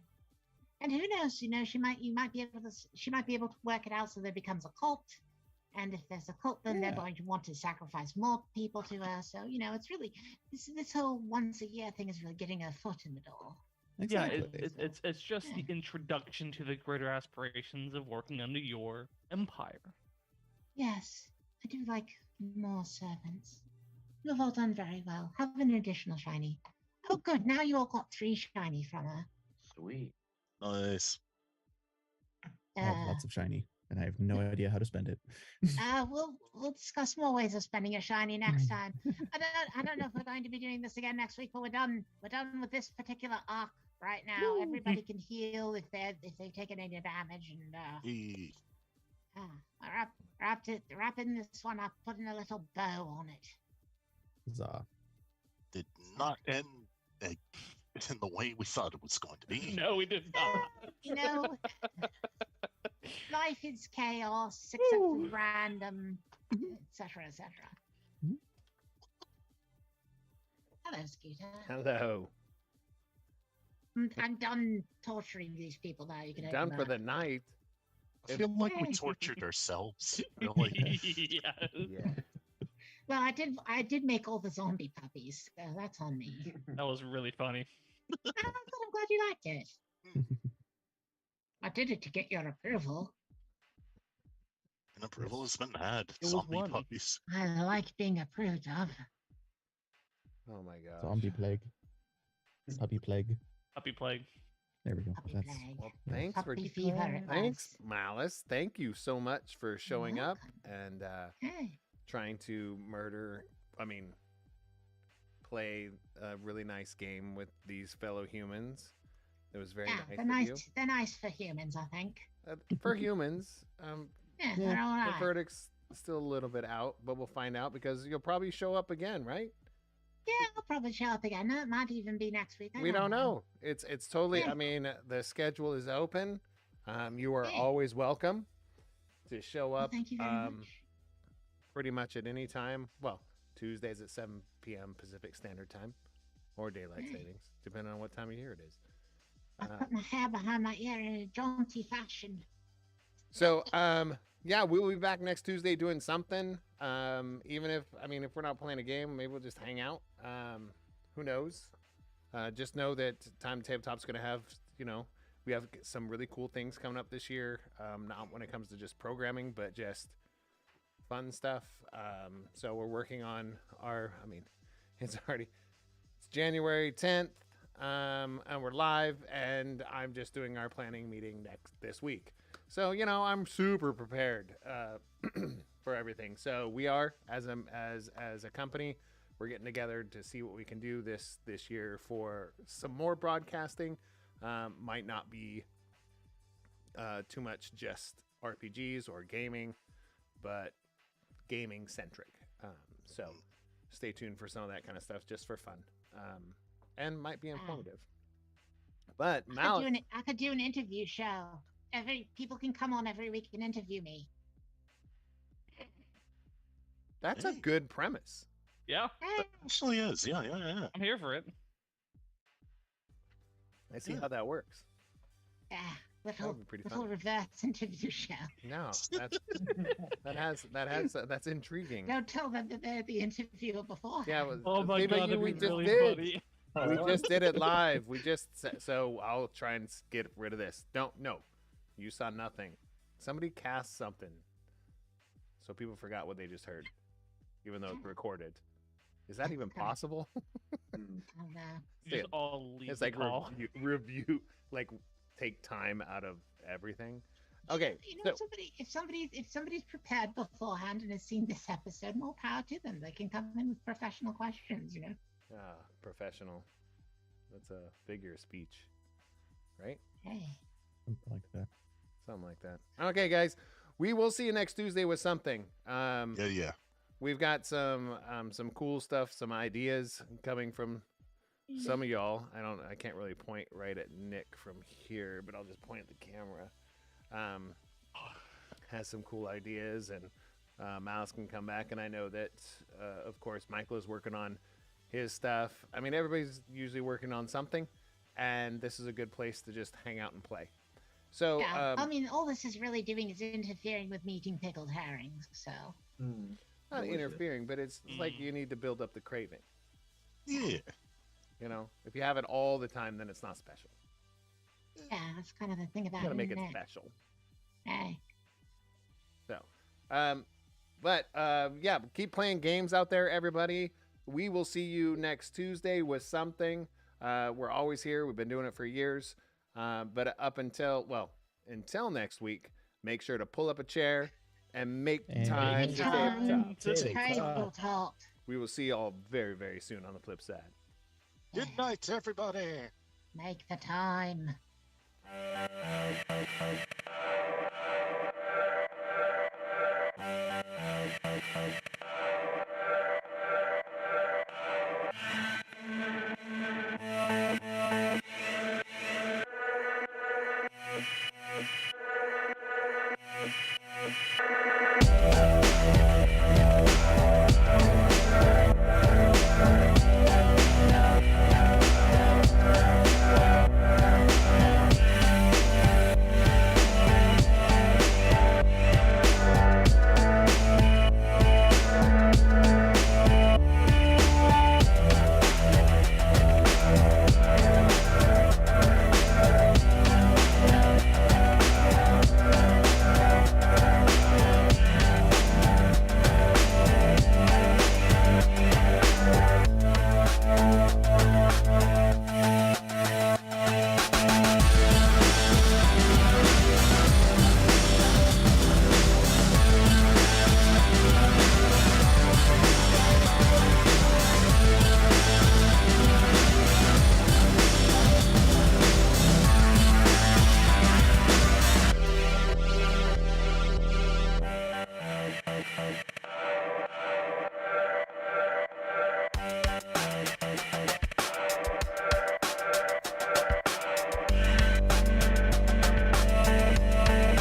And who knows? She might be able to work it out so there becomes a cult. And if there's a cult, then they're Yeah. going to want to sacrifice more people to her. So it's really this whole once a year thing is really getting her foot in the door. Exactly. Yeah, it's just the introduction to the greater aspirations of working under your empire. Yes, I do like more servants. You have all done very well. Have an additional shiny. Oh, good. Now you all got 3 shiny from her. Sweet. Nice. I have lots of shiny, and I have no idea how to spend it. We'll discuss more ways of spending a shiny next time. I don't know if we're going to be doing this again next week, but we're done. We're done with this particular arc right now. Woo. Everybody can heal if they've taken any damage, and He I wrapping this one up, putting a little bow on it. Huzzah. did not end uh, in the way we thought it was going to be. No, we did not. Life is chaos, except for random, etc., etc. Mhm. Hello, Scooter. Hello. I'm done torturing these people now. You can Done open for up. the night. I feel like we tortured ourselves. Really. Yeah. Yeah. Well, I did make all the zombie puppies, so that's on me. That was really funny. I'm glad you liked it. I did it to get your approval. An approval has been had. was Zombie one. puppies. I like being approved of. Oh my god. Zombie plague. Puppy plague. Puppy plague. There we go. Puppy That's plague. Well, Yeah. thanks for Puppy fever. It thanks, was. Malice. Thank you so much for showing up and Hey. trying to play a really nice game with these fellow humans. It was very Yeah, nice they're of nice. you. They're nice for humans, I think. For humans, Yeah, Yeah. they're all the right. verdict's still a little bit out, but we'll find out because you'll probably show up again, right? Yeah, I'll probably show up again. It might even be next week. I We don't know. It's totally. Yeah. I mean, the schedule is open. You are Yeah. always welcome to show Well, up. thank you very much. Pretty much at any time. Well, Tuesdays at 7 p.m. Pacific Standard Time, or daylight Hey. savings, depending on what time of year it is. I put my hair behind my ear in a jaunty fashion. So, yeah, we'll be back next Tuesday doing something. Even if we're not playing a game, maybe we'll just hang out. Who knows? Just know that Time Tabletop's going to have, we have some really cool things coming up this year. Not when it comes to just programming, but just fun stuff. So we're working on it's January 10th. And we're live, and I'm just doing our planning meeting this week. So I'm super prepared for everything. So we are as a company, we're getting together to see what we can do this year for some more broadcasting. Might not be too much just RPGs or gaming, but gaming centric. So stay tuned for some of that kind of stuff just for fun. And might be informative. But I could do an interview show. People can come on every week and interview me. that's a Hey. good premise. Yeah, Eh, Actually is. Yeah. I'm here for it. I see Yeah. how that works. yeah, That little would be pretty little fun. reverse interview show. No, that's intriguing. Don't tell them that they're the interviewer before. Yeah, well, Oh my see, but god, that'd we be just really did. funny. We just did it live. So I'll try and get rid of this. No, you saw nothing. Somebody cast something, so people forgot what they just heard, even though it's recorded. Is that even possible? Mm. Oh, no. You just all leave It's the like call. review, like take time out of everything. Okay, You know, so if somebody's prepared beforehand and has seen this episode, more power to them. They can come in with professional questions. You know. professional. That's a figure of speech, right? Hey. Something like that. Something like that. Okay, guys, we will see you next Tuesday with something. Yeah. We've got some cool stuff, some ideas coming from some of y'all. I can't really point right at Nick from here, but I'll just point at the camera. Has some cool ideas, and Miles can come back, and I know that of course Michael is working on his stuff. I mean, everybody's usually working on something, and this is a good place to just hang out and play. So Yeah, I mean, all this is really doing is interfering with me eating pickled herrings. So. not Delicious. interfering, but it's like you need to build up the craving. Yeah. You know, if you have it all the time, then it's not special. Yeah, that's kind of the thing about You gotta make it internet. special. Hey. So, yeah, keep playing games out there, everybody. We will see you next Tuesday with something. We're always here. We've been doing it for years. But until next week, make sure to pull up a chair and make And time make to time tip top. Table talk. We will see you all very, very soon on the flip side. Good night, everybody. Make the time.